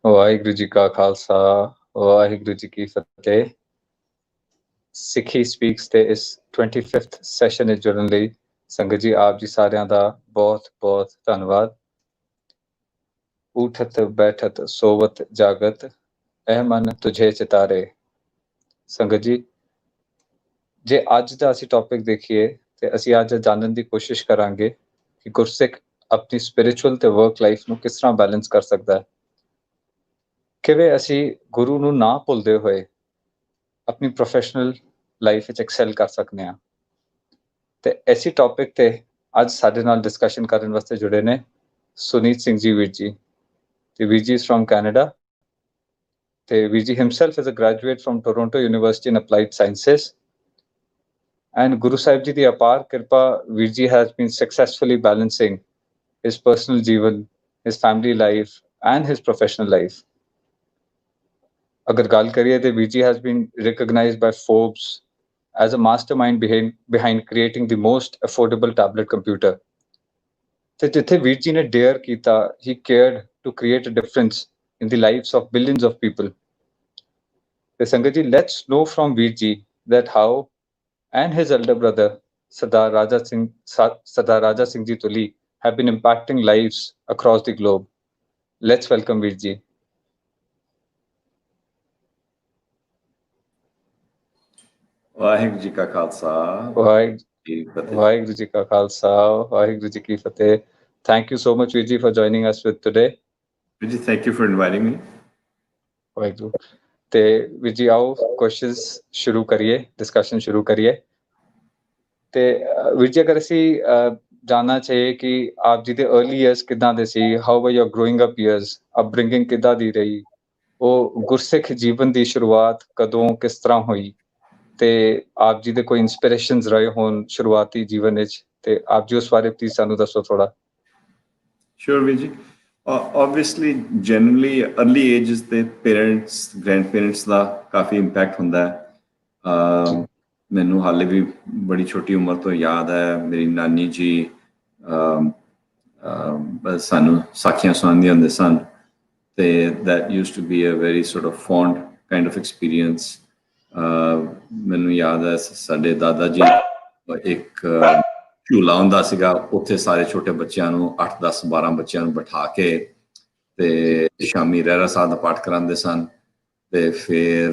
ਵਾਹਿਗੁਰੂ ਜੀ ਕਾ ਖਾਲਸਾ ਵਾਹਿਗੁਰੂ ਜੀ ਕੀ ਫਤਿਹ। ਸਿੱਖੀ ਸਪੀਕਸ ਤੇ ਇਸ 25th ਸੈਸ਼ਨ ਵਿੱਚ ਜੁੜਨ ਲਈ ਸੰਗਤ ਜੀ ਆਪ ਜੀ ਸਾਰਿਆਂ ਦਾ ਬਹੁਤ ਬਹੁਤ ਧੰਨਵਾਦ। ਉਠਤ ਬੈਠਤ ਸੋਵਤ ਜਾਗਤ ਇਹ ਮਨ ਤੁਝੇ ਚਿਤਾਰੇ। ਸੰਗਤ ਜੀ, ਜੇ ਅੱਜ ਦਾ ਅਸੀਂ ਟੌਪਿਕ ਦੇਖੀਏ ਤੇ ਅਸੀਂ ਅੱਜ ਜਾਣਨ ਦੀ ਕੋਸ਼ਿਸ਼ ਕਰਾਂਗੇ ਕਿ ਗੁਰਸਿੱਖ ਆਪਣੀ ਸਪਿਰਿਚੁਅਲ ਤੇ ਵਰਕ ਲਾਈਫ ਨੂੰ ਕਿਸ ਤਰ੍ਹਾਂ ਬੈਲੈਂਸ ਕਰ ਸਕਦਾ ਹੈ, ਕਿਵੇਂ ਅਸੀਂ ਗੁਰੂ ਨੂੰ ਨਾ ਭੁੱਲਦੇ ਹੋਏ ਆਪਣੀ ਪ੍ਰੋਫੈਸ਼ਨਲ ਲਾਈਫ ਵਿੱਚ ਐਕਸੈਲ ਕਰ ਸਕਦੇ ਹਾਂ। ਤੇ ਐਸੀ ਟੌਪਿਕ ਤੇ ਅੱਜ ਸਾਡੇ ਨਾਲ ਡਿਸਕਸ਼ਨ ਕਰਨ ਵਾਸਤੇ ਜੁੜੇ ਨੇ ਸੁਨੀਤ ਸਿੰਘ ਜੀ ਵੀਰ ਜੀ। ਤੇ ਵੀਰ ਜੀ ਫਰੋਮ ਕੈਨੇਡਾ, ਤੇ ਵੀਰ ਜੀ himself is a graduate from Toronto university in applied sciences, and Guru Sahib ji ਦੀ ਅਪਾਰ ਕਿਰਪਾ ਵੀਰ ਜੀ has been successfully balancing his personal ਜੀਵਨ, his family life and his professional life. ਅਗਰ ਗੱਲ ਕਰੀਏ ਤੇ ਵੀਰ ਜੀ has been recognised by Forbes as a mastermind behind creating the most affordable tablet computer. ਤੇ ਜਿੱਥੇ ਵੀਰ ਜੀ ਨੇ ਡੇਅਰ ਕੀਤਾ, he cared to create a difference in the lives of billions of people. ਤੇ ਸੰਗਤ ਜੀ, let's know from ਵੀਰ ਜੀ that how and his elder brother Sardar Raja Singh Ji Tuli have been impacting lives across the globe. Let's welcome ਵੀਰ ਜੀ। ਵਾਹਿਗੁਰੂ ਜੀ ਕਾ ਖਾਲਸਾ ਵਾਹਿਗੁਰੂ ਜੀ ਕਾ ਖਾਲਸਾ ਵਾਹਿਗੁਰੂ ਜੀ ਕੀ ਫਤਿਹ। Thank you so much, Viji, for joining us with today. Viji, thank you for inviting me. Waheguru. ਤੇ Viji, ਆਓ questions ਸ਼ੁਰੂ ਕਰੀਏ, discussion ਸ਼ੁਰੂ ਕਰੀਏ। ਤੇ Viji, ਅਗਰ ਅਸੀਂ ਜਾਨਣਾ ਚਾਹੀਏ ਕਿ ਆਪ ਜੀ ਦੇ अर्ਲੀ ਇਅਰਸ ਕਿੱਦਾਂ ਦੇ ਸੀ, ਹਾਊ ਵਰ your growing up years, upbringing ਕਿੱਦਾਂ ਦੀ ਰਹੀ, ਉਹ ਗੁਰਸਿੱਖ ਜੀਵਨ ਦੀ ਸ਼ੁਰੂਆਤ ਕਦੋਂ ਕਿਸ ਤਰ੍ਹਾਂ ਹੋਈ, ਤੇ ਆਪ ਜੀ ਦੇ ਕੋਈ ਇਨਸਪੀਰੇਸ਼ਨਸ ਰਹੇ ਹੋਣ ਸ਼ੁਰੂਆਤੀ ਜੀਵਨ ਵਿੱਚ, ਤੇ ਆਪ ਜੀ ਉਸ ਬਾਰੇ ਪਲੀਜ਼ ਸਾਨੂੰ ਦੱਸੋ ਥੋੜਾ। Sure, Viji. Obviously, generally, early ages ਤੇ parents, grandparents ਦਾ ਕਾਫੀ ਇੰਪੈਕਟ ਹੁੰਦਾ ਹੈ। ਮੈਨੂੰ ਹਾਲੇ ਵੀ ਬੜੀ ਛੋਟੀ ਉਮਰ ਤੋਂ ਯਾਦ ਹੈ, ਮੇਰੀ ਨਾਨੀ ਜੀ ਸਾਨੂੰ ਸਾਖੀਆਂ ਸੁਣਾਉਂਦੇ ਹੁੰਦੇ ਸਨ, ਤੇ that used to be a very sort of fond kind of experience. ਮੈਨੂੰ ਯਾਦ ਹੈ ਸਾਡੇ ਦਾਦਾ ਜੀ ਇੱਕ ਝੂਲਾ ਹੁੰਦਾ ਸੀਗਾ, ਉੱਥੇ ਸਾਰੇ ਛੋਟੇ ਬੱਚਿਆਂ ਨੂੰ 8, 10, 12 ਬੱਚਿਆਂ ਨੂੰ ਬਿਠਾ ਕੇ ਤੇ ਸ਼ਾਮੀ ਰਹਿਰਾ ਸਾਹਿਬ ਦਾ ਪਾਠ ਕਰਾਉਂਦੇ ਸਨ, ਤੇ ਫਿਰ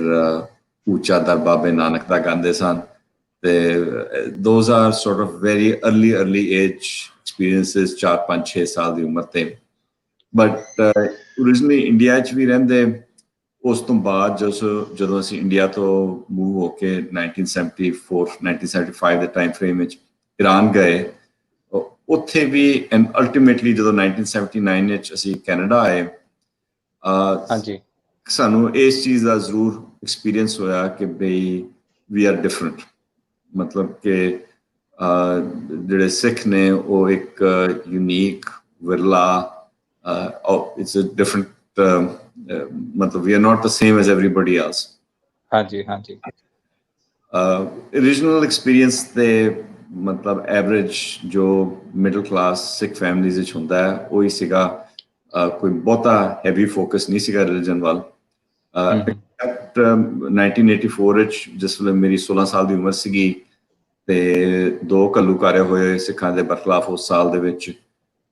ਉੱਚਾ ਦਰ ਬਾਬੇ ਨਾਨਕ ਦਾ ਗਾਉਂਦੇ ਸਨ। ਤੇ those are sort of very early age experiences, 4, 5, 6 ਸਾਲ ਦੀ ਉਮਰ ਤੇ। ਬਟ ਓਰੀਜਨਲੀ ਇੰਡੀਆ 'ਚ ਵੀ ਰਹਿੰਦੇ, ਉਸ ਤੋਂ ਬਾਅਦ ਜਦੋਂ ਅਸੀਂ ਇੰਡੀਆ ਤੋਂ ਮੂਵ ਹੋ ਕੇ 1974, 1975 ਦੇ ਟਾਈਮ ਫਰੇਮ ਵਿੱਚ ਈਰਾਨ ਗਏ, ਉੱਥੇ ਵੀ ਐਂਡ ਅਲਟੀਮੇਟਲੀ ਜਦੋਂ 1979 ਵਿੱਚ ਅਸੀਂ ਕੈਨੇਡਾ ਆਏ, ਹਾਂਜੀ, ਸਾਨੂੰ ਇਸ ਚੀਜ਼ ਦਾ ਜ਼ਰੂਰ ਐਕਸਪੀਰੀਅੰਸ ਹੋਇਆ ਕਿ ਬਈ ਵੀ ਆਰ ਡਿਫਰੈਂਟ। ਮਤਲਬ ਕਿ ਜਿਹੜੇ ਸਿੱਖ ਨੇ ਉਹ ਇੱਕ unique Birla, it's a different, ਮਤਲਬ we are not the same as everybody else. ਹਾਂਜੀ ਹਾਂਜੀ। ਓਰੀਜਨਲ ਐਕਸਪੀਰੀਅੰਸ ਤੇ ਮਤਲਬ ਐਵਰੇਜ ਜੋ ਮਿਡਲ ਕਲਾਸ ਸਿੱਖ ਫੈਮਲੀਜ਼ ਵਿੱਚ ਹੁੰਦਾ ਹੈ ਉਹੀ ਸੀਗਾ। ਕੋਈ ਬਹੁਤਾ ਹੈਵੀ ਫੋਕਸ ਨਹੀਂ ਸੀਗਾ ਰਿਲੀਜਨ ਵੱਲ। 1984 ਵਿੱਚ ਜਿਸ ਵੇਲੇ ਮੇਰੀ 16 ਸਾਲ ਦੀ ਉਮਰ ਸੀਗੀ, ਤੇ 2 ਘੱਲੂਘਾਰੇ ਹੋਏ ਸਿੱਖਾਂ ਦੇ ਬਰਖਲਾਫ ਉਸ ਸਾਲ ਦੇ ਵਿੱਚ,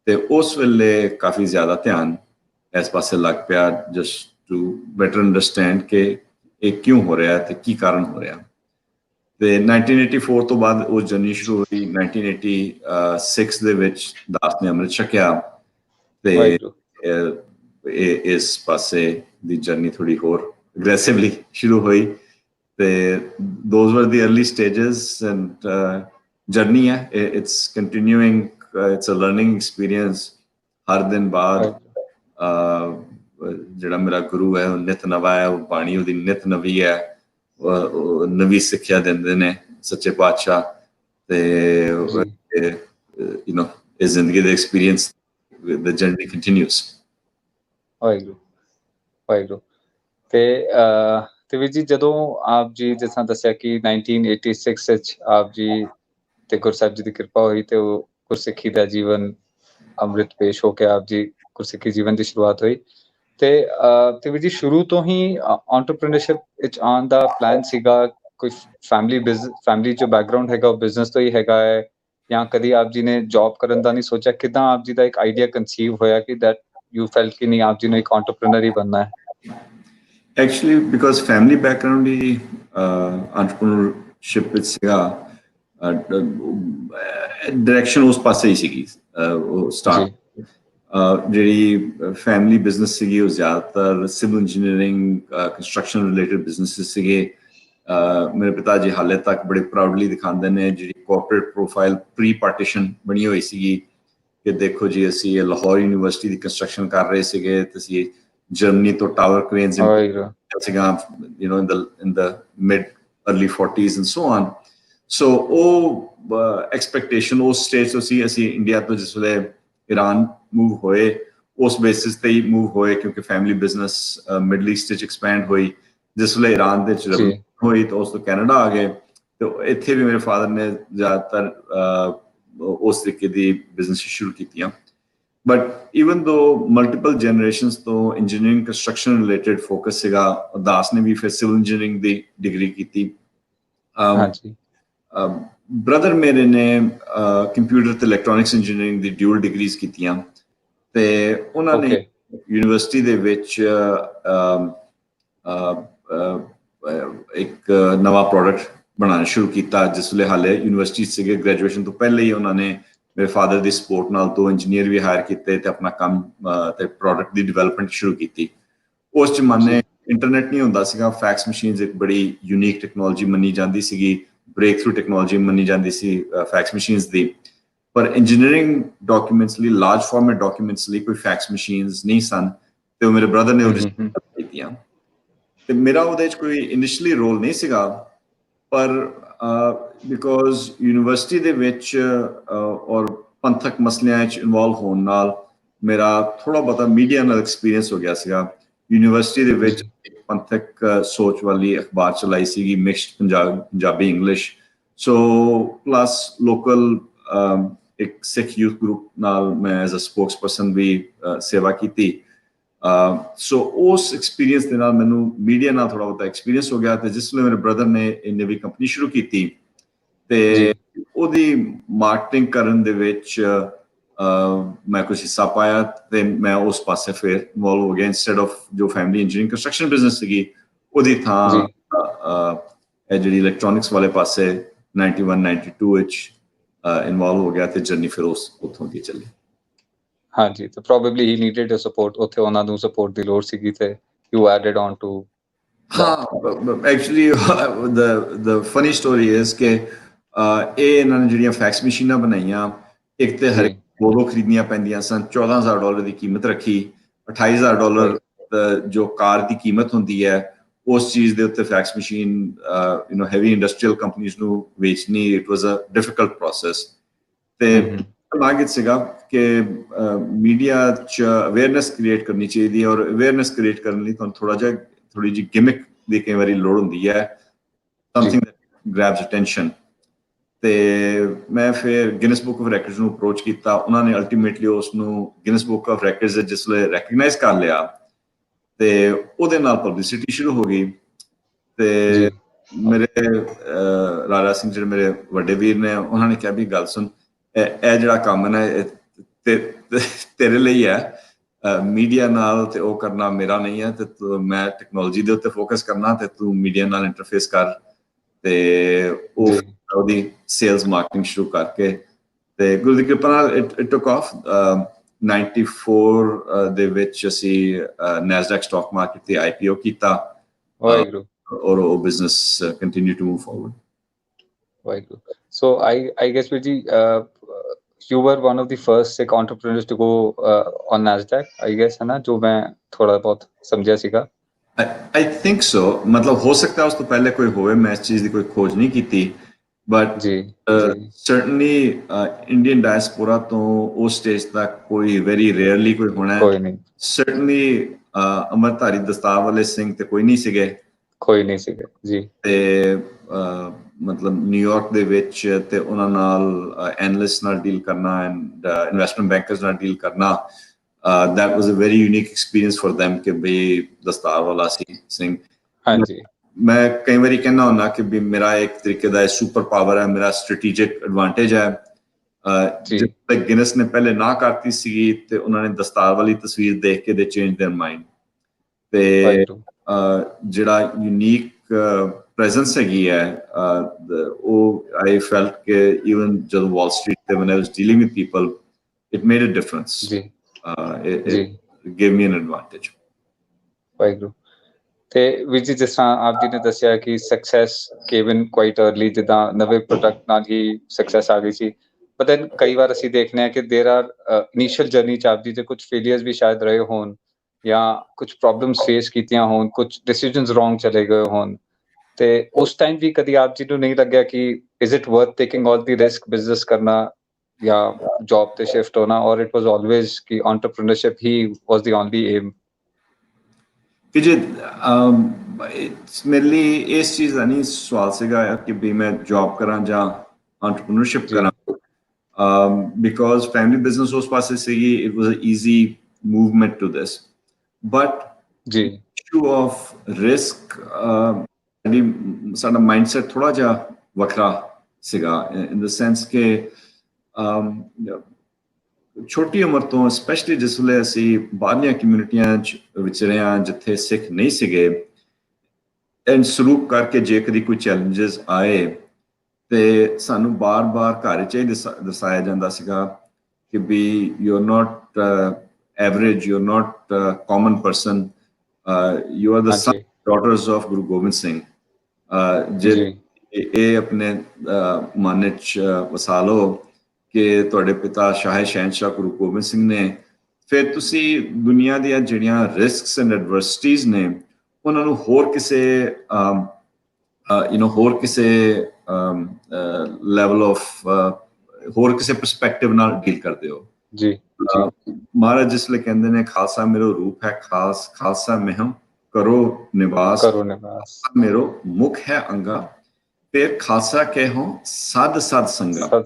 ਤੇ ਉਸ ਵੇਲੇ ਕਾਫੀ ਜ਼ਿਆਦਾ ਧਿਆਨ ਇਸ ਪਾਸੇ ਲੱਗ ਪਿਆ, ਜਸਟ ਟੂ ਬੈਟਰ ਅੰਡਰਸਟੈਂਡ ਕਿ ਇਹ ਕਿਉਂ ਹੋ ਰਿਹਾ ਤੇ ਕੀ ਕਾਰਨ ਹੋ ਰਿਹਾ। ਤੇ 1984 ਤੋਂ ਬਾਅਦ ਉਹ ਜਰਨੀ ਸ਼ੁਰੂ ਹੋਈ। 1986 ਦੇ ਵਿੱਚ ਦਾਸ ਨੇ ਅੰਮ੍ਰਿਤ ਛਕਿਆ, ਤੇ ਇਸ ਪਾਸੇ ਦੀ ਜਰਨੀ ਥੋੜੀ ਹੋਰ ਅਗਰੈਸਿਵਲੀ ਸ਼ੁਰੂ ਹੋਈ। ਤੇ those were the early stages and journey ਹੈ, it's continuing, it's a learning experience. ਹਰ ਦਿਨ ਬਾਅਦ ਜਿਹੜਾ ਮੇਰਾ ਗੁਰੂ ਹੈ ਉਹ ਨਿਤ ਨਵਾਂ ਹੈ, ਉਹ ਬਾਣੀ ਉਹਦੀ ਨਿਤ ਨਵੀਂ ਹੈ, ਉਹ ਨਵੀਂ ਸਿੱਖਿਆ ਦਿੰਦੇ ਨੇ ਸੱਚੇ ਪਾਤਸ਼ਾਹ। ਤੇ ਯੂ ਨੋ ਇਸ ਜ਼ਿੰਦਗੀ ਦਾ experience, the journey continues. Waheguru Waheguru. ਤੇ ਵੀਰ ਜੀ, ਜਦੋਂ ਆਪ ਜੀ ਜਿਸ ਤਰ੍ਹਾਂ ਦੱਸਿਆ ਕਿ 1986 ਵਿੱਚ ਆਪ ਜੀ ਤੇ ਗੁਰਸਾਹਿਬ ਜੀ ਦੀ ਕਿਰਪਾ ਹੋਈ ਤੇ ਉਹ ਗੁਰਸਿੱਖੀ ਦਾ ਜੀਵਨ ਅੰਮ੍ਰਿਤ ਪੇਸ਼ ਹੋ ਕੇ ਆਪ ਜੀ ਗੁਰਸਿੱਖੀ ਜੀਵਨ ਦੀ ਸ਼ੁਰੂਆਤ ਹੋਈ, ਤੇ ਵੀਰ ਜੀ ਸ਼ੁਰੂ ਤੋਂ ਹੀ entrepreneurship ਵਿੱਚ ਆਉਣ ਦਾ ਪਲਾਨ ਸੀਗਾ? ਕੋਈ ਫੈਮਿਲੀ ਜੋ ਬੈਕਗਰਾਉਂਡ ਹੈਗਾ ਉਹ ਬਿਜ਼ਨਸ ਤੋਂ ਹੀ ਹੈਗਾ ਹੈ, ਜਾਂ ਕਦੀ ਆਪ ਜੀ ਨੇ ਜੌਬ ਕਰਨ ਦਾ ਨਹੀਂ ਸੋਚਿਆ? ਕਿੱਦਾਂ ਆਪ ਜੀ ਦਾ ਇੱਕ ਆਈਡੀਆ ਕਨਸੀਵ ਹੋਇਆ ਕਿ that you felt ਕਿ ਨਹੀਂ ਆਪ ਜੀ ਨੂੰ ਇੱਕ entrepreneur ਹੀ ਬਣਨਾ ਹੈ? Actually because family background he entrepreneurship ਵਿੱਚ ਸੀਗਾ, ਡਾਇਰੈਕਸ਼ਨ ਉਸ ਪਾਸੇ ਹੀ ਸੀਗੀ। ਉਹ ਸਟਾਰਟ ਜਿਹੜੀ ਫੈਮਿਲੀ ਬਿਜ਼ਨਸ ਸੀਗੀ ਉਹ ਜ਼ਿਆਦਾਤਰ civil engineering construction related businesses ਸੀਗੇ। ਮੇਰੇ ਪਿਤਾ ਜੀ ਹਾਲੇ ਤੱਕ ਬੜੇ ਪ੍ਰਾਊਡਲੀ ਦਿਖਾਉਂਦੇ ਨੇ ਜਿਹੜੀ ਕਾਰਪੋਰੇਟ ਪ੍ਰੋਫਾਈਲ ਪ੍ਰੀ ਪਾਰਟੀਸ਼ਨ ਬਣੀ ਹੋਈ ਸੀਗੀ ਕਿ ਦੇਖੋ ਜੀ ਅਸੀਂ ਲਾਹੌਰ ਯੂਨੀਵਰਸਿਟੀ ਦੀ ਕੰਸਟਰਕਸ਼ਨ ਕਰ ਰਹੇ ਸੀਗੇ ਤੇ ਅਸੀਂ ਜਰਮਨੀ ਤੋਂ ਟਾਵਰ ਕ੍ਰੇਨਸ ਸੀਗਾ, you know, in the mid early 40s and so on. So ਉਹ ਐਕਸਪੈਕਟੇਸ਼ਨ ਉਸ ਸਟੇਜ ਤੋਂ ਸੀ। ਅਸੀਂ ਇੰਡੀਆ ਤੋਂ ਜਿਸ ਵੇਲੇ ਈਰਾਨ ਮੂਵ ਹੋਏ ਉਸ ਬੇਸਿਸ ਤੇ ਹੀ ਮੂਵ ਹੋਏ ਕਿਉਂਕਿ ਫੈਮਿਲੀ ਬਿਜ਼ਨਸ ਮਿਡਲ ਈਸਟ ਵਿੱਚ ਐਕਸਪੈਂਡ ਹੋਈ। ਜਿਸ ਵੇਲੇ ਈਰਾਨ ਦੇ ਵਿੱਚ ਹੋਈ ਤਾਂ ਉਸ ਤੋਂ ਕੈਨੇਡਾ ਆ ਗਏ ਤੇ ਇੱਥੇ ਵੀ ਮੇਰੇ ਫਾਦਰ ਨੇ ਜ਼ਿਆਦਾਤਰ ਉਸ ਤਰੀਕੇ ਦੀ ਬਿਜ਼ਨਸ ਸ਼ੁਰੂ ਕੀਤੀਆਂ। ਬਟ ਈਵਨ ਦੋ ਮਲਟੀਪਲ ਜਨਰੇਸ਼ਨਸ ਤੋਂ ਇੰਜੀਨੀਅਰਿੰਗ ਕੰਸਟਰਕਸ਼ਨ ਰਿਲੇਟਡ ਫੋਕਸ ਸੀਗਾ। ਦਾਸ ਨੇ ਵੀ ਫਿਰ ਸਿਵਲ ਇੰਜੀਨੀਅਰਿੰਗ ਦੀ ਡਿਗਰੀ ਕੀਤੀ। ਬ੍ਰਦਰ ਮੇਰੇ ਨੇ ਕੰਪਿਊਟਰ ਤੇ ਇਲੈਕਟ੍ਰੋਨਿਕਸ ਇੰਜੀਨੀਅਰਿੰਗ ਦੀ ਡਿਊਲ ਡਿਗਰੀਜ਼ ਕੀਤੀਆਂ ਤੇ ਉਹਨਾਂ ਨੇ ਯੂਨੀਵਰਸਿਟੀ ਦੇ ਵਿੱਚ ਇੱਕ ਨਵਾਂ ਪ੍ਰੋਡਕਟ ਬਣਾਉਣਾ ਸ਼ੁਰੂ ਕੀਤਾ। ਜਿਸ ਵੇਲੇ ਹਾਲੇ ਯੂਨੀਵਰਸਿਟੀ ਸੀਗੇ, ਗ੍ਰੈਜੂਏਸ਼ਨ ਤੋਂ ਪਹਿਲੇ ਹੀ ਉਹਨਾਂ ਨੇ ਮੇਰੇ ਫਾਦਰ ਦੀ ਸਪੋਰਟ ਨਾਲ 2 ਇੰਜੀਨੀਅਰ ਵੀ ਹਾਇਰ ਕੀਤੇ ਤੇ ਆਪਣਾ ਕੰਮ ਤੇ ਪ੍ਰੋਡਕਟ ਦੀ ਡਿਵੈਲਪਮੈਂਟ ਸ਼ੁਰੂ ਕੀਤੀ। ਉਸ ਜ਼ਮਾਨੇ ਇੰਟਰਨੈਟ ਨਹੀਂ ਹੁੰਦਾ ਸੀਗਾ। ਫੈਕਸ ਮਸ਼ੀਨਸ ਇੱਕ ਬੜੀ ਯੂਨੀਕ ਟੈਕਨੋਲੋਜੀ ਮੰਨੀ ਜਾਂਦੀ ਸੀਗੀ, ਬ੍ਰੇਕ ਥਰੂ ਟੈਕਨੋਲੋਜੀ ਮੰਨੀ ਜਾਂਦੀ ਸੀ ਫੈਕਸ ਮਸ਼ੀਨਸ ਦੀ। ਪਰ ਇੰਜੀਨੀਅਰਿੰਗ ਡਾਕੂਮੈਂਟਸ ਲਈ, ਲਾਰਜ ਫਾਰਮੈਟ ਡਾਕੂਮੈਂਟਸ ਲਈ ਕੋਈ ਫੈਕਸ ਮਸ਼ੀਨਸ ਨਹੀਂ ਸਨ ਤੇ ਉਹ ਮੇਰੇ ਬ੍ਰਦਰ ਨੇ ਉਹਦੇ ਕੀਤੀਆਂ ਤੇ ਮੇਰਾ ਉਹਦੇ 'ਚ ਕੋਈ ਇਨੀਸ਼ੀਅਲੀ ਰੋਲ ਨਹੀਂ ਸੀਗਾ। ਪਰ ਬਿਕੋਜ਼ ਯੂਨੀਵਰਸਿਟੀ ਦੇ ਵਿੱਚ ਔਰ ਪੰਥਕ ਮਸਲਿਆਂ 'ਚ ਇਨਵੋਲਵ ਹੋਣ ਨਾਲ ਮੇਰਾ ਥੋੜ੍ਹਾ ਬਹੁਤਾ ਮੀਡੀਆ ਨਾਲ ਐਕਸਪੀਰੀਅੰਸ ਹੋ ਗਿਆ ਸੀਗਾ। ਯੂਨੀਵਰਸਿਟੀ ਦੇ ਵਿੱਚ ਪੰਥਕ ਸੋਚ ਵਾਲੀ ਅਖਬਾਰ ਚਲਾਈ ਸੀਗੀ, ਮਿਕਸਡ ਪੰਜਾਬੀ ਇੰਗਲਿਸ਼। ਸੋ ਪਲੱਸ ਲੋਕਲ ਇੱਕ ਸਿੱਖ ਯੂਥ ਗਰੁੱਪ ਨਾਲ ਮੈਂ ਐਜ਼ ਅ ਸਪੋਕਸ ਪਰਸਨ ਵੀ ਸੇਵਾ ਕੀਤੀ। ਸੋ ਉਸ ਐਕਸਪੀਰੀਅੰਸ ਦੇ ਨਾਲ ਮੈਨੂੰ ਮੀਡੀਆ ਨਾਲ ਥੋੜ੍ਹਾ ਬਹੁਤਾ ਐਕਸਪੀਰੀਅੰਸ ਹੋ ਗਿਆ ਤੇ ਜਿਸ ਵੇਲੇ ਮੇਰੇ ਬ੍ਰਦਰ ਨੇ ਇਹਨੇ ਵੀ ਕੰਪਨੀ ਸ਼ੁਰੂ ਕੀਤੀ ਤੇ ਉਹਦੀ ਮਾਰਕੀਟਿੰਗ ਕਰਨ ਦੇ ਵਿੱਚ ਮੈਂ ਕੁਝ ਹਿੱਸਾ ਪਾਇਆ ਤੇ ਮੈਂ ਉਸ ਪਾਸੇ ਫਿਰ ਇਨਵੋਲਵ ਹੋ ਗਿਆ। ਇੰਸਟੈਡ ਆਫ ਜੋ ਫੈਮਿਲੀ ਇੰਜੀਨੀਅਰਿੰਗ ਕੰਸਟਰਕਸ਼ਨ ਬਿਜ਼ਨਸ ਸੀਗੀ ਉਹਦੀ ਥਾਂ ਇਹ ਜਿਹੜੀ ਇਲੈਕਟ੍ਰੋਨਿਕਸ ਵਾਲੇ ਪਾਸੇ 91-92 ਵਿੱਚ ਇਨਵੋਲਵ ਹੋ ਗਿਆ ਤੇ ਜਰਨੀ ਫਿਰ ਉੱਥੋਂ ਦੀ ਚੱਲੀ। ਹਾਂਜੀ, ਤੇ ਪ੍ਰੋਬੇਬਲੀ ਹੀ ਨੀਡਡ ਅ ਸਪੋਰਟ, ਉੱਥੇ ਉਹਨਾਂ ਨੂੰ ਸਪੋਰਟ ਦੀ ਲੋੜ ਸੀਗੀ ਤੇ ਯੂ ਐਡਡ ਔਨ ਟੂ। ਹਾਂ, actually the funny story is ਕਿ ਇਹ ਇਹਨਾਂ ਨੇ ਜਿਹੜੀਆਂ ਫੈਕਸ ਮਸ਼ੀਨਾਂ ਬਣਾਈਆਂ, ਇੱਕ ਤੇ ਹਰ ਦੋ ਖਰੀਦਣੀਆਂ ਪੈਂਦੀਆਂ ਸਨ। $14,000 ਦੀ ਕੀਮਤ ਰੱਖੀ। $28,000 ਜੋ ਕਾਰ ਦੀ ਕੀਮਤ ਹੁੰਦੀ ਹੈ ਉਸ ਚੀਜ਼ ਦੇ ਉੱਤੇ fax machine heavy industrial companies ਨੂੰ ਵੇਚਣੀ, it was a difficult process. ਤੇ ਦਿਮਾਗ ਵਿੱਚ ਸੀਗਾ ਕਿ ਮੀਡੀਆ 'ਚ ਅਵੇਅਰਨੈਸ ਕ੍ਰੀਏਟ ਕਰਨੀ ਚਾਹੀਦੀ ਹੈ ਔਰ ਅਵੇਅਰਨੈਸ ਕ੍ਰੀਏਟ ਕਰਨ ਲਈ ਤੁਹਾਨੂੰ ਥੋੜ੍ਹੀ ਜਿਹੀ ਗਿਮਿਕ ਦੀ ਕਈ ਵਾਰੀ ਲੋੜ ਹੁੰਦੀ ਹੈ, ਸਮਥਿੰਗ ਦੈਟ ਗ੍ਰੈਬਸ ਅਟੈਂਸ਼ਨ। ਤੇ ਮੈਂ ਫਿਰ ਗਿਨਸ ਬੁੱਕ ਆਫ ਰੈਕਰਡਸ ਨੂੰ ਅਪਰੋਚ ਕੀਤਾ। ਉਹਨਾਂ ਨੇ ਅਲਟੀਮੇਟਲੀ ਉਸ ਨੂੰ ਗਿਨਸ ਬੁੱਕ ਆਫ ਰੈਕਰਡਸ ਜਿਸ ਵੇਲੇ ਰੈਕਗਨਾਈਜ਼ ਕਰ ਲਿਆ ਤੇ ਉਹਦੇ ਨਾਲ ਪਬਲਿਸਿਟੀ ਸ਼ੁਰੂ ਹੋ ਗਈ। ਤੇ ਮੇਰੇ ਰਾਜਾ ਸਿੰਘ ਜਿਹੜੇ ਮੇਰੇ ਵੱਡੇ ਵੀਰ ਨੇ, ਉਹਨਾਂ ਨੇ ਕਿਹਾ ਵੀ ਗੱਲ ਸੁਣ, ਇਹ ਜਿਹੜਾ ਕੰਮ ਹੈ ਨਾ ਤੇਰੇ ਲਈ ਹੈ, ਮੀਡੀਆ ਨਾਲ ਤੇ ਉਹ ਕਰਨਾ ਮੇਰਾ ਨਹੀਂ ਹੈ। ਤੇ ਮੈਂ ਟੈਕਨੋਲੋਜੀ ਦੇ ਉੱਤੇ ਫੋਕਸ ਕਰਨਾ ਤੇ ਤੂੰ ਮੀਡੀਆ ਨਾਲ ਇੰਟਰਫੇਸ ਕਰ। ਤੇ ਉਹਦੀ ਸੇਲਸ ਮਾਰਕੀਟਿੰਗ ਸ਼ੁਰੂ ਕਰਕੇ ਤੇ ਗੁਰੂ ਦੀ ਕਿਰਪਾ ਨਾਲ ਇਟ ਟੁਕ ਆਫ। 94 ਦੇ ਵਿੱਚ ਅਸੀਂ ਨੈਸਡੈਕ ਸਟਾਕ ਮਾਰਕੀਟ ਤੇ IPO ਕੀਤਾ ਔਰ ਉਹ business continue to move forward. Waheguru. So I guess ਵੀਰ ji you were one of the first Sikh entrepreneurs to go on NASDAQ, I guess, है ना, जो मैं थोड़ा बहुत समझा सीगा। I think so, मतलब हो सकता है उस तो पहले कोई होवे, मैं इस चीज़ की कोई खोज नहीं की थी। But certainly Indian diaspora तो उस स्टेज तक कोई very rarely कोई होना है। कोई नहीं। Certainly अमरधारी दस्तार वाले सिंह ते कोई नहीं सीगे। कोई नहीं सीगे जी। ते ਮਤਲਬ ਨਿਊਯਾਰਕ ਦੇ ਵਿੱਚ ਤੇ ਉਹਨਾਂ ਨਾਲ ਐਨਲਿਸਟ ਨਾਲ ਡੀਲ ਕਰਨਾ ਐਂਡ ਇਨਵੈਸਟਮੈਂਟ ਬੈਂਕਰਸ ਨਾਲ ਡੀਲ ਕਰਨਾ that was a very unique experience for them कि भाई दस्तार वाला सिंह हाँ जी मैं कई बारी कहना होना कि भी मेरा एक तरीके का सुपर पावर है मेरा स्ट्रेटेजिक एडवांटेज है जी जिस गिनेस ने पहले ना करती सी ते उन्होंने दस्तार वाली तस्वीर देख के दे चेंज देयर माइंड ते ਜਿਹੜਾ ਯੂਨੀਕ ਪ੍ਰੈਜ਼ੈਂਸ ਹੈਗੀ ਹੈ ਉਹ ਆਈ ਫੈਲਟ ਕਿ ਇਵਨ ਜਦੋਂ ਵਾਲ ਸਟਰੀਟ ਤੇ when I was dealing with people it made a difference ਜੀ it gave me an advantage Waheguru ਤੇ ਵੀਰ ਜੀ ਜਿਸ ਤਰ੍ਹਾਂ ਆਪ ਜੀ ਨੇ ਦੱਸਿਆ ਕਿ ਸਕਸੈਸ ਕੇਮ ਇਨ ਕੁਆਇਟ अर्ਲੀ ਜਿੱਦਾਂ ਨਵੇਂ ਪ੍ਰੋਡਕਟ ਨਾਲ ਹੀ ਸਕਸੈਸ ਆ ਗਈ ਸੀ ਬਟ ਦੈਨ ਕਈ ਵਾਰ ਅਸੀਂ ਦੇਖਦੇ ਹਾਂ ਕਿ ਦੇਰ ਆਰ ਇਨੀਸ਼ੀਅਲ ਜਰਨੀ ਚ ਆਪ ਜੀ ਦੇ ਕੁਝ ਫੇਲੀਅਰਸ ਵੀ ਸ਼ਾਇਦ ਰਹੇ ਹੋਣ ਜਾਂ ਕੁਝ ਪ੍ਰੋਬਲਮਸ ਫੇਸ ਕੀਤੀਆਂ ਹੋਣ ਕੁਝ ਡਿਸੀਜਨਸ ਰੋਂਗ ਚਲੇ ਗਏ ਹੋਣ ਤੇ ਉਸ ਟਾਈਮ ਵੀ ਕਦੀ ਆਪ ਜੀ ਨੂੰ ਨਹੀਂ ਲੱਗਿਆ ਕਿ is it worth taking all the risk business ਕਰਨਾ ਜਾਂ ਜੌਬ ਤੇ ਸ਼ਿਫਟ ਹੋਣਾ ਔਰ ਇਟ ਵਾਸ ਆਲਵੇਜ਼ ਕਿ ਐਂਟਰਪ੍ਰੀਨਰਸ਼ਿਪ ਹੀ ਵਾਸ ਦੀ ਓਨਲੀ ਏਮ ਕਿ ਜੇ ਮੇਰੇ ਲਈ ਇਸ ਚੀਜ਼ ਦਾ ਨਹੀਂ ਸਵਾਲ ਸੀਗਾ ਕਿ ਵੀ ਮੈਂ ਜੌਬ ਕਰਾਂ ਜਾਂ ਐਂਟਰਪ੍ਰੀਨਰਸ਼ਿਪ ਕਰਾਂ ਬਿਕੋਜ਼ ਫੈਮਿਲੀ ਬਿਜ਼ਨਸ ਉਸ ਪਾਸੇ ਸੀਗੀ it was a easy movement to this but ji issue of risk ਸਾਡਾ ਮਾਈਂਡਸੈਟ ਥੋੜਾ ਜਿਹਾ ਵੱਖਰਾ ਸੀਗਾ ਇਨ ਦ ਸੈਂਸ ਕਿ ਛੋਟੀ ਉਮਰ ਤੋਂ ਸਪੈਸ਼ਲੀ ਜਿਸ ਵੇਲੇ ਅਸੀਂ ਬਾਹਰਲੀਆਂ ਕਮਿਊਨਿਟੀਆਂ 'ਚ ਵਿਚਰੇ ਹਾਂ ਜਿੱਥੇ ਸਿੱਖ ਨਹੀਂ ਸੀਗੇ ਐਂਡ ਸਲੂਕ ਕਰਕੇ ਜੇ ਕਦੀ ਕੋਈ ਚੈਲੰਜਸ ਆਏ ਤੇ ਸਾਨੂੰ ਬਾਰ-ਬਾਰ ਘਰ 'ਚ ਹੀ ਦਰਸਾਇਆ ਜਾਂਦਾ ਸੀਗਾ ਕਿ we you are not average you are not common person you are the son daughters of Guru Gobind Singh ਜੇ ਇਹ ਆਪਣੇ ਮਨ 'ਚ ਵਸਾ ਲਓ ਕਿ ਤੁਹਾਡੇ ਪਿਤਾ ਸ਼ਾਹ ਸ਼ਹਿਨਸ਼ਾਹ ਗੁਰੂ ਗੋਬਿੰਦ ਸਿੰਘ ਨੇ ਫਿਰ ਤੁਸੀਂ ਦੁਨੀਆ ਦੀਆਂ ਜਿਹੜੀਆਂ ਰਿਸਕਸ ਐਂਡ ਐਡਵਰਸਿਟੀਜ਼ ਨੇ ਉਹਨਾਂ ਨੂੰ ਹੋਰ ਕਿਸੇ ਹੋਰ ਕਿਸੇ ਲੈਵਲ ਆਫ ਹੋਰ ਕਿਸੇ ਪਰਸਪੈਕਟਿਵ ਨਾਲ ਡੀਲ ਕਰਦੇ ਹੋ ਜੀ ਮਹਾਰਾਜ ਜਿਸ ਲਈ ਕਹਿੰਦੇ ਨੇ ਖਾਲਸਾ ਮੇਰੋ ਰੂਪ ਹੈ ਖਾਲਸਾ ਮਹਿਮ ਕਰੋ ਨਿਵਾਸ ਮੇਰੋ ਮੁਖ ਹੈ ਅੰਗਾ ਫਿਰ ਖਾਲਸਾ ਕਹੋ ਸਦ ਸੰਗਾ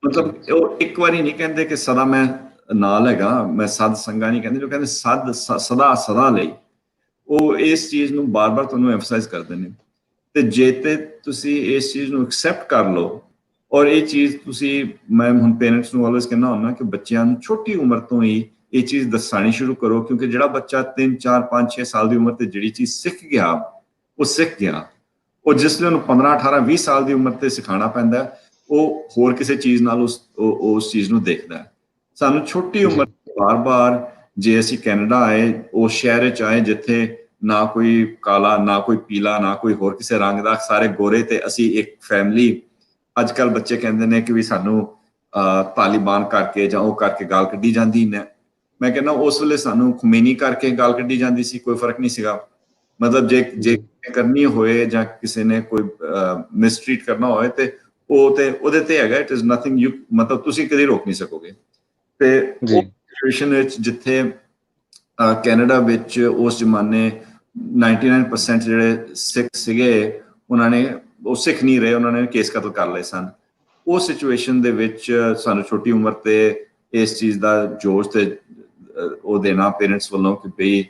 ਮਤਲਬ ਉਹ ਇੱਕ ਵਾਰੀ ਨਹੀਂ ਕਹਿੰਦੇ ਕਿ ਸਦਾ ਮੈਂ ਨਾਲ ਹੈਗਾ ਮੈਂ ਸਦ ਸੰਗਾ ਨਹੀਂ ਕਹਿੰਦੇ ਜੋ ਕਹਿੰਦੇ ਸਦਾ ਲਈ ਉਹ ਇਸ ਚੀਜ਼ ਨੂੰ ਬਾਰ-ਬਾਰ ਤੁਹਾਨੂੰ ਐਮਫਸਾਈਜ਼ ਕਰਦੇ ਨੇ ਤੇ ਜੇ ਤੇ ਤੁਸੀਂ ਇਸ ਚੀਜ਼ ਨੂੰ ਐਕਸੈਪਟ ਕਰ ਲਓ ਔਰ ਇਹ ਚੀਜ਼ ਤੁਸੀਂ ਮੈਂ ਹੁਣ ਪੇਰੈਂਟਸ ਨੂੰ ਆਲਵੇਜ਼ ਕਹਿੰਦਾ ਹੁੰਦਾ ਕਿ ਬੱਚਿਆਂ ਨੂੰ ਛੋਟੀ ਉਮਰ ਤੋਂ ਹੀ ਇਹ ਚੀਜ਼ ਦੱਸਣੀ ਸ਼ੁਰੂ ਕਰੋ ਕਿਉਂਕਿ ਜਿਹੜਾ ਬੱਚਾ 3 4 5 6 ਸਾਲ ਦੀ ਉਮਰ ਤੇ ਜਿਹੜੀ ਚੀਜ਼ ਸਿੱਖ ਗਿਆ ਉਹ ਜਿਸ ਲਈ ਉਹਨੂੰ 15 18 20 ਸਾਲ ਦੀ ਉਮਰ ਤੇ ਸਿਖਾਉਣਾ ਪੈਂਦਾ ਉਹ ਹੋਰ ਕਿਸੇ ਚੀਜ਼ ਨਾਲ ਉਸ ਚੀਜ਼ ਨੂੰ ਦੇਖਦਾ ਸਾਨੂੰ ਛੋਟੀ ਉਮਰ ਬਾਰ-ਬਾਰ ਜੇ ਅਸੀਂ ਕੈਨੇਡਾ ਆਏ ਉਸ ਸ਼ਹਿਰ 'ਚ ਆਏ ਜਿੱਥੇ ਨਾ ਕੋਈ ਕਾਲਾ ਨਾ ਕੋਈ ਪੀਲਾ ਨਾ ਕੋਈ ਹੋਰ ਕਿਸੇ ਰੰਗ ਦਾ ਸਾਰੇ ਗੋਰੇ ਤੇ ਅਸੀਂ ਇੱਕ ਫੈਮਿਲੀ ਅੱਜ ਕੱਲ ਬੱਚੇ ਕਹਿੰਦੇ ਨੇ ਕਿ ਵੀ ਸਾਨੂੰ ਤਾਲਿਬਾਨ ਕਰਕੇ ਜਾਂ ਉਹ ਕਰਕੇ ਗਾਲ ਕੱਢੀ ਜਾਂਦੀ ਨੇ ਮੈਂ ਕਹਿੰਦਾ ਉਸ ਵੇਲੇ ਸਾਨੂੰ ਖੁਮੇਨੀ ਕਰਕੇ ਗਾਲ ਕੱਢੀ ਜਾਂਦੀ ਸੀ ਕੋਈ ਫਰਕ ਨਹੀਂ ਸੀਗਾ ਮਤਲਬ ਜੇ ਕਰਨੀ ਹੋਏ ਜਾਂ ਕਿਸੇ ਨੇ ਕੋਈ ਮਿਸਟ੍ਰੀਟ ਕਰਨਾ ਹੋਏ ਤੇ ਉਹ ਤੇ ਉਹਦੇ ਤੇ ਹੈਗਾ ਇਟ ਇਜ਼ ਨਥਿੰਗ ਯੂ ਮਤਲਬ ਤੁਸੀਂ ਕਦੇ ਰੋਕ ਨਹੀਂ ਸਕੋਗੇ ਤੇ ਸਿਚੁਏਸ਼ਨ ਵਿੱਚ ਜਿੱਥੇ ਕੈਨੇਡਾ ਵਿੱਚ ਉਸ ਜ਼ਮਾਨੇ 99% ਜਿਹੜੇ ਸਿੱਖ ਸੀਗੇ ਉਹਨਾਂ ਨੇ ਉਹ ਸਿੱਖ ਨਹੀਂ ਰਹੇ ਉਹਨਾਂ ਨੇ ਕੇਸ ਕਤਲ ਕਰ ਲਏ ਸਨ ਉਹ ਸਿਚੁਏਸ਼ਨ ਦੇ ਵਿੱਚ ਸਾਨੂੰ ਛੋਟੀ ਉਮਰ ਤੇ ਇਸ ਚੀਜ਼ ਦਾ ਜੋਸ਼ ਤੇ ਉਹ ਦੇਣਾ ਪੇਰੈਂਟਸ ਵੱਲੋਂ ਕਿ ਬਈ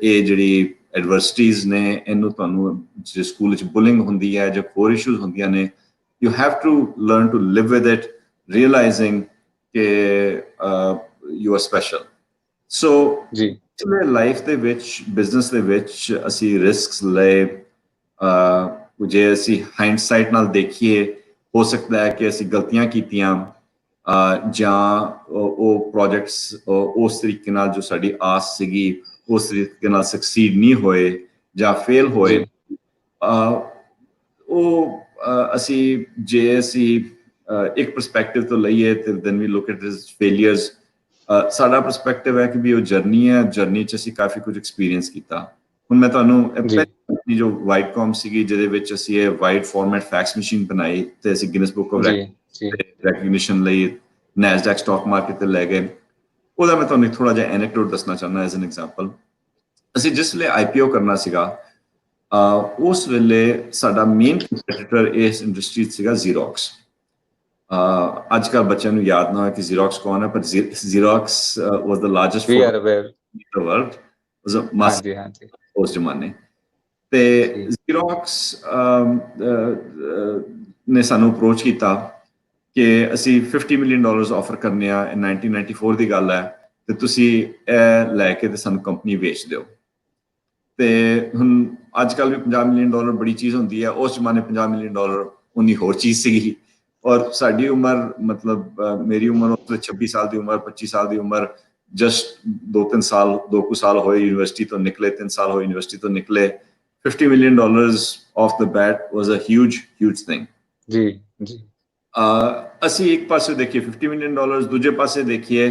ਇਹ ਜਿਹੜੀ ਐਡਵਰਸਿਟੀਜ਼ ਨੇ ਇਹਨੂੰ ਤੁਹਾਨੂੰ ਜੇ ਸਕੂਲ ਵਿੱਚ ਬੁਲਿੰਗ ਹੁੰਦੀ ਹੈ ਜਾਂ ਹੋਰ ਇਸ਼ੂਜ਼ ਹੁੰਦੀਆਂ ਨੇ you have to learn to live with it realising ਕਿ ਯੂ ਆਰ ਸਪੈਸ਼ਲ ਸੋ ਜੀ ਲਾਈਫ ਦੇ ਵਿੱਚ ਬਿਜ਼ਨਸ ਦੇ ਵਿੱਚ ਅਸੀਂ ਰਿਸਕਸ ਲਏ ਜੇ ਅਸੀਂ ਹਾਈਂਡਸਾਈਟ ਨਾਲ ਦੇਖੀਏ ਹੋ ਸਕਦਾ ਹੈ ਕਿ ਅਸੀਂ ਗਲਤੀਆਂ ਕੀਤੀਆਂ ਜਾਂ ਉਹ ਪ੍ਰੋਜੈਕਟਸ ਉਸ ਤਰੀਕੇ ਨਾਲ ਜੋ ਸਾਡੀ ਆਸ ਸੀਗੀ ਉਸ ਤਰੀਕੇ ਨਾਲ ਸਕਸੀਡ ਨਹੀਂ ਹੋਏ ਜਾਂ ਫੇਲ ਹੋਏ ਉਹ ਅਸੀਂ ਜੇ ਅਸੀਂ ਇੱਕ ਪਰਸਪੈਕਟਿਵ ਤੋਂ ਲਈਏ ਤੇ then we look at his failures ਸਾਡਾ ਪਰਸਪੈਕਟਿਵ ਹੈ ਕਿ ਵੀ ਉਹ ਜਰਨੀ 'ਚ ਅਸੀਂ ਕਾਫੀ ਕੁਝ ਐਕਸਪੀਰੀਅੰਸ ਕੀਤਾ ਹੁਣ ਮੈਂ ਤੁਹਾਨੂੰ ਜੋ ਵਾਈਟਕਾਮ ਸੀਗੀ ਜਿਹਦੇ ਵਿੱਚ ਅਸੀਂ ਇਹ ਵਾਈਡ ਫਾਰਮੈਟ ਫੈਕਸ ਮਸ਼ੀਨ ਬਣਾਈ ਤੇ ਅਸੀਂ ਗਿਨੀਜ਼ ਬੁੱਕ ਆਫ ਰੈਕਗਨੀਸ਼ਨ ਲਈ ਨੈਸਡੈਕ ਸਟਾਕ ਮਾਰਕੀਟ ਤੇ ਲੈ ਗਏ ਉਹਦਾ ਮੈਂ ਤੁਹਾਨੂੰ ਥੋੜਾ ਜਿਹਾ ਐਨੈਕਡੋਟ ਦੱਸਣਾ ਚਾਹੁੰਦਾ ਐਜ਼ ਐਨ ਐਗਜ਼ਾਮਪਲ ਅਸੀਂ ਜਿਸ ਵੇਲੇ IPO ਕਰਨਾ ਸੀਗਾ ਉਸ ਵੇਲੇ ਸਾਡਾ ਮੇਨ ਕੰਪੀਟੀਟਰ ਇਸ ਇੰਡਸਟਰੀ ਸੀਗਾ ਜ਼ੀਰੋਕਸ ਅੱਜ ਕੱਲ੍ਹ ਬੱਚਿਆਂ ਨੂੰ ਯਾਦ ਨਾ ਹੋਏ ਕਿ ਜ਼ੀਰੋਕਸ ਕੌਣ ਹੈ, ਪਰ Xerox was the largest we photo are aware. in the world, was a हाँ massive जी, हाँ जी। ਉਸ ਜ਼ਮਾਨੇ ਤੇ जी, ਜ਼ੀਰੋਕਸ ਨੇ ਸਾਨੂੰ ਅਪਰੋਚ ਕੀਤਾ ਕਿ ਅਸੀਂ $50 million ਆਫਰ ਕਰਨੇ ਆ। 1994 ਦੀ ਗੱਲ ਹੈ ਤੇ ਤੁਸੀਂ ਇਹ ਲੈ ਕੇ ਤੇ ਸਾਨੂੰ ਕੰਪਨੀ ਵੇਚ ਦਿਓ। ਤੇ ਹੁਣ ਅੱਜ ਕੱਲ੍ਹ ਵੀ $50 million ਬੜੀ ਚੀਜ਼ ਹੁੰਦੀ ਹੈ, ਉਸ ਜ਼ਮਾਨੇ $50 million ਉਨੀ ਹੋਰ ਚੀਜ਼ ਸੀਗੀ। ਔਰ ਸਾਡੀ ਉਮਰ ਮਤਲਬ ਮੇਰੀ ਉਮਰ ਉਸ ਵੇਲੇ 26 ਸਾਲ ਦੀ ਉਮਰ, 25 ਸਾਲ ਦੀ ਉਮਰ, ਜਸਟ 2 ਕੁ ਸਾਲ ਹੋਏ ਯੂਨੀਵਰਸਿਟੀ ਤੋਂ ਨਿਕਲੇ, 3 ਸਾਲ ਹੋਏ ਯੂਨੀਵਰਸਿਟੀ ਤੋਂ ਨਿਕਲੇ। $50 million off the bat was a huge thing। जी, जी, ਅਸੀਂ ਇੱਕ ਪਾਸੇ ਦੇਖੀਏ $50 million, ਦੂਜੇ ਪਾਸੇ ਦੇਖੀਏ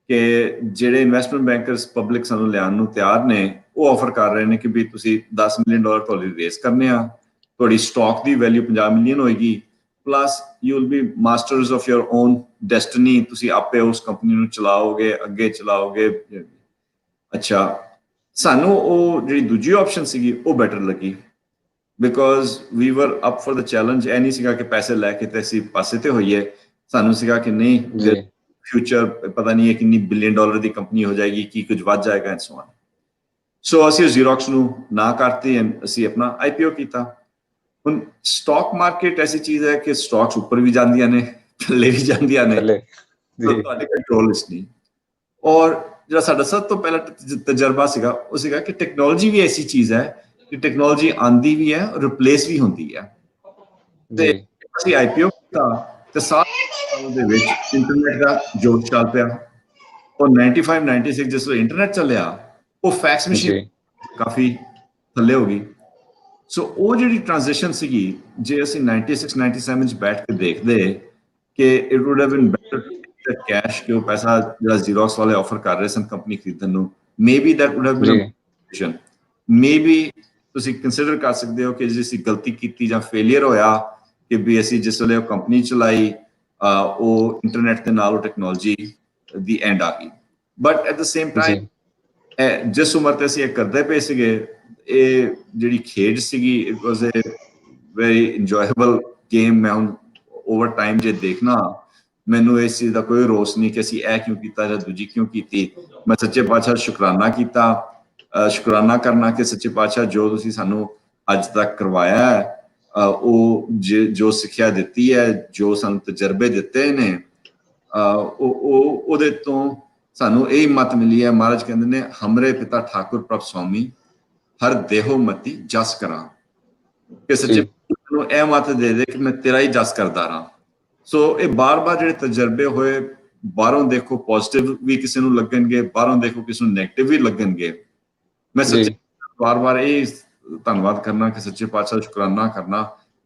ਕਿ ਜਿਹੜੇ ਇਨਵੈਸਟਮੈਂਟ ਬੈਂਕਰਸ ਪਬਲਿਕ ਸਾਨੂੰ ਲਿਆਉਣ ਨੂੰ ਤਿਆਰ ਨੇ, ਉਹ ਆਫਰ ਕਰ ਰਹੇ ਨੇ ਕਿ ਵੀ ਤੁਸੀਂ $10 million ਤੁਹਾਡੀ ਰੇਸ ਕਰਨੇ ਆ, ਤੁਹਾਡੀ ਸਟਾਕ ਦੀ ਵੈਲਿਊ 50 ਮਿਲੀਅਨ ਹੋਏਗੀ, plus you will be masters of your own destiny, ਤੁਸੀਂ ਆਪੇ ਉਸ ਕੰਪਨੀ ਨੂੰ ਚਲਾਓਗੇ, ਅੱਗੇ ਚਲਾਓਗੇ। ਅੱਛਾ, ਸਾਨੂੰ ਉਹ ਜਿਹੜੀ ਦੂਜੀ ਆਪਸ਼ਨ ਸੀਗੀ ਉਹ ਬੈਟਰ ਲੱਗੀ, ਬਿਕੋਜ਼ ਵੀ ਵਰ ਅਪ ਫॉर द ਚੈਲੰਜ। ਇਹ ਨਹੀਂ ਸੀਗਾ ਕਿ ਪੈਸੇ ਲੈ ਕੇ ਤੇ ਅਸੀਂ ਪਾਸੇ ਤੇ ਹੋਈਏ, ਸਾਨੂੰ ਸੀਗਾ ਕਿ ਨਹੀਂ, जी, ਫਿਊਚਰ ਪਤਾ ਨਹੀਂ ਹੈ ਕਿੰਨੀ $1 ਬਿਲੀਅਨ ਦੀ ਕੰਪਨੀ ਹੋ ਜਾਏਗੀ, ਕੀ ਕੁਝ ਵੱਧ ਜਾਏਗਾ ਐਂਡ ਸੋ ਔਨ। ਸੋ ਅਸੀਂ ਜ਼ੀਰੋਕਸ ਨੂੰ ਨਾ ਕਰਤੀ, ਅਸੀਂ ਆਪਣਾ ਆਈਪੀਓ ਕੀਤਾ। ਹੁਣ ਸਟਾਕ ਮਾਰਕੀਟ ਐਸੀ ਚੀਜ਼ ਹੈ ਕਿ ਸਟਾਕਸ ਉੱਪਰ ਵੀ ਜਾਂਦੀਆਂ ਨੇ, ਥੱਲੇ ਵੀ ਜਾਂਦੀਆਂ ਨੇ, थले, जी, ਤੁਹਾਡੇ ਕੰਟਰੋਲ ਵਿੱਚ ਨਹੀਂ। ਔਰ ਜਿਹੜਾ ਸਾਡਾ ਸਭ ਤੋਂ ਪਹਿਲਾ ਤਜਰਬਾ ਸੀਗਾ ਉਹ ਸੀਗਾ ਕਿ ਟੈਕਨੋਲੋਜੀ ਵੀ ਐਸੀ ਚੀਜ਼ ਹੈ ਕਿ ਟੈਕਨੋਲੋਜੀ ਆਂਦੀ ਵੀ ਹੈ, ਰਿਪਲੇਸ ਵੀ ਹੁੰਦੀ ਹੈ। ਤੇ जी, ਅਸੀਂ ਆਈਪੀਓ ਕੀਤਾ ਤੇ ਸਾਲ ਦੇ ਵਿੱਚ ਇੰਟਰਨੈਟ ਦਾ ਜੋਸ਼ ਚੱਲ ਪਿਆ। ਔਰ 95 96 ਜਿਸ ਵੇਲੇ ਇੰਟਰਨੈਟ ਚੱਲਿਆ, ਉਹ ਫੈਕਸ ਮਸ਼ੀਨ जी, ਕਾਫੀ ਥੱਲੇ ਹੋ ਗਈ। ਸੋ ਉਹ ਜਿਹੜੀ ਟ੍ਰਾਂਜੀਸ਼ਨ ਸੀਗੀ, ਜੇ ਅਸੀਂ 96 97 ਚ ਬੈਠ ਕੇ ਦੇਖਦੇ ਕਿ it wood have been better cash, ਕਿ ਉਹ ਪੈਸਾ ਜਿਹੜਾ ਜ਼ੀਰੋਕਸ ਵਾਲੇ ਆਫਰ ਕਰ ਰਹੇ ਸਨ ਕੰਪਨੀ ਖਰੀਦਣ ਨੂੰ, maybe that would have ji, been maybe ਤੁਸੀਂ ਕੰਸੀਡਰ ਕਰ ਸਕਦੇ ਹੋ ਕਿ ਜੇ ਅਸੀਂ ਗਲਤੀ ਕੀਤੀ ਜਾਂ ਫੇਲੀਅਰ ਹੋਇਆ ਕਿ ਵੀ ਅਸੀਂ ਜਿਸ ਵੇਲੇ ਉਹ ਕੰਪਨੀ ਚਲਾਈ, ਉਹ ਇੰਟਰਨੈਟ ਦੇ ਨਾਲ ਉਹ ਟੈਕਨੋਲੋਜੀ ਦੀ ਐਂਡ ਆ ਗਈ। But at the same ji, time ਜਿਸ ਉਮਰ ਤੇ ਅਸੀਂ ਇਹ ਕਰਦੇ ਪਏ ਸੀਗੇ, ਇਹ ਜਿਹੜੀ ਖੇਡ ਸੀਗੀ, it was a very enjoyable game. ਮੈਂ ਹੁਣ ਓਵਰ ਟਾਈਮ ਜੇ ਦੇਖਣਾ, ਮੈਨੂੰ ਇਸ ਚੀਜ਼ ਦਾ ਕੋਈ ਰੋਸ ਨਹੀਂ ਕਿ ਅਸੀਂ ਇਹ ਕਿਉਂ ਕੀਤਾ ਜਾਂ ਦੂਜੀ ਕਿਉਂ ਕੀਤੀ। ਮੈਂ ਸੱਚੇ ਪਾਤਸ਼ਾਹ ਸ਼ੁਕਰਾਨਾ ਕੀਤਾ, ਸ਼ੁਕਰਾਨਾ ਕਰਨਾ ਕਿ ਸੱਚੇ ਪਾਤਸ਼ਾਹ ਜੋ ਤੁਸੀਂ ਸਾਨੂੰ ਅੱਜ ਤੱਕ ਕਰਵਾਇਆ ਹੈ, ਉਹ ਜੋ ਸਿੱਖਿਆ ਦਿੱਤੀ ਹੈ, ਜੋ ਸਾਨੂੰ ਤਜਰਬੇ ਦਿੱਤੇ ਨੇ, ਉਹਦੇ ਤੋਂ ਸਾਨੂੰ ਇਹ ਹਿੰਮਤ ਮਿਲੀ ਹੈ। ਮਹਾਰਾਜ ਕਹਿੰਦੇ ਨੇ, ਹਮਰੇ ਪਿਤਾ ਠਾਕੁਰ ਪ੍ਰਭ ਸਵਾਮੀ ਹਰ ਦੇਹੋ ਮਤੀ ਜਸ ਕਰਾਂ, ਕਿ ਸੱਚੇ जी, ਨੂੰ ਇਹ ਮਤ ਦੇ ਦੇ ਕਿ ਮੈਂ ਤੇਰਾ ਹੀ ਜਸ ਕਰਦਾ ਰਹਾਂ। ਸੋ ਇਹ ਬਾਰ-ਬਾਰ ਜਿਹੜੇ ਤਜਰਬੇ ਹੋਏ, ਬਾਹਰੋਂ ਦੇਖੋ ਪੋਜ਼ਿਟਿਵ ਵੀ ਕਿਸੇ ਨੂੰ ਲੱਗਣਗੇ, ਬਾਹਰੋਂ ਦੇਖੋ ਕਿਸੇ ਨੂੰ ਨੈਗੇਟਿਵ ਵੀ ਲੱਗਣਗੇ। ਮੈਂ ਸੱਚੇ जी, ਬਾਰ-ਬਾਰ ਇਹ ਧੰਨਵਾਦ ਕਰਨਾ ਕਿ ਸੱਚੇ ਪਾਤਸ਼ਾਹ ਸ਼ੁਕਰਾਨਾ ਕਰਨਾ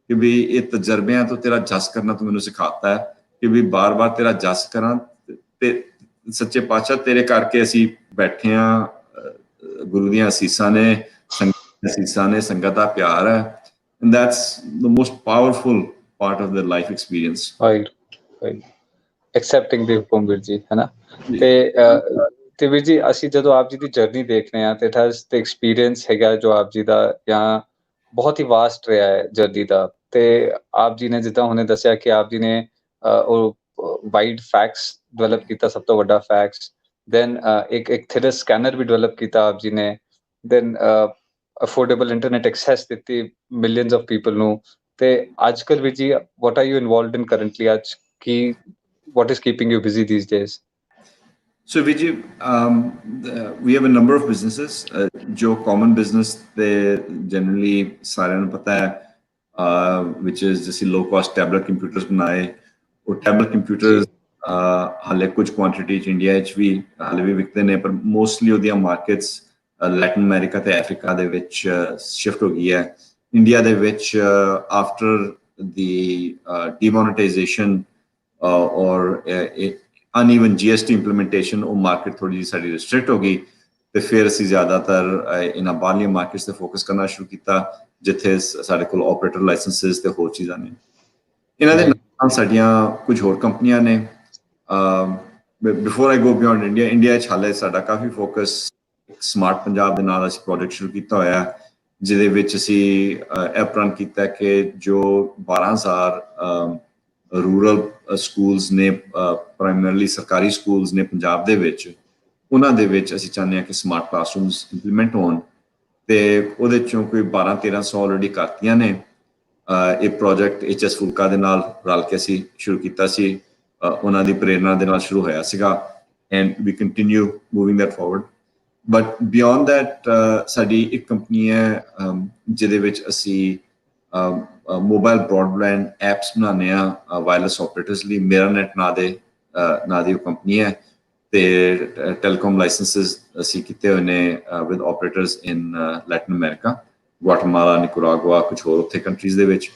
ਕਿ ਵੀ ਇਹ ਤਜਰਬਿਆਂ ਤੋਂ ਤੇਰਾ ਜਸ ਕਰਨਾ ਤੂੰ ਮੈਨੂੰ ਸਿਖਾਤਾ ਹੈ, ਕਿ ਵੀ ਬਾਰ-ਬਾਰ ਤੇਰਾ ਜਸ ਕਰਾਂ। ਤੇ ਸੱਚੇ ਪਾਤਸ਼ਾਹ ਤੇਰੇ ਕਰਕੇ ਅਸੀਂ ਬੈਠੇ ਹਾਂ, ਗੁਰੂ ਦੀਆਂ ਅਸੀਸਾਂ ਨੇ, ਸੰਗਤ ਦੀਆਂ ਅਸੀਸਾਂ ਨੇ, ਸੰਗਤ ਦਾ ਪਿਆਰ ਹੈ। And that's the most powerful part of the life experience। Oil, oil, accepting ਦੀ ਹੁਕਮ ਵੀਰ ਜੀ, ਹੈ ਨਾ। ਤੇ ਵੀਰ ਜੀ, ਅਸੀਂ ਜਦੋਂ ਆਪ ਜੀ ਦੀ ਜਰਨੀ ਦੇਖ ਰਹੇ ਹਾਂ ਤੇ ਇਟ ਹੈਜ਼ ਤੇ ਐਕਸਪੀਰੀਅੰਸ ਹੈਗਾ ਜੋ ਆਪ ਜੀ ਦਾ ਜਾਂ ਬਹੁਤ ਹੀ ਵਾਸਟ ਰਿਹਾ ਹੈ ਜਰਨੀ ਦਾ। ਤੇ ਆਪ ਜੀ ਨੇ ਜਿੱਦਾਂ ਹੁਣੇ ਦੱਸਿਆ ਕਿ ਆਪ ਜੀ ਨੇ ਉਹ ਵਾਈਡ ਫੈਕਸ ਡਿਵੈਲਪ ਕੀਤਾ, ਸਭ ਤੋਂ ਵੱਡਾ ਫੈਕਸ। ਦੈਨ ਇੱਕ ਥਿਰਸ ਸਕੈਨਰ ਵੀ ਡਿਵੈਲਪ ਕੀਤਾ ਆਪ ਜੀ ਨੇ। ਦੈਨ ਅਫੋਰਡੇਬਲ ਇੰਟਰਨੈਟ ਐਕਸੈਸ ਦਿੱਤੀ ਮਿਲੀਅਨਸ ਆਫ ਪੀਪਲ ਨੂੰ। ਤੇ ਅੱਜ ਕੱਲ੍ਹ ਵੀਰ ਜੀ, what are you involved in currently? ਅੱਜ ਕੀ what is keeping you busy these days? So Vijay, we have a number of businesses. जो common business they generally सारे ਨੂੰ पता है, which is जैसे low cost tablet computers बनाए। वो tablet computers हाले कुछ quantity च इंडिया च भी हाले भी विकते ने, पर mostly ਉਹਦੀਆਂ markets Latin America ਤੇ Africa ਦੇ ਵਿੱਚ shift ਹੋ ਗਈ ਹੈ। ਇੰਡੀਆ ਦੇ ਵਿੱਚ after the demonetization ਔਰ uneven GST implementation, ਉਹ ਮਾਰਕੀਟ ਥੋੜੀ ਜਿਹੀ ਸਾਡੀ ਰਿਸਟ੍ਰਿਕਟ ਹੋ ਗਈ ਤੇ ਫਿਰ ਅਸੀਂ ਜ਼ਿਆਦਾਤਰ ਇਹਨਾਂ ਬਾਹਰਲੀਆਂ ਮਾਰਕੀਟਸ ਤੇ ਫੋਕਸ ਕਰਨਾ ਸ਼ੁਰੂ ਕੀਤਾ, ਜਿੱਥੇ ਸਾਡੇ ਕੋਲ ਆਪਰੇਟਰ ਲਾਇਸੈਂਸਿਸ ਤੇ ਹੋਰ ਚੀਜ਼ਾਂ ਨੇ। ਇਹਨਾਂ ਦੇ ਨਾਲ ਸਾਡੀਆਂ ਕੁਝ ਹੋਰ ਕੰਪਨੀਆਂ ਨੇ। ਬਿਫੋਰ ਆਈ ਗੋ ਬਿਯੋਂਡ ਇੰਡੀਆ, ਇੰਡੀਆ 'ਚ ਹਾਲੇ ਸਾਡਾ ਕਾਫੀ ਫੋਕਸ ਸਮਾਰਟ ਪੰਜਾਬ ਦੇ ਨਾਲ ਅਸੀਂ ਪ੍ਰੋਜੈਕਟ ਸ਼ੁਰੂ ਕੀਤਾ ਹੋਇਆ, ਜਿਹਦੇ ਵਿੱਚ ਅਸੀਂ ਇਹ ਪ੍ਰਣ ਕੀਤਾ ਕਿ ਜੋ 12,000 ਰੂਰਲ ਸਕੂਲਸ ਨੇ ਪ੍ਰਾਇਮਰੀਲੀ ਸਰਕਾਰੀ ਸਕੂਲਸ ਨੇ ਪੰਜਾਬ ਦੇ ਵਿੱਚ, ਉਹਨਾਂ ਦੇ ਵਿੱਚ ਅਸੀਂ ਚਾਹੁੰਦੇ ਹਾਂ ਕਿ ਸਮਾਰਟ ਕਲਾਸਰੂਮਸ ਇੰਪਲੀਮੈਂਟ ਹੋਣ, ਤੇ ਉਹਦੇ ਚੋਂ ਕੋਈ 1200-1300 ਆਲਰੇਡੀ ਕਰਤੀਆਂ ਨੇ। ਇਹ ਪ੍ਰੋਜੈਕਟ HS ਫੁਲਕਾ ਦੇ ਨਾਲ ਰਲ ਕੇ ਅਸੀਂ ਸ਼ੁਰੂ ਕੀਤਾ ਸੀ, ਉਹਨਾਂ ਦੀ ਪ੍ਰੇਰਨਾ ਦੇ ਨਾਲ ਸ਼ੁਰੂ ਹੋਇਆ ਸੀਗਾ, and we continue moving that forward. But beyond that ਸਾਡੀ ਇੱਕ ਕੰਪਨੀ ਹੈ ਜਿਹਦੇ ਵਿੱਚ ਅਸੀਂ ਮੋਬਾਈਲ ਬ੍ਰੌਡਬੈਂਡ ਐਪਸ ਬਣਾਉਂਦੇ ਹਾਂ ਵਾਇਰਲੈਸ ਆਪਰੇਟਰਸ ਲਈ। ਮੇਰਾ ਨੈਟ ਨਾਂ ਦੀ ਉਹ ਕੰਪਨੀ ਹੈ, ਤੇ ਟੈਲੀਕਾਮ ਲਾਇਸੈਂਸਿਸ ਅਸੀਂ ਕੀਤੇ ਹੋਏ ਨੇ with operators in Latin America, Guatemala, Nicaragua, ਕੁਛ ਹੋਰ ਉੱਥੇ ਕੰਟਰੀਜ਼ ਦੇ ਵਿੱਚ।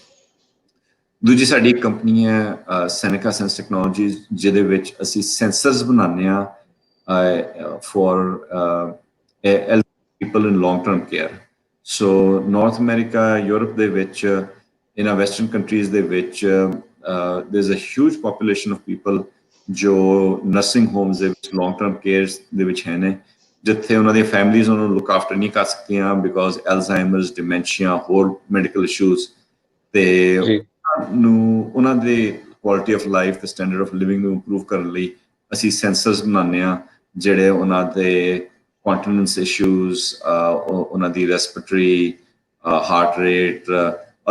ਦੂਜੀ ਸਾਡੀ ਇੱਕ ਕੰਪਨੀ ਹੈ ਸੈਨਿਕਾ ਸੈਂਸ ਟੈਕਨੋਲੋਜੀਜ਼, ਜਿਹਦੇ ਵਿੱਚ ਅਸੀਂ ਸੈਂਸਰਸ ਬਣਾਉਂਦੇ ਹਾਂ for people in long term care. So North America, Europe ਦੇ ਵਿੱਚ, ਇਹਨਾਂ ਵੈਸਟਰਨ ਕੰਟਰੀਜ਼ ਦੇ ਵਿੱਚ there is a huge population of people ਜੋ ਨਰਸਿੰਗ ਹੋਮਸ ਦੇ ਵਿੱਚ, ਲੌਂਗ ਟਰਮ ਕੇਅਰਸ ਦੇ ਵਿੱਚ ਹੈ ਨੇ, ਜਿੱਥੇ ਉਹਨਾਂ ਦੀਆਂ ਫੈਮਲੀਜ਼ ਉਹਨਾਂ ਨੂੰ ਲੁੱਕ ਆਫਟਰ ਨਹੀਂ ਕਰ ਸਕਦੀਆਂ ਬਿਕੋਜ਼ ਐਲਜ਼ਾਈਮਰਸ, ਡਿਮੈਂਸ਼ੀਆ, ਹੋਰ ਮੈਡੀਕਲ ਇਸ਼ੂਜ਼, ਤੇ ਨੂੰ ਉਹਨਾਂ ਦੇ ਕੁਆਲਿਟੀ ਆਫ ਲਾਈਫ ਤੇ ਸਟੈਂਡਰਡ ਆਫ ਲਿਵਿੰਗ ਨੂੰ ਇੰਪਰੂਵ ਕਰਨ ਲਈ ਅਸੀਂ ਸੈਂਸਰਸ ਬਣਾਉਂਦੇ ਹਾਂ, ਜਿਹੜੇ ਉਹਨਾਂ ਦੇ ਕੰਟੀਨੈਂਸ ਇਸ਼ੂਜ਼, ਉਹਨਾਂ ਦੀ respiratory, heart rate,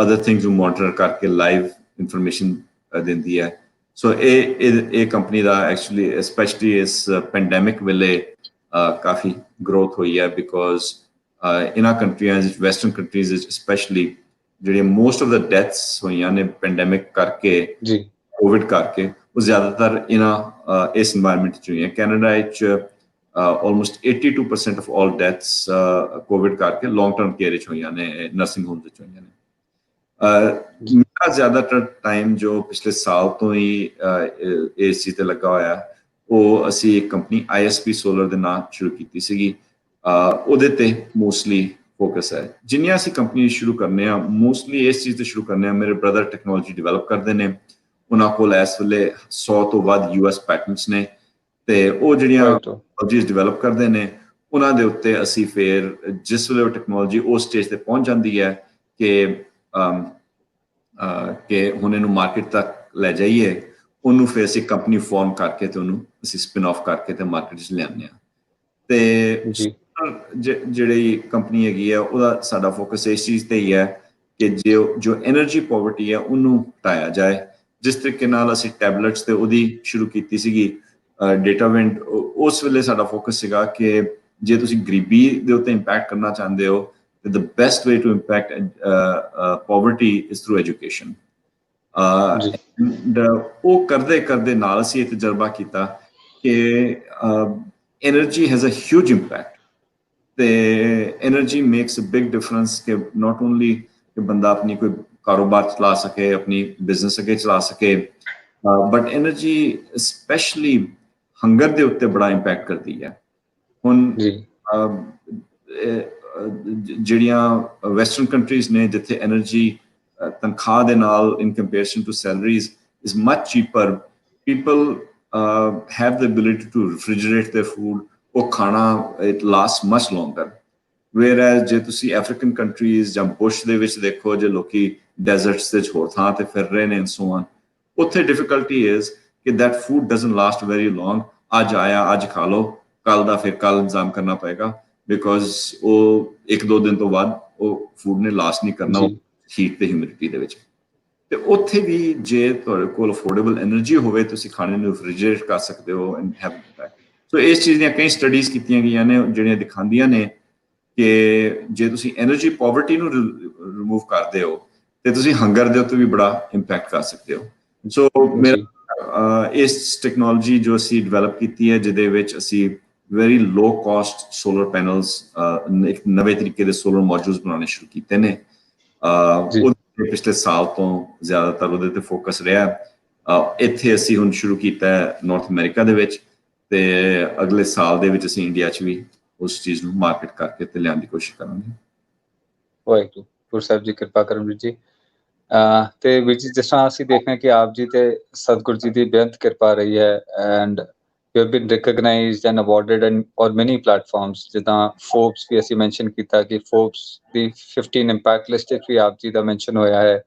other things ਨੂੰ ਮੋਨੀਟਰ ਕਰਕੇ ਲਾਈਵ ਇਨਫੋਰਮੇਸ਼ਨ ਦਿੰਦੀ ਹੈ। ਸੋ ਇਹ ਕੰਪਨੀ ਦਾ ਐਕਚੁਅਲੀ ਸਪੈਸ਼ਲੀ ਇਸ ਪੈਂਡੈਮਿਕ ਵੇਲੇ ਕਾਫੀ ਗਰੋਥ ਹੋਈ ਹੈ, ਬਿਕੋਜ਼ ਇਹਨਾਂ ਕੰਟਰੀਆਂ ਵਿੱਚ, ਵੈਸਟਰਨ ਕੰਟਰੀਜ਼ ਵਿੱਚ ਸਪੈਸ਼ਲੀ, ਜਿਹੜੀਆਂ ਮੋਸਟ ਆਫ ਦਾ ਡੈਥਸ ਹੋਈਆਂ ਨੇ ਪੈਂਡੈਮਿਕ ਕਰਕੇ, ਕੋਵਿਡ ਕਰਕੇ, ਉਹ ਜ਼ਿਆਦਾਤਰ ਇਸ ਇਨਵਾਇਰਮੈਂਟ 'ਚ ਹੋਈਆਂ। ਕੈਨੇਡਾ ਵਿੱਚ almost 82% of all deaths Covid ਕਰਕੇ ਲੌਂਗ ਟਰਮ ਕੇਅਰ ਵਿੱਚ ਹੋਈਆਂ ਨੇ, ਨਰਸਿੰਗ ਹੋਮ ਵਿੱਚ ਹੋਈਆਂ ਨੇ। ਮੇਰਾ ਜ਼ਿਆਦਾਤਰ ਟਾਈਮ ਜੋ ਪਿਛਲੇ ਸਾਲ ਤੋਂ ਹੀ ਇਸ ਚੀਜ਼ ਤੇ ਲੱਗਾ ਹੋਇਆ, ਉਹ ਅਸੀਂ ਇੱਕ ਕੰਪਨੀ ISP ਸੋਲਰ ਦੇ ਨਾਂ ਸ਼ੁਰੂ ਕੀਤੀ ਸੀਗੀ, ਉਹਦੇ ਤੇ ਮੋਸਟਲੀ ਫੋਕਸ ਹੈ। ਜਿੰਨੀਆਂ ਅਸੀਂ ਕੰਪਨੀ ਸ਼ੁਰੂ ਕਰਨੇ ਆ, ਮੋਸਟਲੀ ਇਸ ਚੀਜ਼ ਤੇ ਸ਼ੁਰੂ ਕਰਨੇ ਆ। ਮੇਰੇ ਬ੍ਰਦਰ ਟੈਕਨੋਲੋਜੀ ਡਿਵੈਲਪ ਕਰਦੇ ਨੇ, ਉਹਨਾਂ ਕੋਲ ਇਸ ਵੇਲੇ 100 ਤੋਂ ਵੱਧ US ਪੈਟੈਂਟਸ ਨੇ, ਤੇ ਉਹ ਜਿਹੜੀਆਂ ਟੈਕਨੋਲੋਜੀਜ਼ ਡਿਵੈਲਪ ਕਰਦੇ ਨੇ, ਉਹਨਾਂ ਦੇ ਉੱਤੇ ਅਸੀਂ ਫਿਰ ਜਿਸ ਵੇਲੇ ਉਹ ਟੈਕਨੋਲੋਜੀ ਉਸ ਸਟੇਜ ਤੇ ਪਹੁੰਚ ਜਾਂਦੀ ਹੈ ਕਿ ਹੁਣ ਇਹਨੂੰ ਮਾਰਕੀਟ ਤੱਕ ਲੈ ਜਾਈਏ, ਉਹਨੂੰ ਫਿਰ ਅਸੀਂ ਕੰਪਨੀ ਫਾਰਮ ਕਰਕੇ ਤੇ ਉਹਨੂੰ ਅਸੀਂ ਸਪਿਨ ਆਫ ਕਰਕੇ ਤੇ ਮਾਰਕੀਟ 'ਚ ਲਿਆਉਂਦੇ ਹਾਂ। ਤੇ ਜਿਹੜੀ ਕੰਪਨੀ ਹੈਗੀ ਆ, ਉਹਦਾ ਸਾਡਾ ਫੋਕਸ ਇਸ ਚੀਜ਼ ਤੇ ਹੀ ਹੈ ਕਿ ਜੋ ਐਨਰਜੀ ਪੋਵਰਟੀ ਹੈ ਉਹਨੂੰ ਹਟਾਇਆ ਜਾਏ। ਜਿਸ ਤਰੀਕੇ ਨਾਲ ਅਸੀਂ ਟੈਬਲੇਟਸ ਤੇ ਉਹਦੀ ਸ਼ੁਰੂ ਕੀਤੀ ਸੀਗੀ ਡੇਟਾਵਿੰਡ, ਉਸ ਵੇਲੇ ਸਾਡਾ ਫੋਕਸ ਸੀਗਾ ਕਿ ਜੇ ਤੁਸੀਂ ਗਰੀਬੀ ਦੇ ਉੱਤੇ ਇੰਪੈਕਟ ਕਰਨਾ ਚਾਹੁੰਦੇ ਹੋ, the best way to impact poverty is through education. ਉਹ ਕਰਦੇ ਨਾਲ ਅਸੀਂ ਇਹ ਤਜਰਬਾ ਕੀਤਾ ਕਿ energy has a huge impact, ਤੇ energy makes a big difference ਕਿ not only ਕਿ ਬੰਦਾ ਆਪਣੀ ਕੋਈ ਕਾਰੋਬਾਰ ਚਲਾ ਸਕੇ, ਆਪਣੀ ਬਿਜ਼ਨਸ ਅੱਗੇ ਚਲਾ ਸਕੇ, ਬਟ energy especially ਹੰਗਰ ਦੇ ਉੱਤੇ ਬੜਾ ਇੰਪੈਕਟ ਕਰਦੀ ਹੈ। ਹੁਣ ਜਿਹੜੀਆਂ ਵੈਸਟਰਨ ਕੰਟਰੀਜ਼ ਨੇ, ਜਿੱਥੇ ਐਨਰਜੀ ਤਨਖਾਹ ਦੇ ਨਾਲ in comparison to salaries is much cheaper, people have the ability to refrigerate their food, ਉਹ ਖਾਣਾ it last much longer. Whereas ਜੇ ਤੁਸੀਂ ਅਫਰੀਕਨ ਕੰਟਰੀਜ਼ ਜਾਂ ਬੁਸ਼ ਦੇ ਵਿੱਚ ਦੇਖੋ, ਜੇ ਲੋਕੀ ਡੈਜ਼ਰਟਸ ਦੇ ਹੋਰ ਥਾਂ ਤੇ ਫਿਰ ਰਹੇ ਨੇ, ਸੋ ਔਨ, ਉੱਥੇ ਡਿਫਿਕਲਟੀ ਇਜ਼ ਕਿ that food doesn't last very long. ਅੱਜ ਆਇਆ, ਅੱਜ ਖਾ ਲਓ, ਕੱਲ ਦਾ ਫਿਰ ਕੱਲ ਇੰਤਜ਼ਾਮ ਕਰਨਾ ਪਏਗਾ, ਬਿਕੋਜ਼ ਉਹ 1-2 ਦਿਨ ਤੋਂ ਬਾਅਦ ਉਹ ਫੂਡ ਨੇ ਲਾਸਟ ਨਹੀਂ ਕਰਨਾ ਹੀਟ ਤੇ ਹਿਊਮਿਡਿਟੀ ਦੇ ਵਿੱਚ। ਤੇ ਉੱਥੇ ਵੀ ਜੇ ਤੁਹਾਡੇ ਕੋਲ ਅਫੋਰਡੇਬਲ ਐਨਰਜੀ ਹੋਵੇ, ਤੁਸੀਂ ਖਾਣੇ ਨੂੰ ਰੈਫ੍ਰਿਜਰੇਟ ਕਰ ਸਕਦੇ ਹੋ ਐਂਡ ਹੈਵ ਇਟ। ਸੋ ਇਸ ਚੀਜ਼ ਦੀਆਂ ਕਈ ਸਟੱਡੀਜ਼ ਕੀਤੀਆਂ ਗਈਆਂ ਨੇ ਜਿਹੜੀਆਂ ਦਿਖਾਉਂਦੀਆਂ ਨੇ ਕਿ ਜੇ ਤੁਸੀਂ ਐਨਰਜੀ ਪੋਵਰਟੀ ਨੂੰ ਰਿਮੂਵ ਕਰਦੇ ਹੋ ਤੇ ਤੁਸੀਂ ਹੰਗਰ ਦੇ ਉੱਤੇ ਵੀ ਬੜਾ ਇੰਪੈਕਟ ਕਰ ਸਕਦੇ ਹੋ। ਸੋ ਮੇਰਾ ਇਸ ਟੈਕਨੋਲੋਜੀ ਜੋ ਅਸੀਂ ਡਿਵੈਲਪ ਕੀਤੀ ਹੈ, ਜਿਹਦੇ ਵਿੱਚ ਅਸੀਂ very low cost solar panels, ਇੱਕ ਨਵੇਂ ਤਰੀਕੇ ਦੇ solar modules ਬਣਾਉਣੇ ਸ਼ੁਰੂ ਕੀਤੇ ਨੇ। ਉਹਦੇ ਪਿਛਲੇ ਸਾਲ ਤੋਂ ਜ਼ਿਆਦਾਤਰ ਉਹਦੇ ਤੇ ਫੋਕਸ ਰਿਹਾ। ਇੱਥੇ ਅਸੀਂ ਹੁਣ ਸ਼ੁਰੂ ਕੀਤਾ ਹੈ ਨਾਰਥ ਅਮਰੀਕਾ ਦੇ ਵਿੱਚ, ਤੇ ਅਗਲੇ ਸਾਲ ਦੇ ਵਿੱਚ ਅਸੀਂ ਇੰਡੀਆ 'ਚ ਵੀ ਉਸ ਚੀਜ਼ ਨੂੰ ਮਾਰਕੀਟ ਕਰਕੇ ਤੇ ਲਿਆਉਣ ਦੀ ਕੋਸ਼ਿਸ਼ ਕਰਾਂਗੇ। ਵਾਹਿਗੁਰੂ ਸਾਹਿਬ ਜੀ ਕਿਰਪਾ ਕਰਨ ਵੀਰ ਜੀ। ਤੇ ਵੀਰ ਜੀ, ਜਿਸ ਤਰ੍ਹਾਂ ਅਸੀਂ ਦੇਖਦੇ ਹਾਂ ਕਿ ਆਪ ਜੀ ਤੇ ਸਤਿਗੁਰੂ ਜੀ ਦੀ ਬੇਅੰਤ ਕਿਰਪਾ ਰਹੀ ਹੈ, and you have been recognized and awarded on many platforms, ਜਿੱਦਾਂ Forbes ਵੀ ਅਸੀਂ ਮੈਂਸ਼ਨ ਕੀਤਾ ਕਿ Forbes ਦੀ 15 ਇੰਪੈਕਟ ਲਿਸਟ ਵਿੱਚ ਵੀ ਆਪ ਜੀ ਦਾ ਮੈਂਸ਼ਨ ਹੋਇਆ ਹੈ।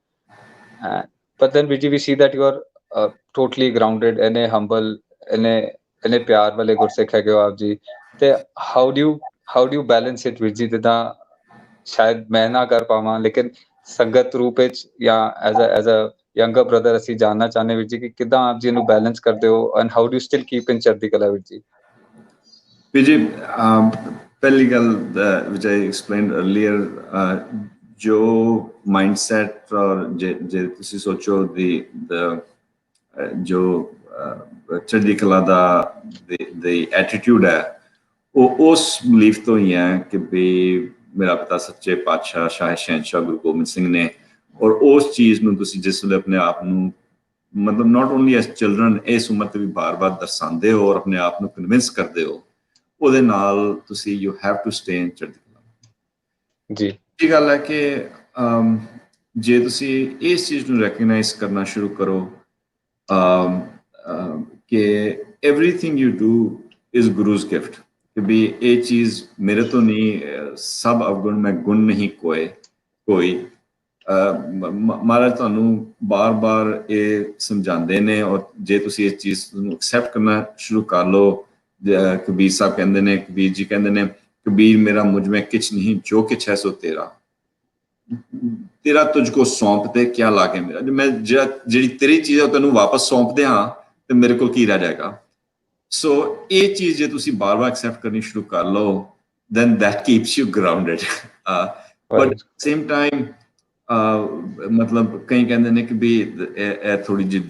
But then ਵੀਰ ਜੀ, we see that you are totally grounded, ਇਹਨੇ ਹੰਬਲ, ਇਹਨੇ ਪਿਆਰ ਵਾਲੇ ਗੁਰਸਿੱਖ ਹੈਗੇ ਹੋ ਆਪ ਜੀ। ਤੇ how do you balance it ਵੀਰ ਜੀ? ਜਿੱਦਾਂ ਸ਼ਾਇਦ ਮੈਂ ਨਾ ਕਰ ਪਾਵਾਂ, ਲੇਕਿਨ ਸੰਗਤ ਰੂਪ ਵਿੱਚ ਜਾਂ ਐਜ਼ ਅ ਯੰਗਰ ਬ੍ਰਦਰ ਅਸੀਂ ਜਾਣਨਾ ਚਾਹੁੰਦੇ ਵੀਰ ਜੀ ਕਿ ਕਿੱਦਾਂ ਆਪ ਜੀ ਇਹਨੂੰ ਬੈਲੈਂਸ ਕਰਦੇ ਹੋ, and how do you still keep ਇਨ ਚੜ੍ਹਦੀ ਕਲਾ ਵੀਰ ਜੀ? Vijay, ਪਹਿਲੀ ਗੱਲ which I explained earlier, ਜੋ mindset ਔਰ ਜੇ ਤੁਸੀਂ ਸੋਚੋ ਜੋ ਚੜ੍ਹਦੀ ਕਲਾ ਦਾ the attitude ਹੈ, ਉਹ ਉਸ belief ਤੋਂ ਹੀ ਹੈ ਕਿ ਵੀ ਮੇਰਾ ਪਿਤਾ ਸੱਚੇ ਪਾਤਸ਼ਾਹ ਸ਼ਾਹ ਸ਼ਹਿਨਸ਼ਾਹ ਗੁਰੂ ਗੋਬਿੰਦ ਸਿੰਘ ਨੇ, ਔਰ ਉਸ ਚੀਜ਼ ਨੂੰ ਤੁਸੀਂ ਜਿਸ ਵੇਲੇ ਆਪਣੇ ਆਪ ਨੂੰ ਮਤਲਬ not only as children ਇਸ ਉਮਰ ਤੇ ਵੀ ਬਾਰ-ਬਾਰ ਦਰਸਾਉਂਦੇ ਹੋ ਔਰ ਆਪਣੇ ਆਪ ਨੂੰ ਕਨਵਿੰਸ ਕਰਦੇ ਹੋ, ਉਹਦੇ ਨਾਲ ਤੁਸੀਂ you have to stay in ਚੜ੍ਹਦੀ ਕਲਾ। ਜੀ, ਇਹ ਗੱਲ ਹੈ ਕਿ ਜੇ ਤੁਸੀਂ ਇਸ ਚੀਜ਼ ਨੂੰ ਰੈਕਗਨਾਈਜ਼ ਕਰਨਾ ਸ਼ੁਰੂ ਕਰੋ ਕਿ everything you do is Guru's gift, ਕਿ ਵੀ ਇਹ ਚੀਜ਼ ਮੇਰੇ ਤੋਂ ਨਹੀਂ, ਸਭ ਅਵਗੁਣ ਮੈਂ ਗੁਣ ਨਹੀਂ ਕੋਈ। ਮਹਾਰਾਜ ਤੁਹਾਨੂੰ ਬਾਰ-ਬਾਰ ਇਹ ਸਮਝਾਉਂਦੇ ਨੇ, ਔਰ ਜੇ ਤੁਸੀਂ ਇਸ ਚੀਜ਼ ਨੂੰ ਐਕਸੈਪਟ ਕਰਨਾ ਸ਼ੁਰੂ ਕਰ ਲਓ, ਕਬੀਰ ਸਾਹਿਬ ਕਹਿੰਦੇ ਨੇ, ਕਬੀਰ ਜੀ ਕਹਿੰਦੇ ਨੇ, ਕਬੀਰ ਮੇਰਾ ਮੁਝ ਮੈਂ ਕਿਛ ਨਹੀਂ, ਜੋ ਕਿਛ ਹੈ ਸੋ ਤੇਰਾ ਤੁਝ ਕੋ ਸੌਂਪ ਦੇ ਕਿਆ ਲਾਗੇ ਮੇਰਾ, ਮੈਂ ਜਿਹੜੀ ਤੇਰੀ ਚੀਜ਼ ਹੈ ਉਹ ਤੈਨੂੰ ਵਾਪਸ ਸੌਂਪਦੇ ਹਾਂ ਤੇ ਮੇਰੇ ਕੋਲ ਕੀ ਰਹਿ ਜਾਏਗਾ। ਸੋ ਇਹ ਚੀਜ਼ ਜੇ ਤੁਸੀਂ ਬਾਰ-ਬਾਰ ਐਕਸੈਪਟ ਕਰਨੀ ਸ਼ੁਰੂ ਕਰ ਲਓ, then that keeps you grounded. But at the same time, ਮਤਲਬ ਕਈ ਕਹਿੰਦੇ ਨੇ ਕਿ ਵੀ ਇਹ ਥੋੜੀ ਜਿਹੀ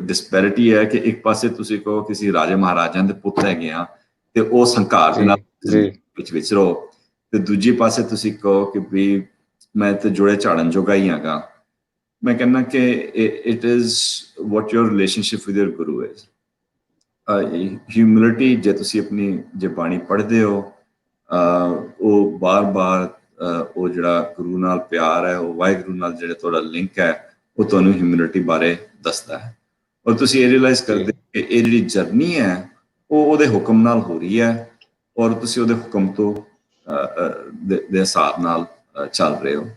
ਡਿਸਪੈਰਿਟੀ ਹੈ ਕਿ ਇੱਕ ਪਾਸੇ ਤੁਸੀਂ ਕਹੋ ਕਿਸੇ ਰਾਜੇ ਮਹਾਰਾਜਿਆਂ ਦੇ ਪੁੱਤ ਹੈਗੇ ਆ ਤੇ ਉਹ ਸੰਘਾਰ ਦੇ ਨਾਲ ਵਿੱਚ ਵਿਚਰੋ, ਤੇ ਦੂਜੇ ਪਾਸੇ ਤੁਸੀਂ ਕਹੋ ਕਿ ਵੀ ਮੈਂ ਤੇ ਜੋੜੇ ਝਾੜਨ ਜੋਗਾ ਹੀ ਹੈਗਾ। ਮੈਂ ਕਹਿੰਦਾ ਕਿ it is what your relationship with your Guru is. Humility, ਜੇ ਤੁਸੀਂ ਆਪਣੀ ਜੇ ਬਾਣੀ ਪੜ੍ਹਦੇ ਹੋ, ਉਹ ਬਾਰ-ਬਾਰ ਉਹ ਜਿਹੜਾ ਗੁਰੂ ਨਾਲ ਪਿਆਰ ਹੈ, ਉਹ ਵਾਹਿਗੁਰੂ ਨਾਲ ਜਿਹੜਾ ਤੁਹਾਡਾ ਲਿੰਕ ਹੈ, ਉਹ ਤੁਹਾਨੂੰ ਹਿਊਮਿਲਿਟੀ ਬਾਰੇ ਦੱਸਦਾ ਹੈ। ਔਰ ਤੁਸੀਂ ਇਹ ਰਿਅਲਾਈਜ਼ ਕਰਦੇ ਕਿ ਇਹ ਜਿਹੜੀ ਜਰਨੀ ਹੈ ਉਹ ਉਹਦੇ ਹੁਕਮ ਨਾਲ ਹੋ ਰਹੀ ਹੈ, ਔਰ ਤੁਸੀਂ ਉਹਦੇ ਹੁਕਮ ਤੋਂ ਦੇ ਹਿਸਾਬ ਨਾਲ ਚੱਲ ਰਹੇ ਹੋ।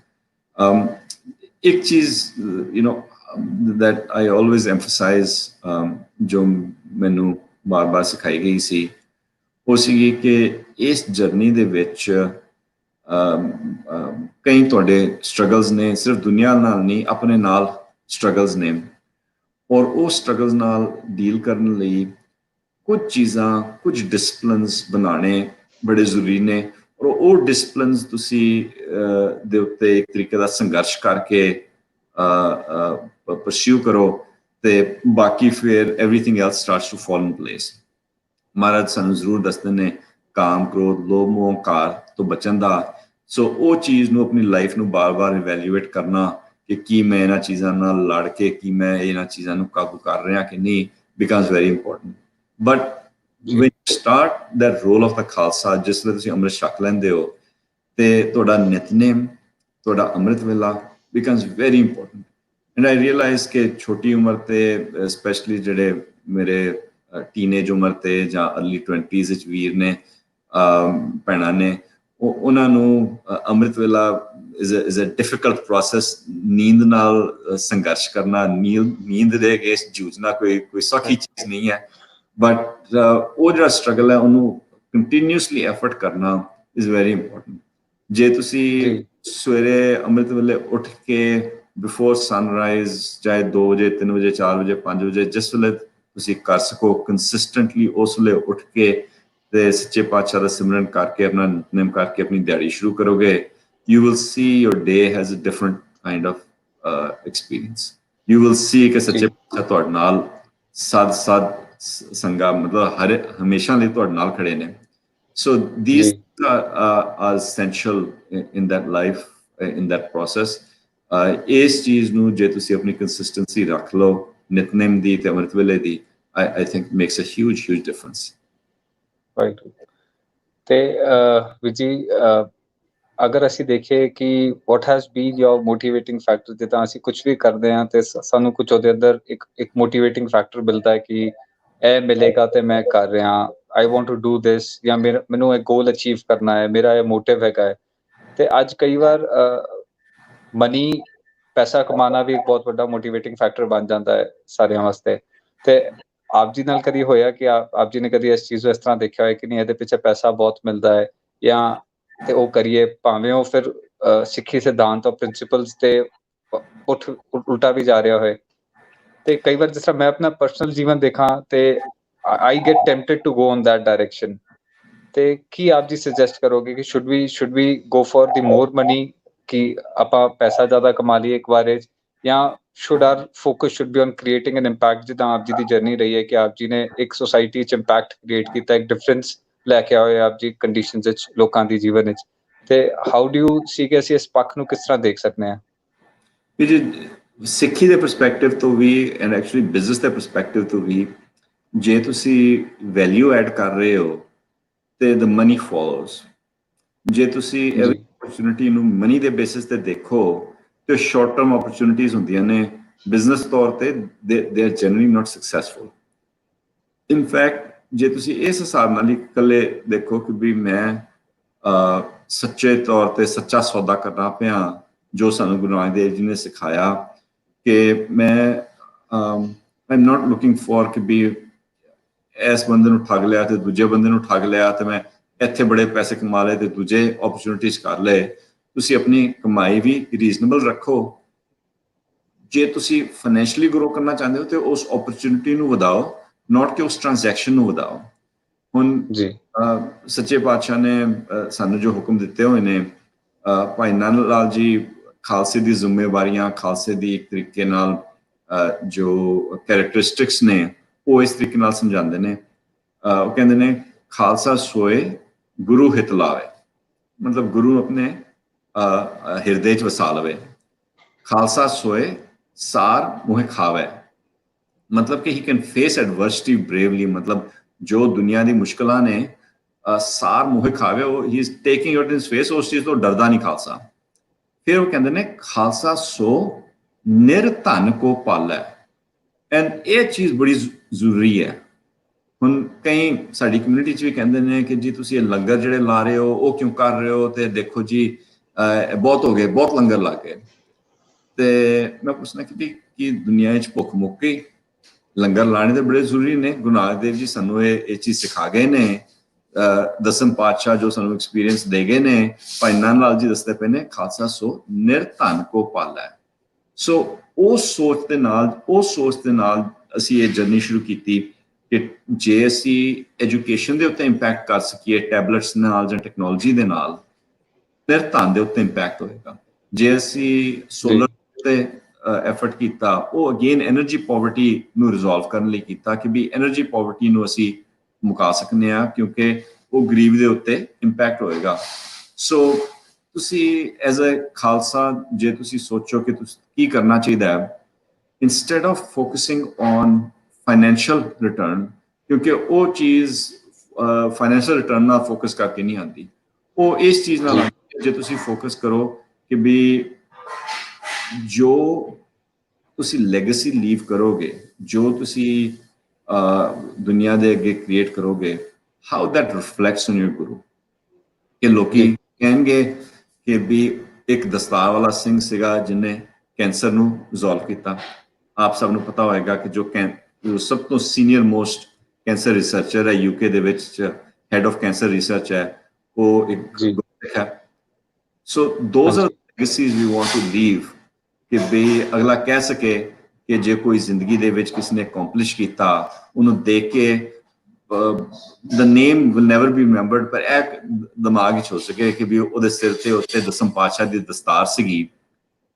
ਇੱਕ ਚੀਜ਼ that I always emphasize, ਜੋ ਮੈਨੂੰ ਬਾਰ-ਬਾਰ ਸਿਖਾਈ ਗਈ ਸੀ, ਉਹ ਸੀਗੀ ਕਿ ਇਸ ਜਰਨੀ ਦੇ ਵਿੱਚ ਕਈ ਤੁਹਾਡੇ ਸਟਰਗਲਸ ਨੇ, ਸਿਰਫ ਦੁਨੀਆ ਨਾਲ ਨਹੀਂ, ਆਪਣੇ ਨਾਲ ਸਟਰਗਲਸ ਨੇ, ਔਰ ਉਹ ਸਟਰਗਲਸ ਨਾਲ ਡੀਲ ਕਰਨ ਲਈ ਕੁਝ ਚੀਜ਼ਾਂ, ਕੁਝ ਡਿਸਪਲਿਨਸ ਬਣਾਉਣੇ ਬੜੇ ਜ਼ਰੂਰੀ ਨੇ, ਔਰ ਉਹ ਡਿਸਪਲਿਨਸ ਤੁਸੀਂ ਦੇ ਉੱਤੇ ਇੱਕ ਤਰੀਕੇ ਦਾ ਸੰਘਰਸ਼ ਕਰਕੇ ਪਰਸਿਊ ਕਰੋ, ਤੇ ਬਾਕੀ ਫਿਰ everything else starts to fall in place. ਮਹਾਰਾਜ ਸਾਨੂੰ ਜ਼ਰੂਰ ਦੱਸਦੇ ਨੇ ਕਾਮ, ਕ੍ਰੋਧ, ਲੋਭ, ਮੋਹ, ਹੰਕਾਰ ਤੋਂ ਬਚਣ ਦਾ। ਸੋ ਉਹ ਚੀਜ਼ ਨੂੰ, ਆਪਣੀ ਲਾਈਫ ਨੂੰ ਬਾਰ-ਬਾਰ ਇਵੈਲੂਏਟ ਕਰਨਾ ਕਿ ਕੀ ਮੈਂ ਇਹਨਾਂ ਚੀਜ਼ਾਂ ਨਾਲ ਲੜ ਕੇ, ਕੀ ਮੈਂ ਇਹਨਾਂ ਚੀਜ਼ਾਂ ਨੂੰ ਕਾਬੂ ਕਰ ਰਿਹਾ ਕਿ ਨਹੀਂ, becomes very important. But when you start that role of the Khalsa, ਜਿਸ ਵੇਲੇ ਤੁਸੀਂ ਅੰਮ੍ਰਿਤ ਛਕ ਲੈਂਦੇ ਹੋ, ਤੇ ਤੁਹਾਡਾ ਨਿਤਨੇਮ, ਤੁਹਾਡਾ ਅੰਮ੍ਰਿਤ ਵੇਲਾ becomes very important. And I realize ਕਿ ਛੋਟੀ ਉਮਰ ਤੇ ਸਪੈਸ਼ਲੀ ਜਿਹੜੇ ਮੇਰੇ ਟੀਨੇਜ ਉਮਰ ਤੇ ਜਾਂ ਅਰਲੀ 20s ਵਿੱਚ ਵੀਰ ਨੇ, ਭੈਣਾਂ ਨੇ, ਉਹਨਾਂ ਨੂੰ ਅੰਮ੍ਰਿਤ ਵੇਲਾ is a difficult process। ਨੀਂਦ ਨਾਲ ਸੰਘਰਸ਼ ਕਰਨਾ, ਨੀਂਦ ਦੇ ਅਗੇਂਸਟ ਜੂਝਣਾ ਕੋਈ ਸੌਖੀ ਚੀਜ਼ ਨਹੀਂ ਹੈ। ਬਟ ਉਹ ਜਿਹੜਾ ਸਟਰਗਲ ਹੈ, ਉਹਨੂੰ ਕੰਟੀਨਿਊਸਲੀ ਐਫਰਟ ਕਰਨਾ ਇਜ਼ ਵੈਰੀ ਇੰਪੋਰਟੈਂਟ। ਜੇ ਤੁਸੀਂ ਸਵੇਰੇ ਅੰਮ੍ਰਿਤ ਵੇਲੇ ਉੱਠ ਕੇ ਬਿਫੋਰ ਸਨਰਾਈਜ਼, ਚਾਹੇ 2 ਵਜੇ, 3 ਵਜੇ, 4 ਵਜੇ, 5 ਵਜੇ, ਜਿਸ ਵੇਲੇ ਤੁਸੀਂ ਕਰ ਸਕੋ ਕੰਸਿਸਟੈਂਟਲੀ, ਉਸ ਵੇਲੇ ਉੱਠ ਕੇ ਤੇ ਸੱਚੇ ਪਾਤਸ਼ਾਹ ਦਾ ਸਿਮਰਨ ਕਰਕੇ, ਆਪਣਾ ਨਿਤਨੇਮ ਕਰਕੇ ਆਪਣੀ ਦਿਹਾੜੀ ਸ਼ੁਰੂ ਕਰੋਗੇ, you will see your day has a different kind of experience. You will see ਕਿ ਸੱਚੇ ਪਾਤਸ਼ਾਹ ਤੁਹਾਡੇ ਨਾਲ ਸਦ ਸੰਗਾ, ਮਤਲਬ ਹਮੇਸ਼ਾ ਲਈ ਤੁਹਾਡੇ ਨਾਲ ਖੜੇ ਨੇ। So these are essential in that life, in that process. ਇਸ ਚੀਜ਼ ਨੂੰ ਜੇ ਤੁਸੀਂ ਆਪਣੀ ਕੰਸਿਸਟੈਂਸੀ ਰੱਖ ਲਓ, ਨਿਤਨੇਮ ਦੀ ਤੇ ਅੰਮ੍ਰਿਤ ਵੇਲੇ ਦੀ, I think makes a huge difference. Right. ਤੇ ਵੀਰ ਜੀ, ਅਗਰ ਅਸੀਂ ਦੇਖੀਏ ਕਿ what has been your motivating factor, ਜਿੱਦਾਂ ਅਸੀਂ ਕੁਝ ਵੀ ਕਰਦੇ ਹਾਂ ਤੇ ਸਾਨੂੰ ਕੁਝ ਉਹਦੇ ਅੰਦਰ ਇੱਕ ਮੋਟੀਵੇਟਿੰਗ ਫੈਕਟਰ ਮਿਲਦਾ ਹੈ ਕਿ ਇਹ ਮਿਲੇਗਾ ਤੇ ਮੈਂ ਕਰ ਰਿਹਾ, I want to do this, ਜਾਂ ਮੈਨੂੰ ਇਹ ਗੋਲ ਅਚੀਵ ਕਰਨਾ ਹੈ, ਮੇਰਾ ਇਹ ਮੋਟਿਵ ਹੈਗਾ ਹੈ। ਤੇ ਅੱਜ ਕਈ ਵਾਰ ਮਨੀ ਪੈਸਾ ਕਮਾਉਣਾ ਵੀ ਇੱਕ ਬਹੁਤ ਵੱਡਾ ਮੋਟੀਵੇਟਿੰਗ ਫੈਕਟਰ ਬਣ ਜਾਂਦਾ ਹੈ ਸਾਰਿਆਂ ਵਾਸਤੇ। ਤੇ ਆਪ ਜੀ ਨਾਲ ਕਦੀ ਹੋਇਆ ਕਿ ਆਪ ਜੀ ਨੇ ਕਦੀ ਇਸ ਚੀਜ਼ ਨੂੰ ਇਸ ਤਰ੍ਹਾਂ ਦੇਖਿਆ ਹੋਇਆ ਕਿ ਨਹੀਂ ਇਹਦੇ ਪਿੱਛੇ ਪੈਸਾ ਬਹੁਤ ਮਿਲਦਾ ਹੈ ਜਾਂ ਤੇ ਉਹ ਕਰੀਏ, ਭਾਵੇਂ ਉਹ ਫਿਰ ਸਿੱਖੀ ਸਿਧਾਂਤ ਔਰ ਪ੍ਰਿੰਸੀਪਲਸ ਤੇ ਉਲਟਾ ਵੀ ਜਾ ਰਿਹਾ ਹੋਏ। ਤੇ ਕਈ ਵਾਰ ਜਿਸ ਤਰ੍ਹਾਂ ਮੈਂ ਆਪਣਾ ਪਰਸਨਲ ਜੀਵਨ ਦੇਖਾਂ ਤੇ I get tempted to go in that direction. ਤੇ ਕੀ ਆਪ ਜੀ ਸੁਜੈਸਟ ਕਰੋਗੇ ਕਿ should we go for the more money ਕਿ ਆਪਾਂ ਪੈਸਾ ਜ਼ਿਆਦਾ ਕਮਾ ਲਈਏ ਇੱਕ ਵਾਰੇ, ਜਾਂ should our focus should be on creating an impact, ਜਿੱਦਾਂ ਆਪ ਜੀ ਦੀ ਜਰਨੀ ਰਹੀ ਹੈ ਕਿ ਆਪ ਜੀ ਨੇ ਇੱਕ ਸੋਸਾਇਟੀ 'ਚ ਇੰਪੈਕਟ ਕ੍ਰੀਏਟ ਕੀਤਾ, ਇੱਕ ਡਿਫਰੈਂਸ ਲੈ ਕੇ ਆਏ ਆਪ ਜੀ ਕੰਡੀਸ਼ਨਸ ਵਿੱਚ, ਲੋਕਾਂ ਦੀ ਜੀਵਨ ਵਿੱਚ। ਤੇ ਹਾਊ ਡੂ ਯੂ ਸੀ ਕਿ ਅਸੀਂ ਇਸ ਪੱਖ ਨੂੰ ਕਿਸ ਤਰ੍ਹਾਂ ਦੇਖ ਸਕਦੇ ਹਾਂ? ਵੀ ਜੀ ਸਿੱਖੀ ਦੇ ਪਰਸਪੈਕਟਿਵ ਤੋਂ ਵੀ ਐਂਡ ਐਕਚੁਅਲੀ ਬਿਜ਼ਨਸ ਦੇ ਪਰਸਪੈਕਟਿਵ ਤੋਂ ਵੀ, ਜੇ ਤੁਸੀਂ ਵੈਲਿਊ ਐਡ ਕਰ ਰਹੇ ਹੋ ਤੇ ਦ ਮਨੀ ਫੋਲੋਜ਼। ਜੇ ਤੁਸੀਂ ਐਵਰੀ ਓਪਰਚੁਨਿਟੀ ਨੂੰ ਮਨੀ ਦੇ ਬੇਸਿਸ ਤੇ ਦੇਖੋ ਤੇ ਸ਼ਾਰਟ ਟਰਮ ਓਪਰਚੁਨਿਟੀਜ਼ ਹੁੰਦੀਆਂ ਨੇ ਬਿਜ਼ਨਸ ਤੌਰ ਤੇ, they are generally not successful. In fact ਜੇ ਤੁਸੀਂ ਇਸ ਹਿਸਾਬ ਨਾਲ ਹੀ ਇਕੱਲੇ ਦੇਖੋ ਕਿ ਵੀ ਮੈਂ ਸੱਚੇ ਤੌਰ ਤੇ ਸੱਚਾ ਸੌਦਾ ਕਰਨਾ ਪਿਆ, ਜੋ ਸਾਨੂੰ ਗੁਰੂ ਨਾਨਕ ਦੇਵ ਜੀ ਨੇ ਸਿਖਾਇਆ ਕਿ ਮੈਂ I am not looking for ਕਿ ਵੀ ਇਸ ਬੰਦੇ ਨੂੰ ਠੱਗ ਲਿਆ ਤੇ ਦੂਜੇ ਬੰਦੇ ਨੂੰ ਠੱਗ ਲਿਆ ਤੇ ਮੈਂ ਇੱਥੇ ਬੜੇ ਪੈਸੇ ਕਮਾ ਲਏ ਤੇ ਦੂਜੇ ਓਪਰਚੁਨਿਟੀਜ਼ ਕਰ ਲਏ। ਤੁਸੀਂ ਆਪਣੀ ਕਮਾਈ ਵੀ ਰੀਜ਼ਨੇਬਲ ਰੱਖੋ। ਜੇ ਤੁਸੀਂ ਫਾਈਨੈਂਸ਼ੀਅਲੀ ਗਰੋ ਕਰਨਾ ਚਾਹੁੰਦੇ ਹੋ ਤੇ ਉਸ ਓਪਰਚੁਨਿਟੀ ਨੂੰ ਵਧਾਓ, ਨਾਟ ਕਿ ਉਸ ਟ੍ਰਾਂਜੈਕਸ਼ਨ ਨੂੰ ਵਧਾਓ। ਹੁਣ ਸੱਚੇ ਪਾਤਸ਼ਾਹ ਨੇ ਸਾਨੂੰ ਜੋ ਹੁਕਮ ਦਿੱਤੇ ਹੋਏ ਨੇ, ਭਾਈ ਨੰਦ ਲਾਲ ਜੀ ਖਾਲਸੇ ਦੀ ਜ਼ਿੰਮੇਵਾਰੀਆਂ, ਖਾਲਸੇ ਦੀ ਇੱਕ ਤਰੀਕੇ ਨਾਲ ਜੋ ਕੈਰੈਕਟਰਿਸਟਿਕਸ ਨੇ ਉਹ ਇਸ ਤਰੀਕੇ ਨਾਲ ਸਮਝਾਉਂਦੇ ਨੇ। ਉਹ ਕਹਿੰਦੇ ਨੇ ਖਾਲਸਾ ਸੋਏ ਗੁਰੂ ਹਿਤ ਲਾਵੇ, ਮਤਲਬ ਗੁਰੂ ਆਪਣੇ ਹਿਰਦੇ 'ਚ ਵਸਾ ਲਵੇ। ਖਾਲਸਾ ਸੋਏ ਸਾਰ ਮੋਹਿ ਖਾਵੇ, ਮਤਲਬ ਕਿ ਹੀ ਕੈਨ ਫੇਸ ਐਡਵਰਸਿਟੀ ਬਰੇਵਲੀ, ਮਤਲਬ ਜੋ ਦੁਨੀਆ ਦੀ ਮੁਸ਼ਕਲਾਂ ਨੇ ਸਾਰ ਮੋਹਿ ਖਾਵੇ, ਉਹ ਹੀ is taking it in face, ਉਸ ਚੀਜ਼ ਤੋਂ ਡਰਦਾ ਨਹੀਂ ਖਾਲਸਾ। ਫਿਰ ਉਹ ਕਹਿੰਦੇ ਨੇ ਖਾਲਸਾ ਸੋ ਨਿਰਧਨ ਕੋ ਪਾਲੈ, ਐਂਡ ਇਹ ਚੀਜ਼ ਬੜੀ ਜ਼ਰੂਰੀ ਹੈ। ਹੁਣ ਕਈ ਸਾਡੀ ਕਮਿਊਨਿਟੀ 'ਚ ਵੀ ਕਹਿੰਦੇ ਨੇ ਕਿ ਜੀ ਤੁਸੀਂ ਇਹ ਲੰਗਰ ਜਿਹੜੇ ਲਾ ਰਹੇ ਹੋ ਉਹ ਕਿਉਂ ਕਰ ਰਹੇ ਹੋ, ਤੇ ਦੇਖੋ ਜੀ ਬਹੁਤ ਹੋ ਗਏ, ਬਹੁਤ ਲੰਗਰ ਲਾ ਕੇ। ਤੇ ਮੈਂ ਪੁੱਛਣਾ ਕਿ ਕੀ ਦੁਨੀਆ 'ਚ ਭੁੱਖ ਮੁੱਕ ਗਈ? ਲੰਗਰ ਲਾਣੇ ਤੇ ਬੜੇ ਜ਼ਰੂਰੀ ਨੇ। ਗੁਰੂ ਨਾਨਕ ਦੇਵ ਜੀ ਸਾਨੂੰ ਇਹ ਚੀਜ਼ ਸਿਖਾ ਗਏ ਨੇ, ਦਸਮ ਪਾਤਸ਼ਾਹ ਜੋ ਸਾਨੂੰ ਐਕਸਪੀਰੀਅੰਸ ਦੇ ਗਏ ਨੇ, ਭਾਈ ਨੰਦ ਲਾਲ ਜੀ ਦੱਸਦੇ ਪਏ ਨੇ ਖਾਲਸਾ ਸੋ ਨਿਰਧਨ ਕੋ ਪਾਲੈ। ਸੋ ਉਸ ਸੋਚ ਦੇ ਨਾਲ ਅਸੀਂ ਇਹ ਜਰਨੀ ਸ਼ੁਰੂ ਕੀਤੀ ਕਿ ਜੇ ਅਸੀਂ ਐਜੂਕੇਸ਼ਨ ਦੇ ਉੱਤੇ ਇੰਪੈਕਟ ਕਰ ਸਕੀਏ ਟੈਬਲੇਟਸ ਨਾਲ ਜਾਂ ਟੈਕਨੋਲੋਜੀ ਦੇ ਨਾਲ, ਨਿਰਧਨ ਦੇ ਉੱਤੇ ਇੰਪੈਕਟ ਹੋਏਗਾ। ਜੇ ਅਸੀਂ ਸੋਲਰ ਤੇ ਐਫਰਟ ਕੀਤਾ, ਉਹ ਅਗੇਨ ਐਨਰਜੀ ਪੋਵਰਟੀ ਨੂੰ ਰਿਜ਼ੋਲਵ ਕਰਨ ਲਈ ਕੀਤਾ ਕਿ ਵੀ ਐਨਰਜੀ ਪੋਵਰਟੀ ਨੂੰ ਅਸੀਂ ਮੁਕਾ ਸਕਦੇ ਹਾਂ, ਕਿਉਂਕਿ ਉਹ ਗਰੀਬ ਦੇ ਉੱਤੇ ਇੰਪੈਕਟ ਹੋਏਗਾ। ਸੋ ਤੁਸੀਂ ਐਜ਼ ਅ ਖਾਲਸਾ ਜੇ ਤੁਸੀਂ ਸੋਚੋ ਕਿ ਤੁਸੀਂ ਕੀ ਕਰਨਾ ਚਾਹੀਦਾ ਹੈ, instead of focusing on financial return, ਕਿਉਂਕਿ ਉਹ ਚੀਜ਼ ਫਾਈਨੈਂਸ਼ੀਅਲ ਰਿਟਰਨ ਨਾਲ ਫੋਕਸ ਕਰਕੇ ਨਹੀਂ ਆਉਂਦੀ, ਉਹ ਇਸ ਚੀਜ਼ ਨਾਲ ਆਉਂਦੀ ਹੈ ਜੇ ਤੁਸੀਂ ਫੋਕਸ ਕਰੋ ਕਿ ਵੀ ਜੋ ਤੁਸੀਂ ਲੈਗੇਸੀ ਲੀਵ ਕਰੋਗੇ, ਜੋ ਤੁਸੀਂ ਦੁਨੀਆ ਦੇ ਅੱਗੇ ਕ੍ਰੀਏਟ ਕਰੋਗੇ, ਹਾਊ ਦੈਟ ਰਿਫਲੈਕਟਸ ਔਨ ਯੂਰ ਗੁਰੂ। ਕਿ ਲੋਕੀ ਕਹਿਣਗੇ ਕਿ ਵੀ ਇੱਕ ਦਸਤਾਰ ਵਾਲਾ ਸਿੰਘ ਸੀਗਾ ਜਿਹਨੇ ਕੈਂਸਰ ਨੂੰ ਰਿਜ਼ੋਲਵ ਕੀਤਾ। ਆਪ ਸਭ ਨੂੰ ਪਤਾ ਹੋਏਗਾ ਕਿ ਜੋ ਸਭ ਤੋਂ ਸੀਨੀਅਰ ਮੋਸਟ ਕੈਂਸਰ ਰਿਸਰਚਰ ਹੈ ਯੂਕੇ ਦੇ ਵਿੱਚ, ਹੈਡ ਆਫ ਕੈਂਸਰ ਰਿਸਰਚ ਹੈ, ਉਹ ਇੱਕ ਗੁਰਸਿੱਖ ਹੈ। So those are legacies we want to leave, ਕਿ ਵੀ ਅਗਲਾ ਕਹਿ ਸਕੇ ਕਿ ਜੇ ਕੋਈ ਜ਼ਿੰਦਗੀ ਦੇ ਵਿੱਚ ਕਿਸੇ ਨੇ ਅਕੰਪਲਿਸ਼ ਕੀਤਾ, ਉਹਨੂੰ ਦੇਖ ਕੇ the name will never be remembered, ਪਰ ਇਹ ਦਿਮਾਗ ਵਿੱਚ ਹੋ ਸਕੇ ਕਿ ਵੀ ਉਹਦੇ ਸਿਰ ਤੇ ਉੱਤੇ ਦਸਮ ਪਾਤਸ਼ਾਹ ਦੀ ਦਸਤਾਰ ਸੀਗੀ,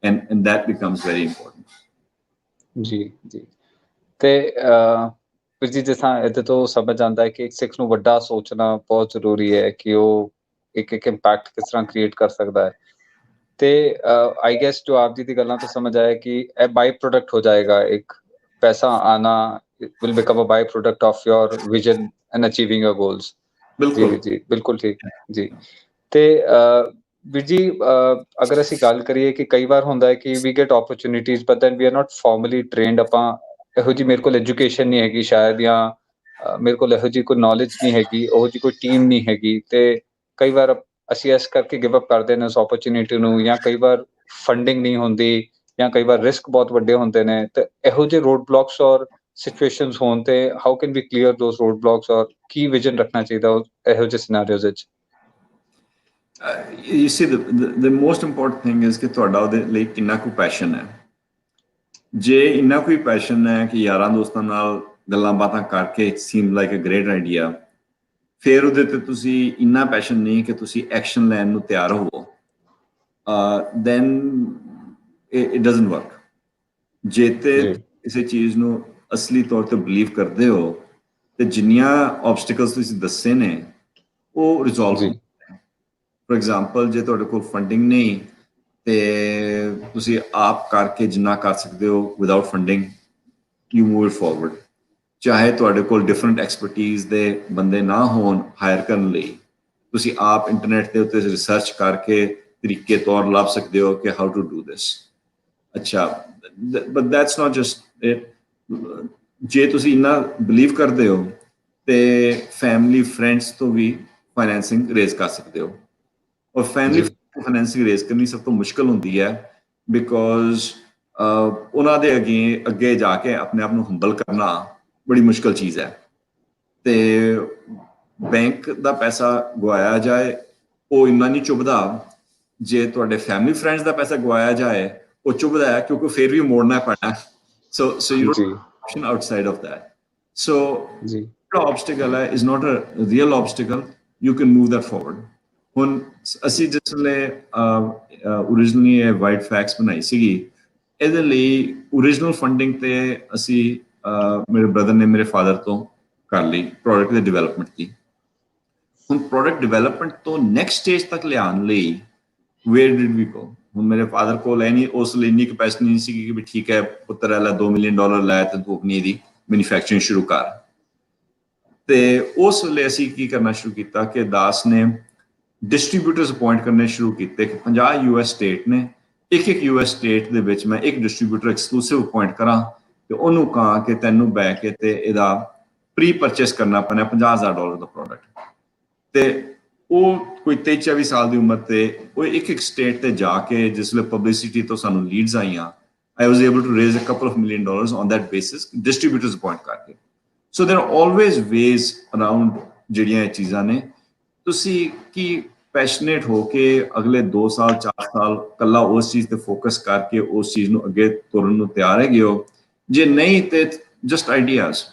and that becomes very important। ਜੀ। ਤੇ ਵੀਰ ਜੀ, ਜਿਸ ਤਰ੍ਹਾਂ ਇਹਦੇ ਤੋਂ ਸਮਝ ਆਉਂਦਾ ਹੈ ਕਿ ਇੱਕ ਸਿੱਖ ਨੂੰ ਵੱਡਾ ਸੋਚਣਾ ਬਹੁਤ ਜ਼ਰੂਰੀ ਹੈ ਕਿ ਉਹ ਇੱਕ ਇੰਪੈਕਟ ਕਿਸ ਤਰ੍ਹਾਂ ਕ੍ਰੀਏਟ ਕਰ ਸਕਦਾ ਹੈ। ਤੇ ਆਈ ਗੈਸ ਜੋ ਆਪ ਜੀ ਦੀ ਗੱਲਾਂ ਤੋਂ ਸਮਝ ਆਇਆ ਕਿ ਇਹ ਬਾਈ ਪ੍ਰੋਡਕਟ ਹੋ ਜਾਏਗਾ, ਇੱਕ ਪੈਸਾ ਆਣਾ will become a byproduct of your vision and achieving your goals। ਜੀ ਬਿਲਕੁਲ ਠੀਕ ਜੀ। ਤੇ ਵੀਰ ਜੀ, ਅਗਰ ਅਸੀਂ ਗੱਲ ਕਰੀਏ ਕਿ ਕਈ ਵਾਰ ਹੁੰਦਾ ਹੈ ਕਿ we get opportunities but then we are not formally trained, ਆਪਾਂ ਇਹੋ ਜਿਹੀ ਮੇਰੇ ਕੋਲ ਐਜੂਕੇਸ਼ਨ ਨਹੀਂ ਹੈਗੀ ਸ਼ਾਇਦ, ਜਾਂ ਮੇਰੇ ਕੋਲ ਇਹੋ ਜਿਹੀ ਕੋਈ ਨੌਲੇਜ ਨਹੀਂ ਹੈਗੀ, ਉਹੋ ਜਿਹੀ ਕੋਈ ਟੀਮ ਨਹੀਂ ਹੈਗੀ, ਤੇ ਕਈ ਵਾਰ ਅਸੀਂ ਇਸ ਕਰਕੇ ਗਿਵ ਅਪ ਕਰਦੇ ਨੇ ਉਸ ਓਪਰਚੁਨਿਟੀ ਨੂੰ, ਜਾਂ ਕਈ ਵਾਰ ਫੰਡਿੰਗ ਨਹੀਂ ਹੁੰਦੀ, ਜਾਂ ਕਈ ਵਾਰ ਰਿਸਕ ਬਹੁਤ ਵੱਡੇ ਹੁੰਦੇ ਨੇ, ਤੇ ਇਹੋ ਜਿਹੇ ਰੋਡ ਬਲੌਕਸ ਔਰ ਸਿਚੁਏਸ਼ਨਸ ਹੋਣ ਤੇ how can we clear those roadblocks, ਔਰ ਕੀ ਵਿਜ਼ਨ ਰੱਖਣਾ ਚਾਹੀਦਾ ਇਹੋ ਜਿਹੇ ਸਿਨੈਰੀਓਜ਼ ਵਿੱਚ? You see, the most important thing is ਕਿ ਤੁਹਾਡਾ ਉਹਦੇ ਲਈ ਕਿੰਨਾ ਕੁ ਪੈਸ਼ਨ ਹੈ। ਜੇ ਇੰਨਾ ਕੋਈ ਪੈਸ਼ਨ ਹੈ ਕਿ ਯਾਰਾਂ ਦੋਸਤਾਂ ਨਾਲ ਗੱਲਾਂ ਬਾਤਾਂ ਕਰਕੇ seem like a great idea, ਫਿਰ ਉਹਦੇ ਤੇ ਤੁਸੀਂ ਇੰਨਾ ਪੈਸ਼ਨ ਨਹੀਂ ਕਿ ਤੁਸੀਂ ਐਕਸ਼ਨ ਲੈਣ ਨੂੰ ਤਿਆਰ ਹੋਵੋ, then it doesn't work। ਜੇ ਤੇ ਕਿਸੇ ਚੀਜ਼ ਨੂੰ ਅਸਲੀ ਤੌਰ ਤੇ ਬਲੀਵ ਕਰਦੇ ਹੋ ਤੇ ਜਿੰਨੀਆਂ ਆਬਸਟੀਕਲਸ ਤੁਸੀਂ ਦੱਸੇ ਨੇ ਉਹ ਰਿਜ਼ੋਲਵ ਹੁੰਦੇ ਨੇ। ਫੋਰ ਐਗਜ਼ਾਮਪਲ, ਜੇ ਤੁਹਾਡੇ ਕੋਲ ਫੰਡਿੰਗ ਨਹੀਂ ਤੇ ਤੁਸੀਂ ਆਪ ਕਰਕੇ ਜਿੰਨਾ ਕਰ ਸਕਦੇ ਹੋ without funding, you move forward. ਚਾਹੇ ਤੁਹਾਡੇ ਕੋਲ ਡਿਫਰੈਂਟ ਐਕਸਪਰਟੀਜ਼ ਦੇ ਬੰਦੇ ਨਾ ਹੋਣ ਹਾਇਰ ਕਰਨ ਲਈ, ਤੁਸੀਂ ਆਪ ਇੰਟਰਨੈਟ ਦੇ ਉੱਤੇ ਰਿਸਰਚ ਕਰਕੇ ਤਰੀਕੇ ਤੌਰ ਲੱਭ ਸਕਦੇ ਹੋ ਕਿ ਹਾਊ ਟੂ ਡੂ ਦਿਸ। ਅੱਛਾ, but that's not just it. ਜੇ ਤੁਸੀਂ ਇੰਨਾ ਬਿਲੀਵ ਕਰਦੇ ਹੋ ਤੇ ਫੈਮਿਲੀ ਫਰੈਂਡਸ ਤੋਂ ਵੀ ਫਾਈਨੈਂਸਿੰਗ ਰੇਜ਼ ਕਰ ਸਕਦੇ ਹੋ। ਔਰ ਫੈਮਿਲੀ ਫਾਈਨੈਂਸਿੰਗ ਰੇਜ਼ ਕਰਨੀ ਸਭ ਤੋਂ ਮੁਸ਼ਕਿਲ ਹੁੰਦੀ ਹੈ, ਬਿਕੋਜ਼ ਉਹਨਾਂ ਦੇ ਅੱਗੇ ਜਾ ਕੇ ਆਪਣੇ ਆਪ ਨੂੰ ਹੰਬਲ ਕਰਨਾ ਬੜੀ ਮੁਸ਼ਕਿਲ ਚੀਜ਼ ਹੈ। ਤੇ ਬੈਂਕ ਦਾ ਪੈਸਾ ਗਵਾਇਆ ਜਾਏ ਉਹ ਇੰਨਾ ਨਹੀਂ ਚੁੱਭਦਾ, ਜੇ ਤੁਹਾਡੇ ਫੈਮਿਲੀ ਫਰੈਂਡਸ ਦਾ ਪੈਸਾ ਗਵਾਇਆ ਜਾਏ ਉਹ ਚੁੱਭਦਾ ਹੈ, ਕਿਉਂਕਿ ਫਿਰ ਵੀ ਮੋੜਨਾ ਪੈਣਾ। So you don't have option outside of that. So ਜਿਹੜਾ ਆਬਸਟੀਕਲ ਹੈ is not a real obstacle, you can move that forward. ਹੁਣ ਅਸੀਂ ਜਿਸ ਵੇਲੇ ਓਰੀਜਨਲੀ ਇਹ ਵਾਈਟ ਫੈਕਸ ਬਣਾਈ ਸੀਗੀ, ਇਹਦੇ ਲਈ ਓਰੀਜਨਲ ਫੰਡਿੰਗ ਤੇ ਅਸੀਂ ਮੇਰੇ ਬ੍ਰਦਰ ਨੇ ਮੇਰੇ ਫਾਦਰ ਤੋਂ ਕਰ ਲਈ ਪ੍ਰੋਡਕਟ ਦੇ ਡਿਵੈਲਪਮੈਂਟ ਦੀ। ਹੁਣ ਪ੍ਰੋਡਕਟ ਡਿਵੈਲਪਮੈਂਟ ਤੋਂ ਨੈਕਸਟ ਸਟੇਜ ਤੱਕ ਲਿਆਉਣ ਲਈ ਵੇਅਰ ਡਿਡ ਵੀ ਗੋ। ਹੁਣ ਮੇਰੇ ਫਾਦਰ ਕੋਲ ਇਹ ਨਹੀਂ, ਉਸ ਲਈ ਇੰਨੀ ਕਪੈਸਿਟੀ ਨਹੀਂ ਸੀਗੀ ਕਿ ਵੀ ਠੀਕ ਹੈ ਪੁੱਤਰ ਲੈ $2 ਮਿਲੀਅਨ ਲੈ ਤੇ ਤੂੰ ਆਪਣੀ ਇਹਦੀ ਮੈਨੂਫੈਕਚਰਿੰਗ ਸ਼ੁਰੂ ਕਰ। ਤੇ ਉਸ ਵੇਲੇ ਅਸੀਂ ਕੀ ਕਰਨਾ ਸ਼ੁਰੂ ਕੀਤਾ ਕਿ ਦਾਸ ਨੇ ਡਿਸਟਰੀਬਿਊਟਰਸ ਅਪਾਇੰਟ ਕਰਨੇ ਸ਼ੁਰੂ ਕੀਤੇ ਕਿ 50 US ਸਟੇਟ ਨੇ, ਇੱਕ US ਸਟੇਟ ਦੇ ਵਿੱਚ ਮੈਂ ਇੱਕ ਡਿਸਟਰੀਬਿਊਟਰ ਐਕਸਕਲੂਸਿਵ ਅਪਾਇੰਟ ਕਰਾਂ ਤੇ ਉਹਨੂੰ ਕਹਾਂ ਕਿ ਤੈਨੂੰ ਬੈ ਕੇ ਤੇ ਇਹਦਾ ਪ੍ਰੀ ਪਰਚੇਸ ਕਰਨਾ ਪੈਣਾ $50,000 ਦਾ ਪ੍ਰੋਡਕਟ। ਤੇ ਉਹ ਕੋਈ 23-24 ਸਾਲ ਦੀ ਉਮਰ ਤੇ ਉਹ ਇੱਕ ਸਟੇਟ ਤੇ ਜਾ ਕੇ ਜਿਸ ਵੇਲੇ ਪਬਲਿਸਿਟੀ ਤੋਂ ਸਾਨੂੰ ਲੀਡਸ ਆਈਆਂ, I was able to raise a couple of $1 million on that basis, distributors appoint ਕਰਕੇ। So there are always ways around ਜਿਹੜੀਆਂ ਇਹ ਚੀਜ਼ਾਂ ਨੇ। ਤੁਸੀਂ ਕੀ ਪੈਸ਼ਨੇਟ ਹੋ ਕੇ ਅਗਲੇ 2 ਸਾਲ 4 ਸਾਲ ਕੱਲਾ ਉਸ ਚੀਜ਼ ਤੇ ਫੋਕਸ ਕਰਕੇ ਉਸ ਚੀਜ਼ ਨੂੰ ਅੱਗੇ ਤੁਰਨ ਨੂੰ ਤਿਆਰ ਹੈਗੇ ਹੋ? ਜੇ ਨਹੀਂ ਤੇ ਜਸਟ ਆਈਡੀਆਜ਼,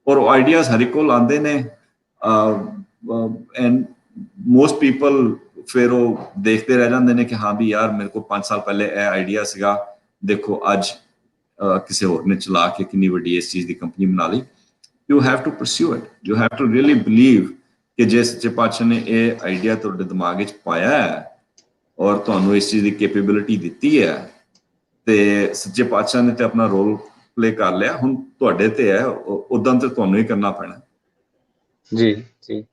ਔਰ ਉਹ ਆਈਡੀਆਜ਼ ਹਰ ਇੱਕ ਕੋਲ ਆਉਂਦੇ ਨੇ ਐਂਡ ਮੋਸਟ ਪੀਪਲ ਫਿਰ ਉਹ ਦੇਖਦੇ ਰਹਿ ਜਾਂਦੇ ਨੇ ਕਿ ਹਾਂ ਵੀ ਯਾਰ ਮੇਰੇ ਕੋਲ 5 ਸਾਲ ਪਹਿਲੇ ਇਹ ਆਈਡੀਆ ਸੀਗਾ, ਦੇਖੋ ਅੱਜ ਕਿਸੇ ਹੋਰ ਨੇ ਚਲਾ ਕੇ ਕਿੰਨੀ ਵੱਡੀ ਇਸ ਚੀਜ਼ ਦੀ ਕੰਪਨੀ ਬਣਾ ਲਈ। You have to pursue it, you have to really believe ਕਿ ਜੇ ਸੱਚੇ ਪਾਤਸ਼ਾਹ ਨੇ ਇਹ ਆਈਡੀਆ ਤੁਹਾਡੇ ਦਿਮਾਗ ਵਿੱਚ ਪਾਇਆ ਹੈ ਔਰ ਤੁਹਾਨੂੰ ਇਸ ਚੀਜ਼ ਦੀ ਕੈਪੇਬਿਲਿਟੀ ਦਿੱਤੀ ਹੈ ਤੇ ਸੱਚੇ ਪਾਤਸ਼ਾਹ ਨੇ ਤੇ ਆਪਣਾ ਰੋਲ ਪਲੇ ਕਰ ਲਿਆ, ਹੁਣ ਤੁਹਾਡੇ ਤੇ ਹੈ, ਉਦਾਂ ਤੇ ਤੁਹਾਨੂੰ ਹੀ ਕਰਨਾ ਪੈਣਾ। ਜੀ ਜੀ।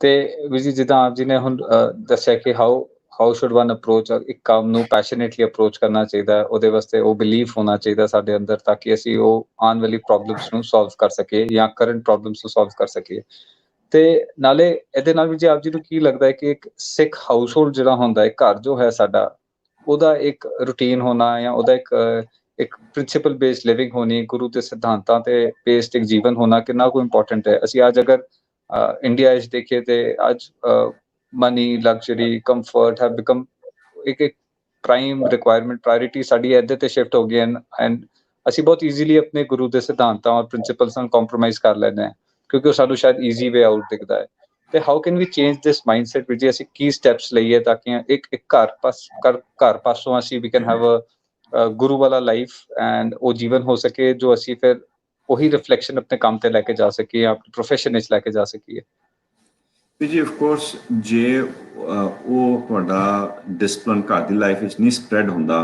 ਤੇ ਵੀਰ ਜੀ, ਜਿੱਦਾਂ ਆਪ ਜੀ ਨੇ ਹੁਣ ਦੱਸਿਆ ਕਿ ਹਾਊ ਸ਼ੁਡ ਵਨ ਅਪਰੋਚ, ਇੱਕ ਕੰਮ ਨੂੰ ਪੈਸ਼ਨੇਟਲੀ ਅਪਰੋਚ ਕਰਨਾ ਚਾਹੀਦਾ, ਉਹਦੇ ਵਾਸਤੇ ਉਹ ਬਿਲੀਫ ਹੋਣਾ ਚਾਹੀਦਾ ਸਾਡੇ ਅੰਦਰ, ਤਾਂ ਕਿ ਅਸੀਂ ਉਹ ਆਉਣ ਵਾਲੀ ਪ੍ਰੋਬਲਮਸ ਨੂੰ ਸੋਲਵ ਕਰ ਸਕੀਏ ਜਾਂ ਕਰੰਟ ਪ੍ਰੋਬਲਮਸ ਨੂੰ ਸੋਲਵ ਕਰ ਸਕੀਏ। ਤੇ ਨਾਲੇ ਇਹਦੇ ਨਾਲ ਵੀ ਜੀ ਆਪ ਜੀ ਨੂੰ ਕੀ ਲੱਗਦਾ ਹੈ ਕਿ ਇੱਕ ਸਿੱਖ ਹਾਊਸ ਹੋਲਡ ਜਿਹੜਾ ਹੁੰਦਾ ਹੈ, ਘਰ ਜੋ ਹੈ ਸਾਡਾ, ਉਹਦਾ ਇੱਕ ਰੂਟੀਨ ਹੋਣਾ ਜਾਂ ਉਹਦਾ ਇੱਕ ਪ੍ਰਿੰਸੀਪਲ ਬੇਸਡ ਲਿਵਿੰਗ ਹੋਣੀ, ਗੁਰੂ ਦੇ ਸਿਧਾਂਤਾਂ ਤੇ ਬੇਸਡ ਇੱਕ ਜੀਵਨ ਹੋਣਾ ਕਿੰਨਾ ਕੁ ਇੰਪੋਰਟੈਂਟ ਹੈ? ਅਸੀਂ ਅੱਜ ਅਗਰ ਇੰਡੀਆ ਵਿੱਚ ਦੇਖੀਏ ਤੇ ਅੱਜ money, luxury, comfort have become ਇੱਕ ਪ੍ਰਾਈਮ ਰਿਕੁਆਇਰਮੈਂਟ, ਪ੍ਰਾਇੋਰਿਟੀ ਸਾਡੀ ਇਹਦੇ ਤੇ ਸ਼ਿਫਟ ਹੋ ਗਈ ਐਂਡ ਅਸੀਂ ਬਹੁਤ ਈਜ਼ੀਲੀ ਆਪਣੇ ਗੁਰੂ ਦੇ ਸਿਧਾਂਤਾਂ ਔਰ ਪ੍ਰਿੰਸੀਪਲਸ ਨਾਲ ਕੰਪਰੋਮਾਈਜ਼ ਕਰ ਲੈਂਦੇ ਹਾਂ, ਕਿਉਂਕਿ ਉਹ ਸਾਨੂੰ ਸ਼ਾਇਦ ਈਜ਼ੀ ਵੇ ਆਊਟ ਦਿਖਦਾ ਹੈ। ਤੇ how can we change this mindset ਵੀ ਜੀ ਅਸੀਂ ਕੀ ਸਟੈਪਸ ਲਈਏ ਤਾਂ ਕਿ ਇੱਕ ਘਰ ਪਾਸੋਂ ਅਸੀਂ ਵੀ ਕੈਨ ਹੈਵ ਅ ਗੁਰੂ ਵਾਲਾ ਲਾਈਫ ਐਂਡ ਉਹ ਜੀਵਨ ਹੋ ਸਕੇ ਜੋ ਅਸੀਂ ਫਿਰ ਉਹੀ ਰਿਫਲੈਕਸ਼ਨ ਆਪਣੇ ਕੰਮ ਤੇ ਲੈ ਕੇ ਜਾ ਸਕੀਏ, ਆਪਣੇ ਪ੍ਰੋਫੈਸ਼ਨ ਵਿੱਚ ਲੈ ਕੇ ਜਾ ਸਕੀਏ। ਜੀ ਆਫ ਕੋਰਸ, ਜੇ ਉਹ ਤੁਹਾਡਾ ਡਿਸਪਲਿਨ ਘਰ ਦੀ ਲਾਈਫ ਵਿੱਚ ਨਹੀਂ ਸਪਰੈਡ ਹੁੰਦਾ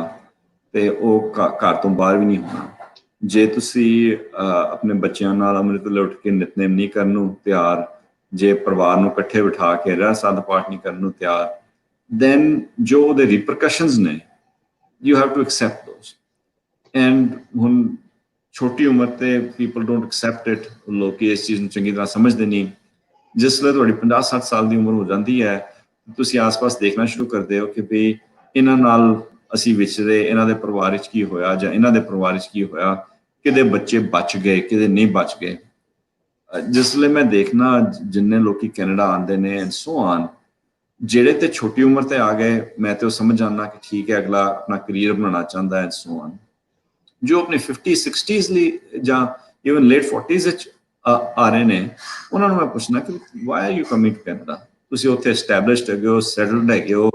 ਤੇ ਉਹ ਘਰ ਤੋਂ ਬਾਹਰ ਵੀ ਨਹੀਂ ਹੋਣਾ। ਜੇ ਤੁਸੀਂ ਆਪਣੇ ਬੱਚਿਆਂ ਨਾਲ ਅੰਮ੍ਰਿਤ ਵੇਲੇ ਉੱਠ ਕੇ ਨਿਤਨੇਮ ਨਹੀਂ ਕਰਨ ਨੂੰ ਤਿਆਰ, ਜੇ ਪਰਿਵਾਰ ਨੂੰ ਇਕੱਠੇ ਬਿਠਾ ਕੇ ਰਹਿ ਪਾਠ ਨਹੀਂ ਕਰਨ ਨੂੰ ਤਿਆਰ, then ਜੋ ਉਹਦੇ ਰਿਪਰਕਸ਼ਨਸ ਨੇ, you have to accept those. And ਹੁਣ ਛੋਟੀ ਉਮਰ ਤੇ ਪੀਪਲ ਡੋਂਟ ਐਕਸੈਪਟ ਇਟ, ਲੋਕ ਇਸ ਚੀਜ਼ ਨੂੰ ਚੰਗੀ ਤਰ੍ਹਾਂ ਸਮਝਦੇ ਨਹੀਂ। ਜਿਸ ਵੇਲੇ ਤੁਹਾਡੀ 50-60 ਸਾਲ ਦੀ ਉਮਰ ਹੋ ਜਾਂਦੀ ਹੈ, ਤੁਸੀਂ ਆਸ-ਪਾਸ ਦੇਖਣਾ ਸ਼ੁਰੂ ਕਰਦੇ ਹੋ ਕਿ ਵੀ ਇਹਨਾਂ ਨਾਲ ਅਸੀਂ ਵਿਚਰੇ, ਇਹਨਾਂ ਦੇ ਪਰਿਵਾਰ 'ਚ ਕੀ ਹੋਇਆ ਜਾਂ ਇਹਨਾਂ ਦੇ ਪਰਿਵਾਰ 'ਚ ਕੀ ਹੋਇਆ, ਕਿਹਦੇ ਬੱਚੇ ਬਚ ਗਏ ਕਿਹਦੇ ਨਹੀਂ ਬਚ ਗਏ। ਜਿਸ ਵੇਲੇ ਮੈਂ ਦੇਖਣਾ ਜਿੰਨੇ ਲੋਕੀ ਕੈਨੇਡਾ ਆਉਂਦੇ ਨੇ ਐਂਡ ਸੋ ਆਨ, ਜਿਹੜੇ ਤੇ ਛੋਟੀ ਉਮਰ ਤੇ ਆ ਗਏ, ਮੈਂ ਤੇ ਉਹ ਸਮਝ ਜਾਂਦਾ ਕਿ ਠੀਕ ਹੈ ਅਗਲਾ ਆਪਣਾ ਕਰੀਅਰ ਬਣਾਉਣਾ ਚਾਹੁੰਦਾ ਐਂਡ ਸੋ ਆਨ। ਜੋ ਆਪਣੇ 50-60s ਲਈ ਜਾਂ ਈਵਨ ਲੇਟ 40s ਵਿੱਚ ਆ ਰਹੇ ਨੇ, ਉਹਨਾਂ ਨੂੰ ਮੈਂ ਪੁੱਛਣਾ ਕਿ why are you coming to Canada? ਤੁਸੀਂ ਉੱਥੇ ਐਸਟੈਬਲਿਸ਼ਡ ਹੈਗੇ ਹੋ, ਸੈਟਲਡ ਹੈਗੇ ਹੋ,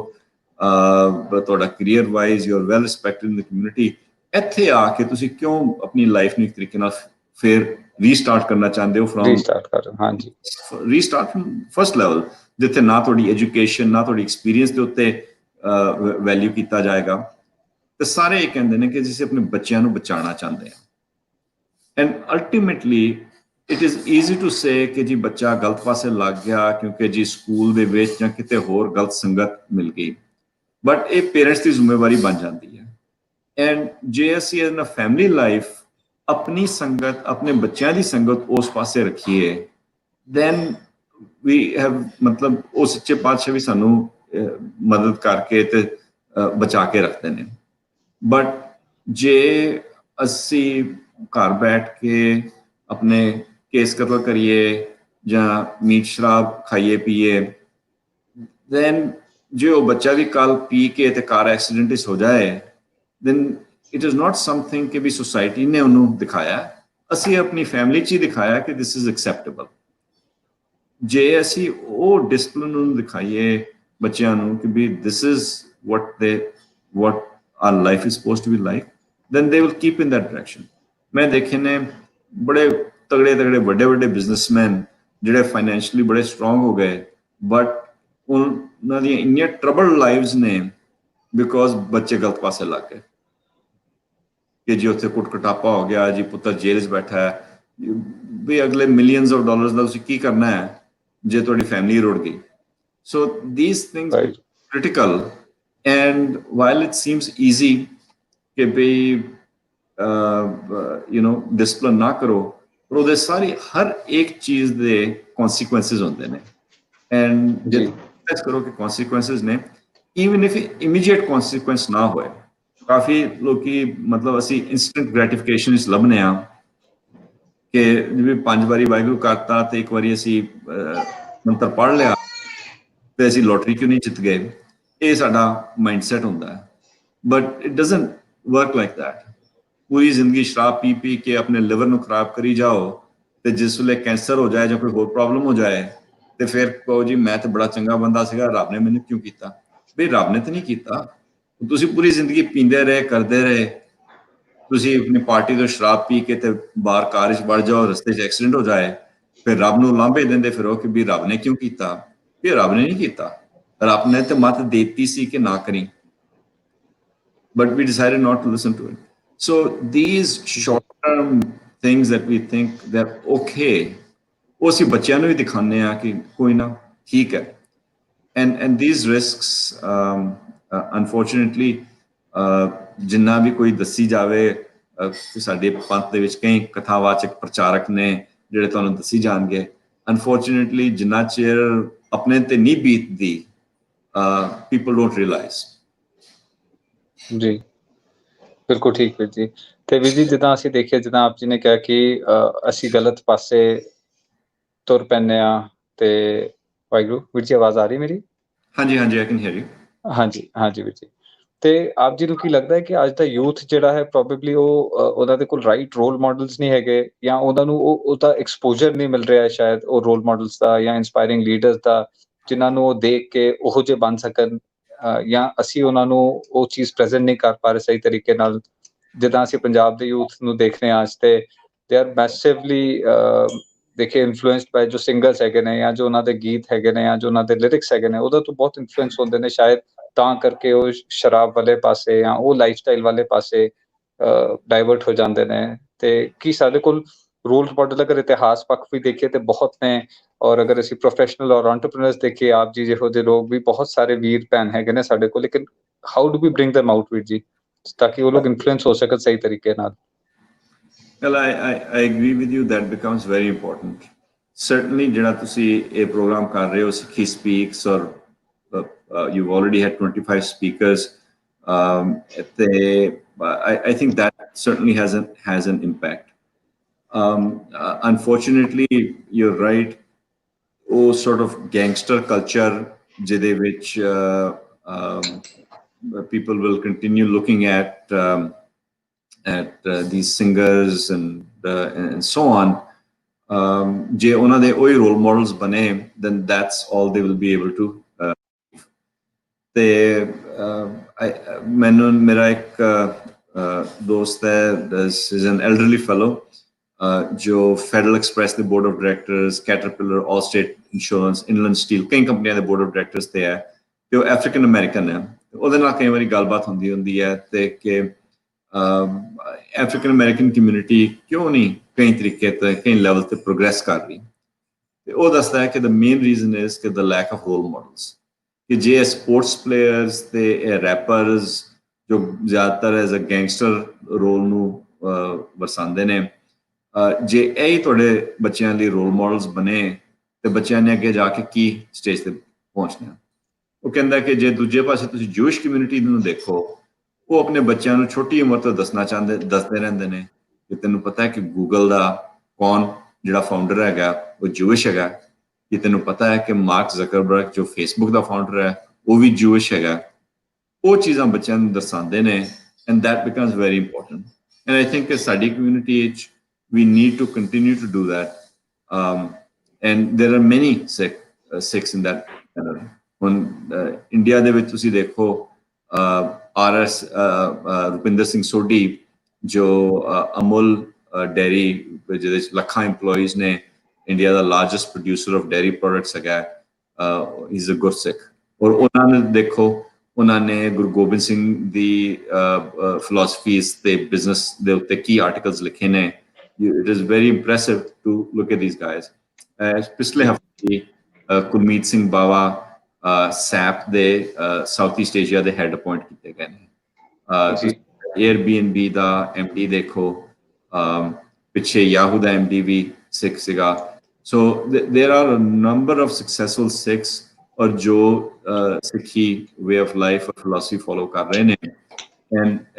ਤੁਹਾਡਾ career wise you are well respected in the community, ਇੱਥੇ ਆ ਕੇ ਤੁਸੀਂ ਕਿਉਂ ਆਪਣੀ ਲਾਈਫ ਨੂੰ ਇੱਕ ਤਰੀਕੇ ਨਾਲ ਫਿਰ ਰੀਸਟਾਰਟ ਕਰਨਾ ਚਾਹੁੰਦੇ ਹੋ from restart from first level, ਜਿੱਥੇ ਨਾ ਤੁਹਾਡੀ ਐਜੂਕੇਸ਼ਨ ਨਾ ਤੁਹਾਡੀ ਐਕਸਪੀਰੀਅੰਸ ਦੇ ਉੱਤੇ ਵੈਲਿਊ ਕੀਤਾ ਜਾਏਗਾ। ਤੇ ਸਾਰੇ ਇਹ ਕਹਿੰਦੇ ਨੇ ਕਿ ਅਸੀਂ ਆਪਣੇ ਬੱਚਿਆਂ ਨੂੰ ਬਚਾਉਣਾ ਚਾਹੁੰਦੇ ਹਾਂ। And ultimately it is easy to say ਕਿ ਜੀ ਬੱਚਾ ਗਲਤ ਪਾਸੇ ਲੱਗ ਗਿਆ ਕਿਉਂਕਿ ਜੀ ਸਕੂਲ ਦੇ ਵਿੱਚ ਜਾਂ ਕਿਤੇ ਹੋਰ ਗਲਤ ਸੰਗਤ ਮਿਲ ਗਈ, ਬਟ ਇਹ ਪੇਰੈਂਟਸ ਦੀ ਜ਼ਿੰਮੇਵਾਰੀ ਬਣ ਜਾਂਦੀ ਹੈ। ਐਂਡ ਜੇ ਅਸੀਂ ਇਨ ਅ ਫੈਮਿਲੀ ਲਾਈਫ ਆਪਣੀ ਸੰਗਤ, ਆਪਣੇ ਬੱਚਿਆਂ ਦੀ ਸੰਗਤ ਉਸ ਪਾਸੇ ਰੱਖੀਏ, ਦੈਨ ਵੀ ਹੈਵ, ਮਤਲਬ ਉਹ ਸੱਚੇ ਪਾਤਸ਼ਾਹ ਵੀ ਸਾਨੂੰ ਮਦਦ ਕਰਕੇ ਤੇ ਬਚਾ ਕੇ ਰੱਖਦੇ ਨੇ। ਬਟ ਜੇ ਅਸੀਂ ਘਰ ਬੈਠ ਕੇ ਆਪਣੇ ਕੇਸ ਕਤਲ ਕਰੀਏ ਜਾਂ ਮੀਟ ਸ਼ਰਾਬ ਖਾਈਏ ਪੀਏ, ਦੈਨ ਜੇ ਉਹ ਬੱਚਾ ਵੀ ਕੱਲ ਪੀ ਕੇ ਤੇ ਕਾਰ ਐਕਸੀਡੈਂਟ ਹੋ ਜਾਏ, then it is not something ਕਿ ਵੀ ਸੁਸਾਇਟੀ ਨੇ ਉਹਨੂੰ ਦਿਖਾਇਆ, ਅਸੀਂ ਆਪਣੀ ਫੈਮਿਲੀ 'ਚ ਹੀ ਦਿਖਾਇਆ ਕਿ ਦਿਸ ਇਜ਼ ਐਕਸੈਪਟੇਬਲ। ਜੇ ਅਸੀਂ ਉਹ ਡਿਸਪਲਿਨ ਨੂੰ ਦਿਖਾਈਏ ਬੱਚਿਆਂ ਨੂੰ ਕਿ ਵੀ this is what our life is supposed to be like, then they will keep in that direction. ਮੈਂ ਦੇਖੇ ਨੇ ਬੜੇ ਤਗੜੇ ਵੱਡੇ ਬਿਜ਼ਨਸਮੈਨ ਜਿਹੜੇ ਫਾਈਨੈਂਸ਼ੀਅਲੀ ਬੜੇ ਸਟਰੋਂਗ ਹੋ ਗਏ, ਬਟ ਉਹਨਾਂ ਦੀਆਂ ਇੰਨੀਆਂ ਟਰਬਲਡ ਲਾਈਵਸ ਨੇ ਬਿਕੋਜ਼ ਬੱਚੇ ਗਲਤ ਪਾਸੇ ਲੱਗ ਗਏ ਕਿ ਜੀ ਉੱਥੇ ਕੁੱਟ-ਕਟਾਪਾ ਹੋ ਗਿਆ, ਜੀ ਪੁੱਤਰ ਜੇਲ੍ਹ 'ਚ ਬੈਠਾ ਹੈ, ਵੀ ਅਗਲੇ ਮਿਲੀਅਨਸ ਆਫ ਡਾਲਰਸ ਦਾ ਤੁਸੀਂ ਕੀ ਕਰਨਾ ਹੈ ਜੇ ਤੁਹਾਡੀ ਫੈਮਿਲੀ ਰੁੜ ਗਈ। ਸੋ these things are critical, and while it seems easy ਕਿ ਵੀ ਡਿਸਪਲਿਨ ਨਾ ਕਰੋ, ਪਰ ਉਹਦੇ ਸਾਰੇ ਹਰ ਇੱਕ ਚੀਜ਼ ਦੇ consequences ਹੁੰਦੇ ਨੇ। ਐਂਡ ਜੇ ਤੁਸੀਂ ਕਰੋ ਕਿ consequences ਨੇ, even if immediate consequence ਨਾ ਹੋਏ, ਕਾਫੀ ਲੋਕੀ ਮਤਲਬ ਅਸੀਂ instant gratification ਵਿੱਚ ਲੱਭਨੇ ਆ ਕਿ ਜਿਵੇਂ 5 ਵਾਰੀ ਵਾਹਿਗੁਰੂ ਕਰਤਾ ਤੇ ਇੱਕ ਵਾਰੀ ਅਸੀਂ ਮੰਤਰ ਪੜ੍ਹ ਲਿਆ ਤੇ ਅਸੀਂ ਲੋਟਰੀ ਕਿਉਂ ਨਹੀਂ ਜਿੱਤ ਗਏ, ਇਹ ਸਾਡਾ ਮਾਈਂਡਸੈਟ ਹੁੰਦਾ ਹੈ। But it doesn't work like that. ਪੂਰੀ ਜ਼ਿੰਦਗੀ ਸ਼ਰਾਬ ਪੀ ਕੇ ਆਪਣੇ ਲਿਵਰ ਨੂੰ ਖਰਾਬ ਕਰੀ ਜਾਓ ਤੇ ਜਿਸ ਵੇਲੇ ਕੈਂਸਰ ਹੋ ਜਾਏ ਜਾਂ ਕੋਈ ਹੋਰ ਪ੍ਰੋਬਲਮ ਹੋ ਜਾਏ ਤੇ ਫਿਰ ਕਹੋ ਜੀ ਮੈਂ ਤਾਂ ਬੜਾ ਚੰਗਾ ਬੰਦਾ ਸੀਗਾ, ਰੱਬ ਨੇ ਮੈਨੂੰ ਕਿਉਂ ਕੀਤਾ? ਵੀ ਰੱਬ ਨੇ ਤਾਂ ਨਹੀਂ ਕੀਤਾ, ਤੁਸੀਂ ਪੂਰੀ ਜ਼ਿੰਦਗੀ ਪੀਂਦੇ ਰਹੇ, ਕਰਦੇ ਰਹੇ। ਤੁਸੀਂ ਆਪਣੀ ਪਾਰਟੀ ਤੋਂ ਸ਼ਰਾਬ ਪੀ ਕੇ ਤੇ ਬਾਹਰ ਕਾਰ 'ਚ ਵੜ ਜਾਓ, ਰਸਤੇ 'ਚ ਐਕਸੀਡੈਂਟ ਹੋ ਜਾਏ, ਫਿਰ ਰੱਬ ਨੂੰ ਲਾਂਭੇ ਦਿੰਦੇ ਫਿਰੋ ਕਿ ਵੀ ਰੱਬ ਨੇ ਕਿਉਂ ਕੀਤਾ? ਵੀ ਰੱਬ ਨੇ ਨਹੀਂ ਕੀਤਾ, ਰੱਬ ਨੇ ਤੇ ਮੱਤ ਦੇਤੀ ਸੀ ਕਿ ਨਾ ਕਰੀ, but we decided not to listen to it. So these short-term things that we think they're okay, ਉਹ ਅਸੀਂ ਬੱਚਿਆਂ ਨੂੰ ਵੀ ਦਿਖਾਉਂਦੇ ਆ ਕਿ ਕੋਈ ਨਾ ਠੀਕ ਹੈ। and these risks unfortunately ਜਿੰਨਾ ਵੀ ਕੋਈ ਦੱਸੀ ਜਾਵੇ, ਸਾਡੇ ਪੰਥ ਦੇ ਵਿੱਚ ਕਈ ਕਥਾਵਾਚਕ ਪ੍ਰਚਾਰਕ ਨੇ ਜਿਹੜੇ ਤੁਹਾਨੂੰ ਦੱਸੀ ਜਾਣਗੇ, unfortunately ਜਿੰਨਾ ਚਿਰ ਆਪਣੇ ਤੇ ਨਹੀਂ ਬੀਤਦੀ, people don't realize। ਜੀ ਬਿਲਕੁਲ ਠੀਕ ਵੀਰ ਜੀ। ਤੇ ਵੀਰ ਜੀ ਜਿੱਦਾਂ ਅਸੀਂ ਦੇਖਿਆ, ਜਿੱਦਾਂ ਆਪ ਜੀ ਨੇ ਕਿਹਾ ਕਿ ਅਸੀਂ ਗਲਤ ਪਾਸੇ ਤੁਰ ਪੈਂਦੇ ਆ ਤੇ ਵਾਹਿਗੁਰੂ। ਵੀਰ ਜੀ ਆਵਾਜ਼ ਆ ਰਹੀ ਮੇਰੀ? ਹਾਂਜੀ I can hear you। ਹਾਂਜੀ ਵੀਰ ਜੀ। ਤੇ ਆਪ ਜੀ ਨੂੰ ਕੀ ਲੱਗਦਾ ਹੈ ਕਿ ਅੱਜ ਦਾ ਯੂਥ ਜਿਹੜਾ ਹੈ ਪ੍ਰੋਬੇਬਲੀ ਉਹ ਉਹਨਾਂ ਦੇ ਕੋਲ ਰਾਈਟ ਰੋਲ ਮਾਡਲਸ ਨਹੀਂ ਹੈਗੇ, ਜਾਂ ਉਹਨਾਂ ਨੂੰ ਉਹਦਾ ਐਕਸਪੋਜ਼ਰ ਨਹੀਂ ਮਿਲ ਰਿਹਾ ਸ਼ਾਇਦ ਉਹ ਰੋਲ ਮਾਡਲਸ ਦਾ ਜਾਂ ਇੰਸਪਾਇਰਿੰਗ ਲੀਡਰਸ ਦਾ, ਜਿਨ੍ਹਾਂ ਨੂੰ ਉਹ ਦੇਖ ਕੇ ਉਹੋ ਜਿਹੇ ਬਣ ਸਕਣ, ਜਾਂ ਅਸੀਂ ਉਹਨਾਂ ਨੂੰ ਉਹ ਚੀਜ਼ ਪ੍ਰੈਜ਼ੈਂਟ ਨਹੀਂ ਕਰ ਪਾ ਰਹੇ ਸਹੀ ਤਰੀਕੇ ਨਾਲ। ਜਿੱਦਾਂ ਅਸੀਂ ਪੰਜਾਬ ਦੇ ਯੂਥ ਨੂੰ ਦੇਖਦੇ ਹਾਂ ਅੱਜ, ਤੇ ਦੇ ਆਰ ਮੈਸਿਵਲੀ ਦੇਖੇ ਇਨਫਲੂਐਂਸਡ ਬਾਈ ਜੋ ਸਿੰਗਰਸ ਹੈਗੇ ਨੇ, ਜਾਂ ਜੋ ਉਹਨਾਂ ਦੇ ਗੀਤ ਹੈਗੇ ਨੇ, ਜਾਂ ਜੋ ਉਹਨਾਂ ਦੇ ਲਿਰਿਕਸ ਹੈਗੇ ਨੇ, ਉਹਦੇ ਤੋਂ ਬਹੁਤ ਇਨਫਲੂਐਂਸ ਹੁੰਦੇ ਨੇ। ਸ਼ਾਇਦ ਤਾਂ ਕਰਕੇ ਉਹ ਸ਼ਰਾਬ ਵਾਲੇ ਪਾਸੇ ਜਾਂ ਉਹ ਲਾਈਫ ਸਟਾਈਲ ਵਾਲੇ ਪਾਸੇ ਡਾਇਵਰਟ ਹੋ ਜਾਂਦੇ ਨੇ। ਤੇ ਕੀ ਸਾਡੇ ਕੋਲ ਰੋਲ ਮਾਡਲ ਅਗਰ ਇਤਿਹਾਸ ਪੱਖ ਵੀ ਦੇਖੀਏ ਤੇ ਬਹੁਤ ਨੇ, ਔਰ ਅਗਰ ਅਸੀਂ ਪ੍ਰੋਫੈਸ਼ਨਲ ਔਰ ਐਂਟਰਪ੍ਰੀਨਰਸ ਦੇਖੀਏ, ਆਪ ਜੀ ਜਿਹੋ ਜਿਹੇ ਲੋਕ ਵੀ ਬਹੁਤ ਸਾਰੇ ਵੀਰ ਭੈਣ ਹੈਗੇ ਨੇ ਸਾਡੇ ਕੋਲ, ਲੇਕਿਨ how do we bring them out ਵੀਰ ਜੀ, ਤਾਂ ਕਿ ਉਹ ਲੋਕ ਇਨਫਲੂਐਂਸ ਹੋ ਸਕਣ ਸਹੀ ਤਰੀਕੇ ਨਾਲ? Well, I agree with you, that becomes very important. Certainly ਜਿਹੜਾ ਤੁਸੀਂ ਇਹ ਪ੍ਰੋਗਰਾਮ ਕਰ ਰਹੇ ਹੋ, ਸਿੱਖੀ ਸਪੀਕਸ, ਔਰ you've already had 25 speakers, I think that certainly has an impact. Unfortunately, you're right. Oh, sort of gangster culture, ਜਿਹਦੇ ਵਿੱਚ people will continue looking at these singers and so on. ਜੇ ਉਹਨਾਂ ਦੇ ਉਹੀ role models ਬਣੇ, then that's all they will be able to. ਤੇ ਮੈਨੂੰ ਮੇਰਾ ਇੱਕ ਦੋਸਤ ਹੈ, is an elderly fellow, ਜੋ ਫੈਡਰਲ ਐਕਸਪ੍ਰੈਸ ਦੇ board of directors, Caterpillar, Allstate insurance, Inland Steel, ਕਈ ਕੰਪਨੀਆਂ ਦੇ ਬੋਰਡ ਆਫ ਡਾਇਰੈਕਟਰਸ ਤੇ ਹੈ, ਤੇ ਉਹ ਅਫਰੀਕਨ ਅਮਰੀਕਨ ਹੈ। ਉਹਦੇ ਨਾਲ ਕਈ ਵਾਰੀ ਗੱਲਬਾਤ ਹੁੰਦੀ ਹੈ ਤੇ ਕਿ ਅਫਰੀਕਨ ਅਮਰੀਕਨ ਕਮਿਊਨਿਟੀ ਕਿਉਂ ਨਹੀਂ ਕਈ ਤਰੀਕੇ ਤੇ ਕਈ ਲੈਵਲ ਤੇ ਪ੍ਰੋਗਰੈਸ ਕਰ ਰਹੀ, ਤੇ ਉਹ ਦੱਸਦਾ ਹੈ ਕਿ the main reason is ਕਿ the lack of role models, ਕਿ ਜੇ ਸਪੋਰਟਸ ਪਲੇਅਰਸ ਤੇ ਰੈਪਰਸ ਜੋ ਜ਼ਿਆਦਾਤਰ ਐਜ਼ ਅ ਗੈਂਗਸਟਰ ਰੋਲ ਨੂੰ ਵਰਸਾਉਂਦੇ ਨੇ, ਜੇ ਇਹ ਤੁਹਾਡੇ ਬੱਚਿਆਂ ਲਈ ਰੋਲ ਮਾਡਲਸ ਬਣੇ ਤੇ ਬੱਚਿਆਂ ਨੇ ਅੱਗੇ ਜਾ ਕੇ ਕੀ ਸਟੇਜ ਤੇ ਪਹੁੰਚਣਾ। ਉਹ ਕਹਿੰਦਾ ਕਿ ਜੇ ਦੂਜੇ ਪਾਸੇ ਤੁਸੀਂ ਜੂਇਸ਼ ਕਮਿਊਨਿਟੀ ਨੂੰ ਦੇਖੋ, ਉਹ ਆਪਣੇ ਬੱਚਿਆਂ ਨੂੰ ਛੋਟੀ ਉਮਰ ਤੋਂ ਦੱਸਦੇ ਰਹਿੰਦੇ ਨੇ ਕਿ ਤੈਨੂੰ ਪਤਾ ਹੈ ਕਿ ਗੂਗਲ ਦਾ ਕੌਣ ਜਿਹੜਾ ਫਾਊਂਡਰ ਹੈਗਾ ਉਹ ਜੂਇਸ਼ ਹੈਗਾ, ਕਿ ਤੈਨੂੰ ਪਤਾ ਹੈ ਕਿ ਮਾਰਕ ਜ਼ਕਰਬਰਗ ਜੋ ਫੇਸਬੁੱਕ ਦਾ ਫਾਊਂਡਰ ਹੈ ਉਹ ਵੀ ਜੂਇਸ਼ ਹੈਗਾ। ਉਹ ਚੀਜ਼ਾਂ ਬੱਚਿਆਂ ਨੂੰ ਦਰਸਾਉਂਦੇ ਨੇ, and that becomes very important. And I think ਕਿ ਸਾਡੀ ਕਮਿਊਨਿਟੀ ਵਿੱਚ we need to continue to do that, and there are many Sikhs in that manner. When India ਦੇ ਵਿੱਚ ਤੁਸੀਂ ਦੇਖੋ, RS ਰੁਪਿੰਦਰ ਸਿੰਘ ਸੋਢੀ ਜੋ ਅਮੁਲ ਡੇਅਰੀ ਜਿਹਦੇ ਵਿੱਚ ਲੱਖਾਂ EMPLOYEES ਨੇ, India the largest producer of dairy products ਹੈਗਾ, ਇਜ਼ ਅ ਗੁਰਸਿੱਖ। ਔਰ ਉਹਨਾਂ ਨੇ ਦੇਖੋ, ਉਹਨਾਂ ਨੇ ਗੁਰੂ ਗੋਬਿੰਦ ਸਿੰਘ ਦੀ ਫਿਲਾਸਫੀਜ਼ ਤੇ ਬਿਜ਼ਨਸ ਦੇ ਉੱਤੇ ਕੀ ਆਰਟੀਕਲਸ ਲਿਖੇ ਨੇ। It is very impressive to look at these guys. ਪਿਛਲੇ ਹਫ਼ਤੇ ਗੁਰਮੀਤ ਸਿੰਘ ਬਾਵਾ ਸੈਪ ਦੇ ਸਾਊਥ ਈਸਟ ਏਸ਼ੀਆ ਦੇ ਹੈੱਡ ਅਪਾਇੰਟ ਕੀਤੇ ਗਏ ਨੇ। Airbnb ਦਾ MD ਦੇਖੋ, ਪਿੱਛੇ ਯਾਹੂ ਦਾ MD ਵੀ ਸਿੱਖ ਸੀਗਾ। So there are a number of successful Sikhs ਔਰ ਜੋ ਸਿੱਖੀ way of life or philosophy follow ਕਰ ਰਹੇ ਨੇ।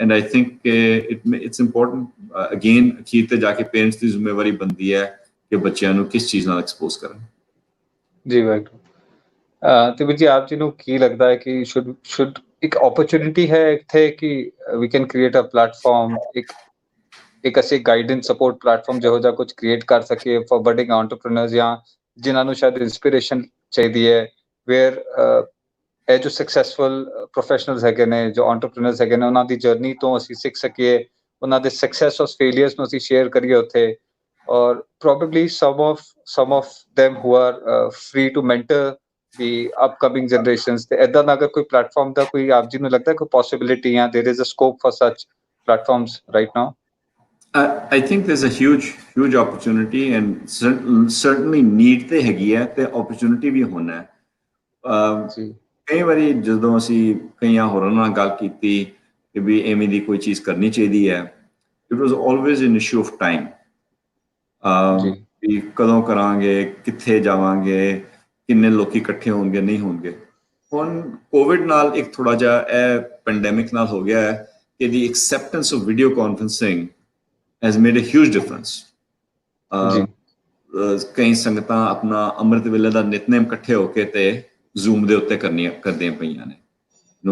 And I think it's important, again, ਅਖੀਰ ਤੇ ਜਾ ਕੇ ਪੇਰੈਂਟਸ ਦੀ ਜ਼ਿੰਮੇਵਾਰੀ ਬਣਦੀ ਹੈ ਕਿ ਬੱਚਿਆਂ ਨੂੰ ਕਿਸ ਚੀਜ਼ ਨਾਲ ਐਕਸਪੋਜ਼ ਕਰਨ। ਜੀ ਵਾਹਿਗੁਰੂ। ਤੇ ਵੀਰ ਜੀ, ਆਪ ਜੀ ਨੂੰ ਕੀ ਲੱਗਦਾ ਹੈ ਕਿ should ਇੱਕ ਓਪਰਚੁਨਿਟੀ ਹੈ ਇੱਥੇ ਕਿ we can create a platform, ਇੱਕ ਅਸੀਂ ਗਾਈਡੈਂਸ ਸਪੋਰਟ ਪਲੇਟਫਾਰਮ ਜਿਹੋ ਜਿਹਾ ਕੁਝ ਕ੍ਰੀਏਟ ਕਰ ਸਕੀਏ ਫॉर ਬਡਿੰਗ ਐਂਟਰਪ੍ਰੀਨਰਸ, ਜਾਂ ਜਿਨ੍ਹਾਂ ਨੂੰ ਸ਼ਾਇਦ ਇਨਸਪੀਰੇਸ਼ਨ ਚਾਹੀਦੀ ਹੈ, ਵੇਅਰ ਇਹ ਜੋ ਸਕਸੈਸਫੁਲ ਪ੍ਰੋਫੈਸ਼ਨਲਸ ਹੈਗੇ ਨੇ, ਜੋ ਐਂਟਰਪ੍ਰੀਨਰਸ ਹੈਗੇ ਨੇ, ਉਹਨਾਂ ਦੀ ਜਰਨੀ ਤੋਂ ਅਸੀਂ ਸਿੱਖ ਸਕੀਏ, ਉਹਨਾਂ ਦੇ ਸਕਸੈਸ ਔਰ ਫੇਲੀਅਰਸ ਨੂੰ ਅਸੀਂ ਸ਼ੇਅਰ ਕਰੀਏ ਉੱਥੇ, ਔਰ probably some of them who are free to mentor the upcoming generations, ਤੇ ਇਦਾਂ ਦਾ ਅਗਰ ਕੋਈ ਪਲੇਟਫਾਰਮ ਦਾ ਕੋਈ ਆਪ ਜੀ ਨੂੰ ਲੱਗਦਾ ਕੋਈ ਪੋਸਿਬਿਲਿਟੀ ਜਾਂ there is a scope for such platforms right now? I think there's a huge opportunity, and certainly need ਤੇ ਹੈਗੀ ਹੈ ਤੇ opportunity ਵੀ ਹੋਣਾ ਹੈ। ਕਈ ਵਾਰੀ ਜਦੋਂ ਅਸੀਂ ਕਈਆਂ ਹੋਰਾਂ ਨਾਲ ਗੱਲ ਕੀਤੀ ਕਿ ਵੀ ਐਵੇਂ ਦੀ ਕੋਈ ਚੀਜ਼ ਕਰਨੀ ਚਾਹੀਦੀ ਹੈ, it was always an issue of time, ਵੀ ਕਦੋਂ ਕਰਾਂਗੇ, ਕਿੱਥੇ ਜਾਵਾਂਗੇ, ਕਿੰਨੇ ਲੋਕੀ ਇਕੱਠੇ ਹੋਣਗੇ, ਨਹੀਂ ਹੋਣਗੇ। ਹੁਣ ਕੋਵਿਡ ਨਾਲ ਇੱਕ ਥੋੜਾ ਜਿਹਾ ਇਹ ਪੈਂਡੈਮਿਕ ਨਾਲ ਹੋ ਗਿਆ ਹੈ ਕਿ ਦੀ acceptance of video conferencing has made a huge difference. ਕਈ ਸੰਗਤਾਂ ਆਪਣਾ ਅੰਮ੍ਰਿਤ ਵੇਲੇ ਦਾ ਨਿਤਨੇਮ ਇਕੱਠੇ ਹੋ ਕੇ ਤੇ ਜ਼ੂਮ ਦੇ ਉੱਤੇ ਕਰਦੀਆਂ ਪਈਆਂ ਨੇ।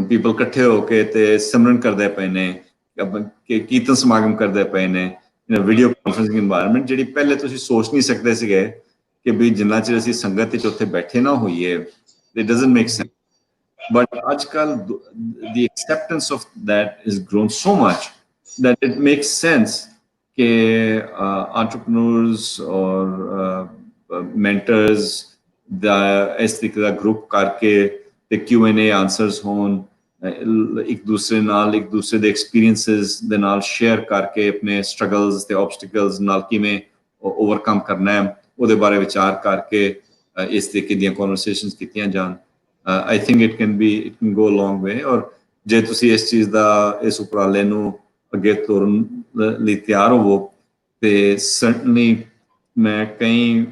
ਪੀਪਲ ਇਕੱਠੇ ਹੋ ਕੇ ਤੇ ਸਿਮਰਨ ਕਰਦੇ ਪਏ ਨੇ, ਕੀਰਤਨ ਸਮਾਗਮ ਕਰਦੇ ਪਏ ਨੇ ਇਨ ਵੀਡੀਓ ਕਾਨਫਰੰਸਿੰਗ ਇਨਵਾਇਰਨਮੈਂਟ, ਜਿਹੜੀ ਪਹਿਲੇ ਤੁਸੀਂ ਸੋਚ ਨਹੀਂ ਸਕਦੇ ਸੀਗੇ ਕਿ ਵੀ ਜਿੰਨਾ ਚਿਰ ਅਸੀਂ ਸੰਗਤ ਵਿੱਚ ਉੱਥੇ ਬੈਠੇ ਨਾ ਹੋਈਏ, it doesn't make sense. But ਅੱਜ ਕੱਲ ਦੀ acceptance of that is grown so much that it makes sense ਕਿ entrepreneurs ਔਰ mentors ਦਾ ਇਸ ਤਰੀਕੇ ਦਾ ਗਰੁੱਪ ਕਰਕੇ ਤੇ Q&A ਆਨਸਰਸ ਹੋਣ, ਇੱਕ ਦੂਸਰੇ ਦੇ ਐਕਸਪੀਰੀਐਂਸਿਸ ਦੇ ਨਾਲ ਸ਼ੇਅਰ ਕਰਕੇ ਆਪਣੇ ਸਟਰਗਲਸ ਤੇ ਆਬਸਟੀਕਲਸ ਨਾਲ ਕਿਵੇਂ ਓਵਰਕਮ ਕਰਨਾ ਹੈ ਉਹਦੇ ਬਾਰੇ ਵਿਚਾਰ ਕਰਕੇ ਇਸ ਤਰੀਕੇ ਦੀਆਂ ਕਨਵਰਸੇਸ਼ਨਸ ਕੀਤੀਆਂ ਜਾਣ। I think it can go a long way। ਔਰ ਜੇ ਤੁਸੀਂ ਇਸ ਚੀਜ਼ ਦਾ, ਇਸ ਉਪਰਾਲੇ ਨੂੰ ਅੱਗੇ ਤੋਰਨ ਲਈ ਤਿਆਰ ਹੋਵੋ ਤੇ ਸਰਟਨਲੀ ਮੈਂ ਕਈ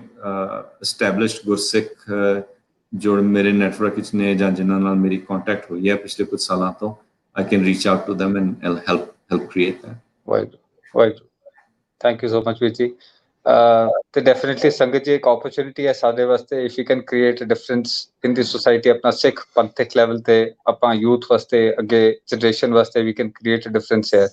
established ਗੁਰਸਿੱਖ ਜੋ ਮੇਰੇ ਨੈਟਵਰਕ ਵਿੱਚ ਨੇ ਜਾਂ ਜਿਨ੍ਹਾਂ ਨਾਲ ਮੇਰੀ ਕੰਟੈਕਟ ਹੋਈ ਹੈ ਪਿਛਲੇ ਕੁਝ ਸਾਲਾਂ ਤੋਂ, I can reach out to them and I'll help create that. Waheguru thank you so much ਵੀਰ ਜੀ ਤੇ ਡੈਫੀਨਿਟਲੀ ਸੰਗਤ ਜੀ ਇੱਕ ਓਪਰਚੁਨਿਟੀ ਹੈ ਸਾਡੇ ਵਾਸਤੇ if you can create a difference in the society ਆਪਣਾ ਸਿੱਖ ਪੰਥਕ ਲੈਵਲ ਤੇ ਆਪਾਂ ਯੂਥ ਵਾਸਤੇ ਅੱਗੇ ਜਨਰੇਸ਼ਨ ਵਾਸਤੇ we can create a difference ਹੈ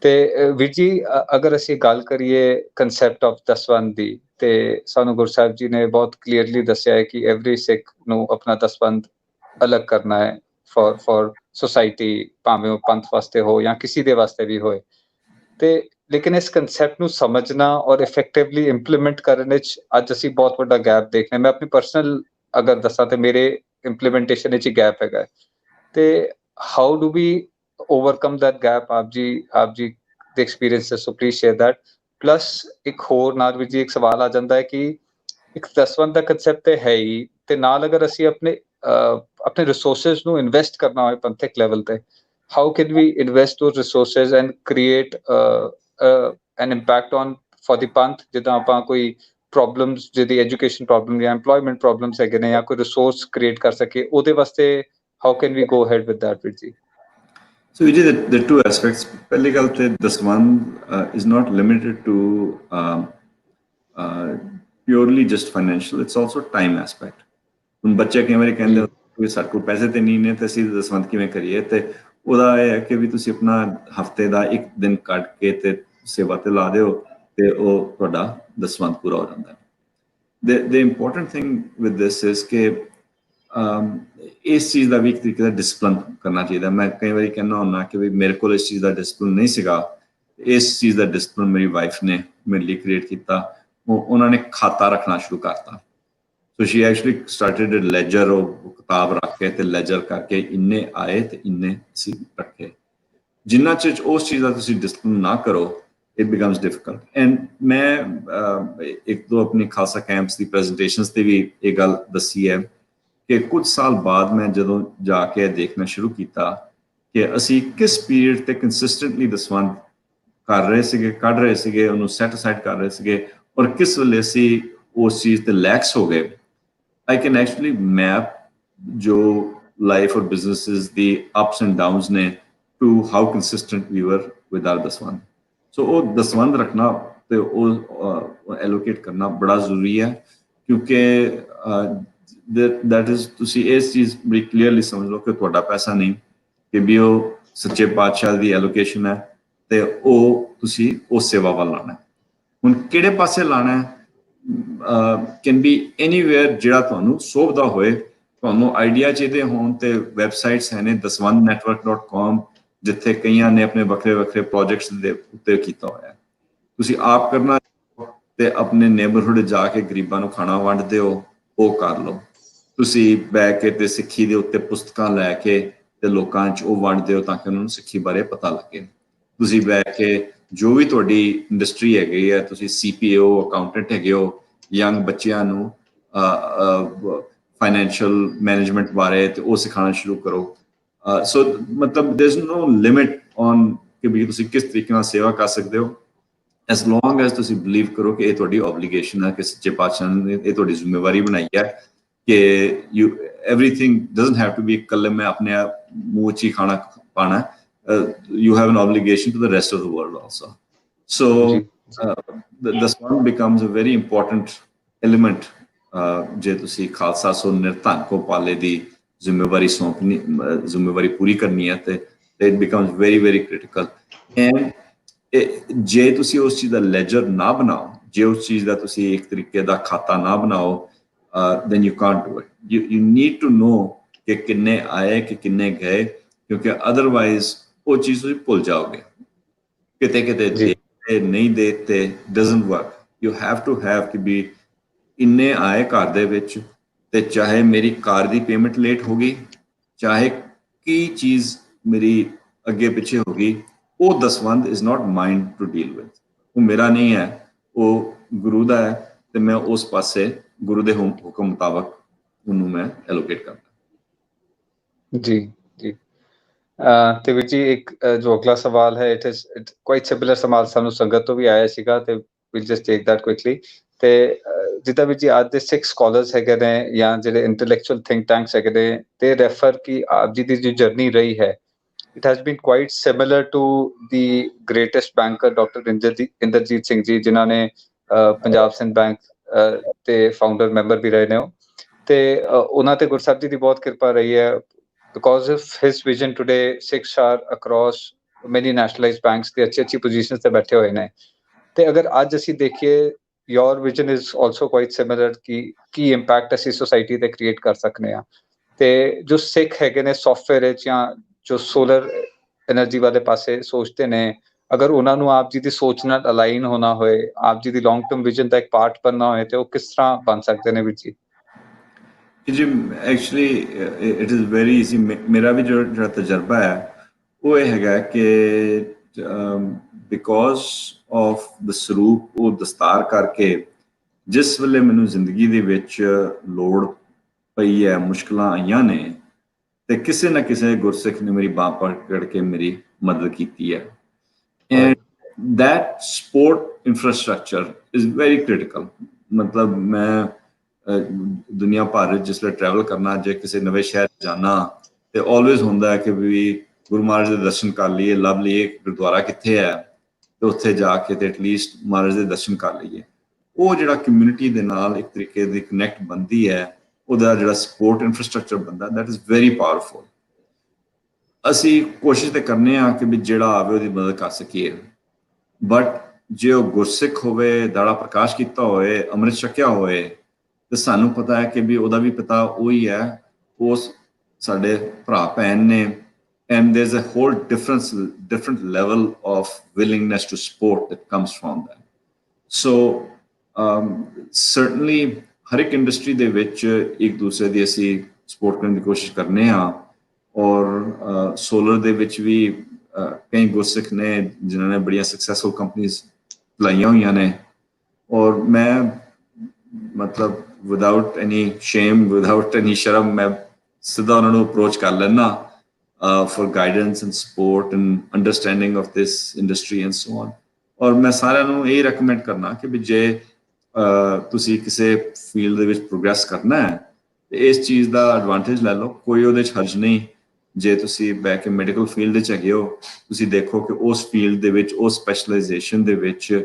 ਤੇ ਵੀਰ ਜੀ ਅਗਰ ਅਸੀਂ ਗੱਲ ਕਰੀਏ ਕਨਸੈਪਟ ਆਫ ਦਸਵੰਧ ਦੀ ਤੇ ਸਾਨੂੰ ਗੁਰੂ ਸਾਹਿਬ ਜੀ ਨੇ ਬਹੁਤ ਕਲੀਅਰਲੀ ਦੱਸਿਆ ਹੈ ਕਿ ਐਵਰੀ ਸਿੱਖ ਨੂੰ ਆਪਣਾ ਦਸਵੰਧ ਅਲੱਗ ਕਰਨਾ ਹੈ ਫॉर ਸੋਸਾਇਟੀ ਭਾਵੇਂ ਉਹ ਪੰਥ ਵਾਸਤੇ ਹੋ ਜਾਂ ਕਿਸੇ ਦੇ ਵਾਸਤੇ ਵੀ ਹੋਏ ਤੇ ਲੇਕਿਨ ਇਸ ਕਨਸੈਪਟ ਨੂੰ ਸਮਝਣਾ ਔਰ ਇਫੈਕਟਿਵਲੀ ਇੰਪਲੀਮੈਂਟ ਕਰਨ ਵਿੱਚ ਅੱਜ ਅਸੀਂ ਬਹੁਤ ਵੱਡਾ ਗੈਪ ਦੇਖ ਰਹੇ ਹਾਂ ਮੈਂ ਆਪਣੀ ਪਰਸਨਲ ਅਗਰ ਦੱਸਾਂ ਤੇ ਮੇਰੇ ਇੰਪਲੀਮੈਂਟੇਸ਼ਨ ਵਿੱਚ ਹੀ ਗੈਪ ਹੈਗਾ ਤੇ how do we overcome that gap ਆਪ ਜੀ ਦੇ experiences so please share that plus ਇੱਕ ਹੋਰ ਨਾਲ ਵੀ ਜੀ ਇੱਕ ਸਵਾਲ ਆ ਜਾਂਦਾ ਹੈ ਕਿ ਇੱਕ ਦਸਵੰਧ ਦਾ ਕਨਸੈਪਟ ਤੇ ਹੈ ਹੀ ਤੇ ਨਾਲ ਅਗਰ ਅਸੀਂ ਆਪਣੇ ਰਿਸੋਰਸਸ ਨੂੰ ਇਨਵੈਸਟ ਕਰਨਾ ਹੋਏ ਪੰਥਕ ਲੈਵਲ ਤੇ how can we invest those resources and create an impact on for the panth ਜਿੱਦਾਂ ਆਪਾਂ ਕੋਈ problems ਜਿਹਦੀ education problem ਜਾਂ employment problems ਹੈਗੇ ਨੇ ਜਾਂ ਕੋਈ resource create ਕਰ ਸਕੇ ਉਹਦੇ ਵਾਸਤੇ how can we go ahead with that ਵੀਰ ਜੀ So Vijay, the two aspects. ਪਹਿਲੀ ਗੱਲ ਤੇ ਦਸਵੰਧ is not limited to purely just financial. It's also time aspect. ਹੁਣ ਬੱਚੇ ਕਈ ਵਾਰੀ ਕਹਿੰਦੇ ਕੋਈ ਸਾਡੇ ਕੋਲ ਪੈਸੇ ਤੇ ਨਹੀਂ ਨੇ ਤੇ ਅਸੀਂ ਦਸਵੰਧ ਕਿਵੇਂ ਕਰੀਏ ਤੇ ਉਹਦਾ ਇਹ ਹੈ ਕਿ ਵੀ ਤੁਸੀਂ ਆਪਣਾ ਹਫਤੇ ਦਾ ਇੱਕ ਦਿਨ ਕੱਢ ਕੇ ਤੇ ਸੇਵਾ ਤੇ ਲਾ ਦਿਓ ਤੇ ਉਹ ਤੁਹਾਡਾ ਦਸਵੰਧ ਪੂਰਾ ਹੋ ਜਾਂਦਾ ਹੈ the important thing with this is ਕਿ ਇਸ ਚੀਜ਼ ਦਾ ਵੀ ਇੱਕ ਤਰੀਕੇ ਦਾ ਡਿਸਪਲਿਨ ਕਰਨਾ ਚਾਹੀਦਾ ਮੈਂ ਕਈ ਵਾਰੀ ਕਹਿੰਦਾ ਹੁੰਦਾ ਕਿ ਵੀ ਮੇਰੇ ਕੋਲ ਇਸ ਚੀਜ਼ ਦਾ ਡਿਸਪਲਿਨ ਨਹੀਂ ਸੀਗਾ ਇਸ ਚੀਜ਼ ਦਾ ਡਿਸਪਲਿਨ ਮੇਰੀ ਵਾਈਫ ਨੇ ਮੇਰੇ ਲਈ ਕ੍ਰੀਏਟ ਕੀਤਾ ਉਹਨਾਂ ਨੇ ਖਾਤਾ ਰੱਖਣਾ ਸ਼ੁਰੂ ਕਰਤਾ So she actually started a ledger ਉਹ ਕਿਤਾਬ ਰੱਖ ਕੇ ਤੇ ਲੈਜਰ ਕਰਕੇ ਇੰਨੇ ਆਏ ਤੇ ਇੰਨੇ ਅਸੀਂ ਰੱਖੇ ਜਿੰਨਾ ਚਿਰ ਉਸ ਚੀਜ਼ ਦਾ ਤੁਸੀਂ ਡਿਸਪਲਿਨ ਨਾ ਕਰੋ it becomes difficult and ਮੈਂ ਇੱਕ ਦੋ ਆਪਣੀ ਖਾਲਸਾ ਕੈਂਪਸ ਦੀ ਪ੍ਰੈਜੈਂਟੇਸ਼ਨਸ ਤੇ ਵੀ ਇਹ ਗੱਲ ਦੱਸੀ ਹੈ ਕਿ ਕੁਝ ਸਾਲ ਬਾਅਦ ਮੈਂ ਜਦੋਂ ਜਾ ਕੇ ਦੇਖਣਾ ਸ਼ੁਰੂ ਕੀਤਾ ਕਿ ਅਸੀਂ ਕਿਸ ਪੀਰੀਅਡ ਤੇ ਕੰਸਿਸਟੈਂਟਲੀ ਦਸਵੰਧ ਕਰ ਰਹੇ ਸੀਗੇ ਕੱਢ ਰਹੇ ਸੀਗੇ ਉਹਨੂੰ ਸੈਟ ਅਸਾਈਡ ਕਰ ਰਹੇ ਸੀਗੇ ਔਰ ਕਿਸ ਵੇਲੇ ਅਸੀਂ ਉਸ ਚੀਜ਼ ਤੇ ਲੈਕਸ ਹੋ ਗਏ I can actually map ਜੋ life or businesses the ups and downs ਨੇ to how consistent we were with our ਦਸਵੰਧ so ਉਹ ਦਸਵੰਧ ਰੱਖਣਾ ਤੇ ਉਹ allocate ਕਰਨਾ ਬੜਾ ਜ਼ਰੂਰੀ ਹੈ ਕਿਉਂਕਿ that is ਤੁਸੀਂ ਇਸ ਚੀਜ਼ ਬੜੀ ਕਲੀਅਰਲੀ ਸਮਝ ਲਓ ਕਿ ਤੁਹਾਡਾ ਪੈਸਾ ਨਹੀਂ ਕਿ ਵੀ ਉਹ ਸੱਚੇ ਪਾਤਸ਼ਾਹ ਦੀ ਐਲੋਕੇਸ਼ਨ ਹੈ ਤੇ ਉਹ ਤੁਸੀਂ ਉਸ ਸੇਵਾ ਵੱਲ ਲਾਣਾ ਹੁਣ ਕਿਹੜੇ ਪਾਸੇ ਲਾਣਾ can be anywhere ਜਿਹੜਾ ਤੁਹਾਨੂੰ ਸੋਭਦਾ ਹੋਏ ਤੁਹਾਨੂੰ ਆਈਡੀਆ ਚਾਹੀਦੇ ਹੋਣ ਤੇ ਵੈਬਸਾਈਟਸ ਹੈ ਨੇ daswandnetwork.com ਜਿੱਥੇ ਕਈਆਂ ਨੇ ਆਪਣੇ ਵੱਖਰੇ ਵੱਖਰੇ ਪ੍ਰੋਜੈਕਟਸ ਦੇ ਉੱਤੇ ਕੀਤਾ ਹੋਇਆ ਤੁਸੀਂ ਆਪ ਕਰਨਾ ਤੇ ਆਪਣੇ ਨੇਬਰਹੁੱਡ ਜਾ ਕੇ ਗਰੀਬਾਂ ਨੂੰ ਖਾਣਾ ਵੰਡ ਦਿਓ ਉਹ ਕਰ ਲਓ ਤੁਸੀਂ ਬੈਠ ਕੇ ਤੇ ਸਿੱਖੀ ਦੇ ਉੱਤੇ ਪੁਸਤਕਾਂ ਲੈ ਕੇ ਤੇ ਲੋਕਾਂ 'ਚ ਉਹ ਵੰਡ ਦਿਓ ਤਾਂ ਕਿ ਉਹਨਾਂ ਨੂੰ ਸਿੱਖੀ ਬਾਰੇ ਪਤਾ ਲੱਗੇ ਤੁਸੀਂ ਬੈਠ ਕੇ ਜੋ ਵੀ ਤੁਹਾਡੀ ਇੰਡਸਟਰੀ ਹੈਗੀ ਹੈ ਤੁਸੀਂ CPO ਅਕਾਊਂਟੈਂਟ ਹੈਗੇ ਹੋ ਯੰਗ ਬੱਚਿਆਂ ਨੂੰ ਫਾਈਨੈਂਸ਼ੀਅਲ ਮੈਨੇਜਮੈਂਟ ਬਾਰੇ ਤੇ ਉਹ ਸਿਖਾਉਣਾ ਸ਼ੁਰੂ ਕਰੋ ਸੋ ਮਤਲਬ ਦੇयर इज नो ਲਿਮਿਟ ਔਨ ਕਿ ਵੀ ਤੁਸੀਂ ਕਿਸ ਤਰੀਕੇ ਨਾਲ ਸੇਵਾ ਕਰ ਸਕਦੇ ਹੋ as long as ਤੁਸੀਂ ਬਲੀਵ ਕਰੋ ਕਿ ਇਹ ਤੁਹਾਡੀ ਆਬਲੀਗੇਸ਼ਨ ਹੈ ਕਿ ਸੱਚੇ ਪਾਤਸ਼ਾਹ ਨੇ ਇਹ ਤੁਹਾਡੀ ਜ਼ਿੰਮੇਵਾਰੀ ਬਣਾਈ ਹੈ ਕਿ you everything doesn't have to be ਇਕੱਲੇ ਮੈਂ ਆਪਣੇ ਮੂੰਹ 'ਚ ਹੀ ਖਾਣਾ ਪਾਣਾ you have an obligation to the rest of the world also so this one becomes a very important element ਜੇ ਤੁਸੀਂ ਖਾਲਸਾ ਸੋ ਨਿਰਧਨ ਕੋ ਪਾਲੇ ਦੀ ਜ਼ਿੰਮੇਵਾਰੀ ਪੂਰੀ ਕਰਨੀ ਹੈ ਤੇ it becomes very very critical and ਜੇ ਤੁਸੀਂ ਉਸ ਚੀਜ਼ ਦਾ ਲੈਜਰ ਨਾ ਬਣਾਓ ਜੇ ਉਸ ਚੀਜ਼ ਦਾ ਤੁਸੀਂ ਇੱਕ ਤਰੀਕੇ ਦਾ ਖਾਤਾ ਨਾ ਬਣਾਓ then you can't do it you need to know ਕਿ ਕਿੰਨੇ ਆਏ ਕਿ ਕਿੰਨੇ ਗਏ ਕਿਉਂਕਿ otherwise ਉਹ ਚੀਜ਼ ਤੁਸੀਂ ਭੁੱਲ ਜਾਓਗੇ ਕਿਤੇ ਕਿਤੇ ਦੇ ਨਹੀਂ ਦੇਤੇ doesn't work you have to have ਕਿ ਵੀ ਇੰਨੇ ਆਏ ਘਰ ਦੇ ਵਿੱਚ ਤੇ ਚਾਹੇ ਮੇਰੀ ਕਾਰ ਦੀ ਪੇਮੈਂਟ ਲੇਟ ਹੋ ਗਈ ਚਾਹੇ ਕੀ ਚੀਜ਼ ਮੇਰੀ ਅੱਗੇ ਪਿੱਛੇ ਹੋ ਗਈ ਉਹ ਦਸਵੰਧ is not mine to deal with ਉਹ ਮੇਰਾ ਨਹੀਂ ਹੈ ਉਹ ਗੁਰੂ ਦਾ ਹੈ ਤੇ ਮੈਂ ਉਸ ਪਾਸੇ ਗੁਰੂ ਦੇ ਹੁਕਮ ਮੁਤਾਬਕ ਉਹਨੂੰ ਮੈਂ ਐਲੋਕੇਟ ਕਰਦਾ ਜੀ ਜੀ ਤੇ ਵੀਰ ਜੀ ਇੱਕ ਜੋ ਅਗਲਾ ਸਵਾਲ ਹੈ ਇਟ ਇਜ਼ ਕੁਆਇਟ ਸਿਮਿਲਰ ਸਵਾਲ ਸਾਨੂੰ ਸੰਗਤ ਤੋਂ ਵੀ ਆਇਆ ਸੀਗਾ ਤੇ will just take that quickly ਤੇ ਜਿੱਦਾਂ ਵੀ ਜੀ ਅੱਜ ਦੇ 6 ਸਕਾਲਰਸ ਹੈਗੇ ਨੇ ਜਾਂ ਜਿਹੜੇ ਇੰਟੈਲੈਕਚੁਅਲ ਥਿੰਕ ਟੈਂਕਸ ਹੈਗੇ ਨੇ ਤੇ ਰੈਫਰ ਕਿ ਆਪ ਜੀ ਦੀ ਜੋ ਜਰਨੀ ਰਹੀ ਹੈ it has been quite similar to the greatest banker Dr. Inderjeet Singh ji, ਜਿਨ੍ਹਾਂ ਨੇ ਪੰਜਾਬ ਸਿੰਧ ਬੈਂਕ ਦੇ ਫਾਊਂਡਰ ਮੈਂਬਰ ਵੀ ਰਹੇ ਨੇ ਉਹ, ਤੇ ਉਹਨਾਂ ਤੇ ਗੁਰਸਾਹਿਬ ਜੀ ਦੀ ਬਹੁਤ ਕਿਰਪਾ ਰਹੀ ਹੈ। Because of his vision today Sikhs are across many nationalised banks ਤੇ ਅੱਛੀ ਪੋਜੀਸ਼ਨਸ ਤੇ ਬੈਠੇ ਹੋਏ ਨੇ। ਤੇ ਅਗਰ ਅੱਜ ਅਸੀਂ ਦੇਖੀਏ, your vision is also quite similar ਕਿ ਕੀ ਇੰਪੈਕਟ ਅਸੀਂ ਸੋਸਾਇਟੀ ਤੇ ਕ੍ਰੀਏਟ ਕਰ ਸਕਦੇ ਹਾਂ। ਤੇ ਜੋ ਸਿੱਖ ਹੈਗੇ ਨੇ ਸੌਫਟਵੇਅਰ ਵਿੱਚ ਜਾਂ ਜੋ ਸੋਲਰ એનર્ਜੀ ਵਾਲੇ ਪਾਸੇ ਸੋਚਦੇ ਨੇ, ਅਗਰ ਉਹਨਾਂ ਨੂੰ ਆਪ ਜੀ ਦੀ ਸੋਚ ਨਾਲ ਅਲਾਈਨ ਹੋਣਾ ਹੋਏ, ਆਪ ਜੀ ਦੀ ਲੌਂਗ ਟਰਮ ਵਿਜ਼ਨ ਦਾ ਇੱਕ ਪਾਰਟ ਬਣਨਾ ਹੋਏ, ਤੇ ਉਹ ਕਿਸ ਤਰ੍ਹਾਂ ਬਣ ਸਕਦੇ ਨੇ ਵੀਰ ਜੀ? ਜੀ actually it is very easy. ਮੇਰਾ ਵੀ ਜਿਹੜਾ ਤਜਰਬਾ ਹੈ ਉਹ ਇਹ ਹੈਗਾ ਕਿ ਬਿਕੋਜ਼ ਆਫ ਦ ਸਰੂਪ ਉਹ ਦਸਤਾਰ ਕਰਕੇ ਜਿਸ ਵੇਲੇ ਮੈਨੂੰ ਜ਼ਿੰਦਗੀ ਦੇ ਵਿੱਚ ਲੋੜ ਪਈ ਹੈ, ਮੁਸ਼ਕਲਾਂ ਆਈਆਂ ਨੇ, ਤੇ ਕਿਸੇ ਨਾ ਕਿਸੇ ਗੁਰਸਿੱਖ ਨੇ ਮੇਰੀ ਬਾਂਹ ਪਕੜ ਕੇ ਮੇਰੀ ਮਦਦ ਕੀਤੀ ਹੈ। And that sport infrastructure is very critical। मतलब मैं दुनिया भर जिसले ट्रैवल करना, जे किसी नवे शहर जाना, तो ऑलवेज होंदा है कि भी गुरु महाराज के दर्शन कर लीए, लभ लीए गुरुद्वारा कित्थे है, तो उत्थे जाके ते एटलीस्ट महाराज के दर्शन कर लीए। वो जिहड़ा कम्यूनिटी दे नाल एक तरीके दी कनैक्ट बनदी है, ਉਹਦਾ ਜਿਹੜਾ ਸਪੋਰਟ ਇਨਫਰਾਸਟ੍ਰਕਚਰ ਬੰਦਾ, ਦੈਟ ਇਜ਼ ਵੈਰੀ ਪਾਵਰਫੁਲ। ਅਸੀਂ ਕੋਸ਼ਿਸ਼ ਤੇ ਕਰਨੇ ਆ ਕਿ ਵੀ ਜਿਹੜਾ ਆਵੇ ਉਹਦੀ ਮਦਦ ਕਰ ਸਕੀਏ, ਬਟ ਜੇ ਉਹ ਗੁਰਸਿੱਖ ਹੋਵੇ, ਦਾੜਾ ਪ੍ਰਕਾਸ਼ ਕੀਤਾ ਹੋਏ, ਅੰਮ੍ਰਿਤ ਛਕਿਆ ਹੋਏ, ਤੇ ਸਾਨੂੰ ਪਤਾ ਹੈ ਕਿ ਵੀ ਉਹਦਾ ਵੀ ਪਿਤਾ ਉਹੀ ਹੈ, ਉਸ ਸਾਡੇ ਭਰਾ ਭੈਣ ਨੇ। And there is a whole different level of willingness to support that comes from that। So certainly ਹਰ ਇੱਕ ਇੰਡਸਟਰੀ ਦੇ ਵਿੱਚ ਇੱਕ ਦੂਸਰੇ ਦੀ ਅਸੀਂ ਸਪੋਰਟ ਕਰਨ ਦੀ ਕੋਸ਼ਿਸ਼ ਕਰਨੇ ਹਾਂ। ਔਰ ਸੋਲਰ ਦੇ ਵਿੱਚ ਵੀ ਕਈ ਗੁਰਸਿੱਖ ਨੇ ਜਿਨ੍ਹਾਂ ਨੇ ਬੜੀਆਂ ਸਕਸੈਸਫੁਲ ਕੰਪਨੀਜ਼ ਚਲਾਈਆਂ ਹੋਈਆਂ ਨੇ, ਔਰ ਮੈਂ ਮਤਲਬ without any shame, without any ਸ਼ਰਮ, ਮੈਂ ਸਿੱਧਾ ਉਹਨਾਂ ਨੂੰ ਅਪਰੋਚ ਕਰ ਲੈਂਦਾ for guidance and support and understanding of this industry and so on. ਔਰ ਮੈਂ ਸਾਰਿਆਂ ਨੂੰ ਇਹ ਰეკਮੈਂਡ ਕਰਨਾ ਕਿ ਵੀ ਜੇ ਤੁਸੀਂ ਕਿਸੇ ਫੀਲਡ ਦੇ ਵਿੱਚ ਪ੍ਰੋਗਰੈਸ ਕਰਨਾ ਹੈ ਤੇ ਇਸ ਚੀਜ਼ ਦਾ ਐਡਵਾਂਟੇਜ ਲੈ ਲਓ, ਕੋਈ ਉਹਦੇ 'ਚ ਹਰਜ ਨਹੀਂ। ਜੇ ਤੁਸੀਂ ਬਹਿ ਕੇ ਮੈਡੀਕਲ ਫੀਲਡ 'ਚ ਹੈਗੇ ਹੋ, ਤੁਸੀਂ ਦੇਖੋ ਕਿ ਉਸ ਫੀਲਡ ਦੇ ਵਿੱਚ, ਉਸ ਸਪੈਸ਼ਲਾਈਜੇਸ਼ਨ ਦੇ ਵਿੱਚ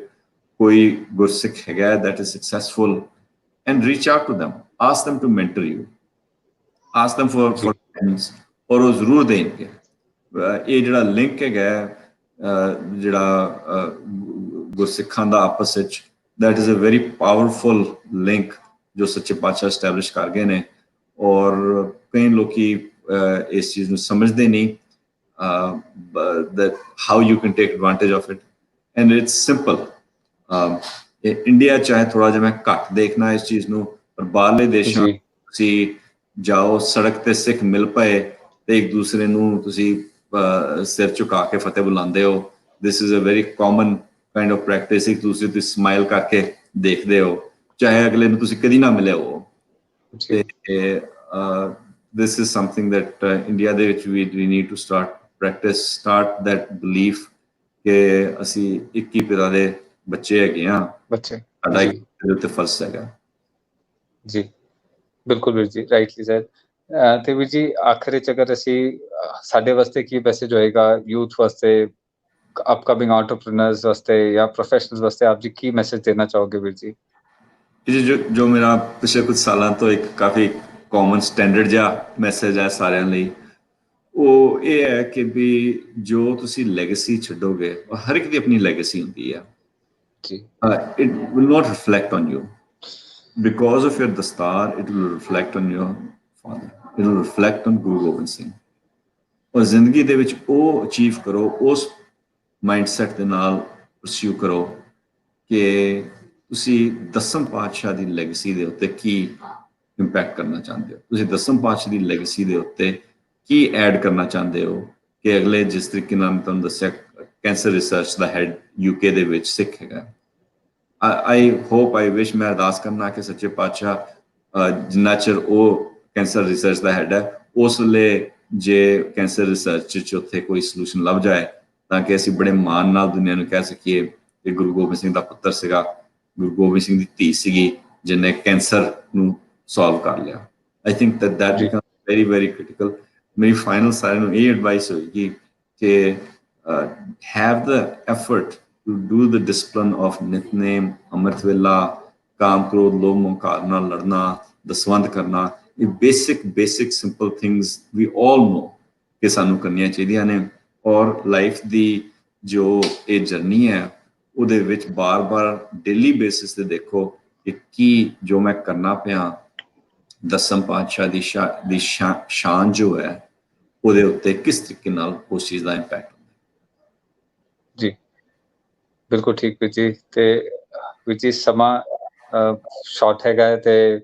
ਕੋਈ ਗੁਰਸਿੱਖ ਹੈਗਾ that is successful, and reach out to them, ask them to mentor you, ask them for guidance, ਔਰ ਉਹ ਜ਼ਰੂਰ ਦੇਣਗੇ। ਇਹ ਜਿਹੜਾ ਲਿੰਕ ਹੈਗਾ ਜਿਹੜਾ ਗੁਰਸਿੱਖਾਂ ਦਾ ਆਪਸ ਵਿੱਚ, that is a very powerful link ਜੋ ਸੱਚੇ ਪਾਤਸ਼ਾਹ ਐਸਟੈਬਲਿਸ਼ ਕਰ ਗਏ ਨੇ। ਔਰ ਕਈ ਲੋਕੀ ਇਸ ਚੀਜ਼ ਨੂੰ ਸਮਝਦੇ ਨਹੀਂ, that how you can take advantage of it, and it's simple। India ਚਾਹੇ ਥੋੜਾ ਜਿਹਾ ਮੈਂ ਘੱਟ ਦੇਖਣਾ ਇਸ ਚੀਜ਼ ਨੂੰ, ਪਰ ਬਾਹਰਲੇ ਦੇਸ਼ਾਂ ਤੁਸੀਂ ਜਾਓ, ਸੜਕ ਤੇ ਸਿੱਖ ਮਿਲ ਪਏ ਤੇ ਇੱਕ ਦੂਸਰੇ ਨੂੰ ਤੁਸੀਂ ਸਿਰ ਝੁਕਾ ਕੇ ਫਤਿਹ ਬੁਲਾਉਂਦੇ ਹੋ। This is a very common kind of practice. ਇੱਕ ਦੂਸਰੇ ਤੁਸੀਂ ਸਮਾਈਲ ਕਰਕੇ ਦੇਖਦੇ ਹੋ, ਚਾਹੇ ਅਗਲੇ ਨੂੰ ਤੁਸੀਂ ਕਦੀ ਨਾ ਮਿਲੇ ਹੋ। ਤੇ this is something that India ਦੇ ਵਿੱਚ we need to start practice, start that belief ਕਿ ਅਸੀਂ ਇੱਕ ਹੀ ਪਿਤਾ ਦੇ ਬੱਚੇ ਹੈਗੇ ਹਾਂ, ਸਾਡਾ ਇੱਕ ਉੱਤੇ ਫਰਜ਼ ਹੈਗਾ। ਜੀ ਬਿਲਕੁਲ ਵੀਰ ਜੀ, ਰਾਈਟਲੀ ਸਰ। ਤੇ ਵੀਰ ਜੀ ਆਖਰ ਵਿੱਚ ਅਗਰ ਅਸੀਂ ਸਾਡੇ ਵਾਸਤੇ ਕੀ ਮੈਸੇਜ ਹੋਏਗਾ ਯੂਥ ਵਾਸਤੇ, ਅਪਕਮਿੰਗ ਐਂਟਰਪ੍ਰੀਨਰਸ ਵਾਸਤੇ ਜਾਂ ਪ੍ਰੋਫੈਸ਼ਨਲਸ ਵਾਸਤੇ, ਆਪ ਜੀ ਕੀ ਮੈਸੇਜ ਦੇਣਾ ਚਾਹੋਗੇ ਵੀਰ ਜੀ? ਜੋ ਮੇਰਾ ਪਿਛਲੇ ਕੁਝ ਸਾਲਾਂ ਤੋਂ ਇੱਕ ਕਾਫੀ ਕਾਮਨ ਸਟੈਂਡਰਡ ਜਿਹਾ ਮੈਸੇਜ ਹੈ ਸਾਰਿਆਂ ਲਈ, ਉਹ ਇਹ ਹੈ ਕਿ ਵੀ ਜੋ ਤੁਸੀਂ ਲੈਗੇਸੀ ਛੱਡੋਗੇ, ਹਰ ਇੱਕ ਦੀ ਆਪਣੀ ਲੈਗੇਸੀ ਹੁੰਦੀ ਹੈ, it will not reflect on you because of your dastar, it will reflect on your father, it will reflect on Guru Gobind Singh। ਔਰ ਜ਼ਿੰਦਗੀ ਦੇ ਵਿੱਚ ਉਹ ਅਚੀਵ ਕਰੋ, ਉਸ ਮਾਈਂਡਸੈਟ ਦੇ ਨਾਲ ਪਰਸਿਊ ਕਰੋ ਕਿ ਤੁਸੀਂ ਦਸਮ ਪਾਤਸ਼ਾਹ ਦੀ ਲੈਗੇਸੀ ਦੇ ਉੱਤੇ ਕੀ ਇੰਪੈਕਟ ਕਰਨਾ ਚਾਹੁੰਦੇ ਹੋ, ਤੁਸੀਂ ਦਸਮ ਪਾਤਸ਼ਾਹ ਦੀ ਲੈਗੇਸੀ ਦੇ ਉੱਤੇ ਕੀ ਐਡ ਕਰਨਾ ਚਾਹੁੰਦੇ ਹੋ। ਕਿ ਅਗਲੇ ਜਿਸ ਤਰੀਕੇ ਨਾਲ ਤੁਹਾਨੂੰ ਦੱਸਿਆ, ਕੈਂਸਰ ਰਿਸਰਚ ਦਾ ਹੈਡ UK ਦੇ ਵਿੱਚ ਸਿੱਖ ਹੈਗਾ। ਆਈ ਹੋਪ, ਆਈ ਵਿਸ਼, ਮੈਂ ਅਰਦਾਸ ਕਰਨਾ ਕਿ ਸੱਚੇ ਪਾਤਸ਼ਾਹ ਜਿੰਨਾ ਚਿਰ ਉਹ ਕੈਂਸਰ ਰਿਸਰਚ ਦਾ ਹੈਡ ਹੈ, ਉਸ ਵੇਲੇ ਜੇ ਕੈਂਸਰ ਰਿਸਰਚ 'ਚ ਉੱਥੇ ਕੋਈ ਸੋਲੂਸ਼ਨ ਲੱਭ ਜਾਏ ਤਾਂ ਕਿ ਅਸੀਂ ਬੜੇ ਮਾਣ ਨਾਲ ਦੁਨੀਆ ਨੂੰ ਕਹਿ ਸਕੀਏ ਕਿ ਗੁਰੂ ਗੋਬਿੰਦ ਸਿੰਘ ਦਾ ਪੁੱਤਰ ਸੀਗਾ, ਗੁਰੂ ਗੋਬਿੰਦ ਸਿੰਘ ਦੀ ਧੀ ਸੀਗੀ ਜਿਹਨੇ ਕੈਂਸਰ ਨੂੰ ਸੋਲਵ ਕਰ ਲਿਆ। I think that becomes very very critical। ਮੇਰੀ ਫਾਈਨਲ ਸਾਰਿਆਂ ਨੂੰ ਇਹ ਐਡਵਾਈਸ ਹੋਏਗੀ कि have the effort to do the discipline of Nitnem, अमृत वेला, काम क्रोध लोभ मोह का ना लड़ना, दसवंध करना, ये basic simple things we all know कि सानू करनियां चाहिदियां ने और लाइफ दी जो ये जर्नी है ਉਹਦੇ ਵਿੱਚ ਬਾਰ-ਬਾਰ ਡੇਲੀ ਬੇਸਿਸ ਤੇ ਦੇਖੋ ਕਿ ਕੀ ਜੋ ਮੈਂ ਕਰਨਾ ਪਿਆ ਦਸਮ ਪਾਤਸ਼ਾਹ ਦੀ ਸ਼ਾਨ ਜੋ ਹੈ ਉਹਦੇ ਉੱਤੇ ਕਿਸ ਤਰੀਕੇ ਨਾਲ ਉਸ ਚੀਜ਼ ਦਾ ਇੰਪੈਕਟ ਹੁੰਦਾ ਜੀ ਬਿਲਕੁਲ ਠੀਕ ਵੀਰ ਜੀ ਤੇ ਵੀਰ ਜੀ ਸਮਾਂ ਸ਼ਾਰਟ ਹੈਗਾ ਤੇ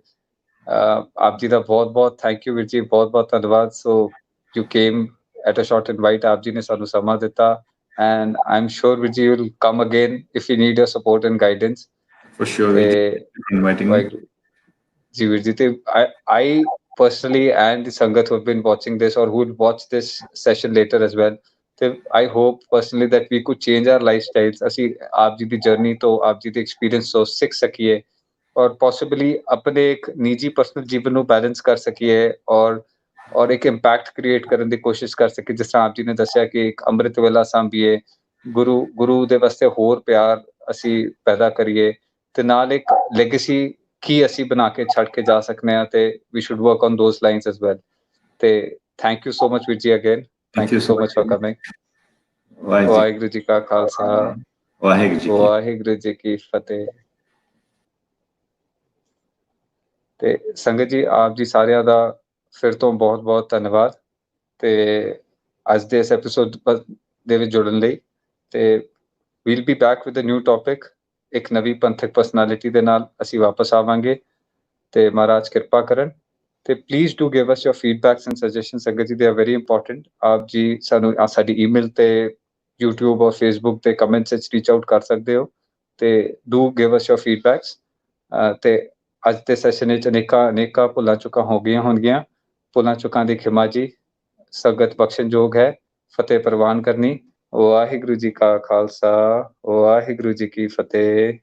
ਆਪ ਜੀ ਦਾ ਬਹੁਤ ਥੈਂਕ ਯੂ ਵੀਰ ਜੀ ਬਹੁਤ ਧੰਨਵਾਦ so you came at a short invite ਆਪ ਜੀ ਨੇ ਸਾਨੂੰ ਸਮਾਂ ਦਿੱਤਾ and I'm sure Vijay will come again if you need your support and guidance. For sure, inviting me. Ji Vijay, I personally and the Sangat who have been watching this or who will watch this session later as well, I hope personally that we could change our lifestyles. ਅਸੀਂ ਆਪ ਜੀ ਦੀ journey ਤੋਂ ਆਪ ਜੀ ਦੇ experience ਤੋਂ ਸਿੱਖ ਸਕੀਏ ਔਰ ਪੋਸੀਬਲੀ ਆਪਣੇ ਇੱਕ ਨਿੱਜੀ ਪਰਸਨਲ ਜੀਵਨ ਨੂੰ ਬੈਲੈਂਸ ਕਰ ਸਕੀਏ ਔਰ ਇੱਕ ਇੰਪੈਕਟ ਕ੍ਰੀਏਟ ਕਰਨ ਦੀ ਕੋਸ਼ਿਸ਼ ਕਰ ਸਕੇ ਜਿਸ ਤਰ੍ਹਾਂ ਆਪ ਜੀ ਨੇ ਦੱਸਿਆ ਕਿ ਇੱਕ ਅੰਮ੍ਰਿਤ ਵੇਲਾ ਸਾਂਭੀਏ ਗੁਰੂ ਦੇ ਵਾਸਤੇ ਹੋਰ ਪਿਆਰ ਅਸੀਂ ਪੈਦਾ ਕਰੀਏ ਤੇ ਨਾਲ ਇੱਕ ਲੈਗੇਸੀ ਕੀ ਅਸੀਂ ਬਣਾ ਕੇ ਛੱਡ ਕੇ ਜਾ ਸਕਨੇ ਆ ਤੇ we should work on those lines as well ਤੇ ਥੈਂਕ ਯੂ ਸੋ ਮਚ ਵੀਰ ਜੀ again thank you so much for coming Waheguru ji ਕਾ ਖਾਲਸਾ ਵਾਹਿਗੁਰੂ ਜੀ ਕੀ ਫਤਿਹ ਤੇ ਸੰਗਤ ਜੀ ਆਪ ਜੀ ਸਾਰਿਆਂ ਦਾ ਫਿਰ ਤੋਂ ਬਹੁਤ ਧੰਨਵਾਦ ਤੇ ਅੱਜ ਦੇ ਇਸ ਐਪੀਸੋਡ ਦੇ ਵਿੱਚ ਜੁੜਨ ਲਈ ਤੇ we'll be back with a new topic ਇੱਕ ਨਵੀਂ ਪੰਥਕ ਪਰਸਨੈਲਿਟੀ ਦੇ ਨਾਲ ਅਸੀਂ ਵਾਪਸ ਆਵਾਂਗੇ ਤੇ ਮਹਾਰਾਜ ਕਿਰਪਾ ਕਰਨ ਤੇ please do give us your feedbacks and suggestion ਸੰਗਤ ਜੀ ਦੇ ਆਰ ਵੈਰੀ ਇੰਪੋਰਟੈਂਟ ਆਪ ਜੀ ਸਾਨੂੰ ਸਾਡੀ ਈਮੇਲ ਤੇ YouTube ਔਰ Facebook ਤੇ ਕਮੈਂਟਸ ਵਿੱਚ ਰੀਚ ਆਊਟ ਕਰ ਸਕਦੇ ਹੋ ਤੇ do give us your feedbacks ਤੇ ਅੱਜ ਦੇ ਸੈਸ਼ਨ ਵਿੱਚ ਅਨੇਕਾਂ ਭੁੱਲਾਂ ਚੁੱਕਾਂ ਹੋ ਗਈਆਂ ਹੋਣਗੀਆਂ ਭੁੱਲਾਂ ਚੁੱਕਾਂ ਦੀ ਖਿਮਾ ਜੀ ਸੰਗਤ ਬਖਸ਼ਣਯੋਗ ਹੈ ਫਤਿਹ ਪ੍ਰਵਾਨ ਕਰਨੀ ਵਾਹਿਗੁਰੂ ਜੀ ਕਾ ਖਾਲਸਾ ਵਾਹਿਗੁਰੂ ਜੀ ਕੀ ਫਤਿਹ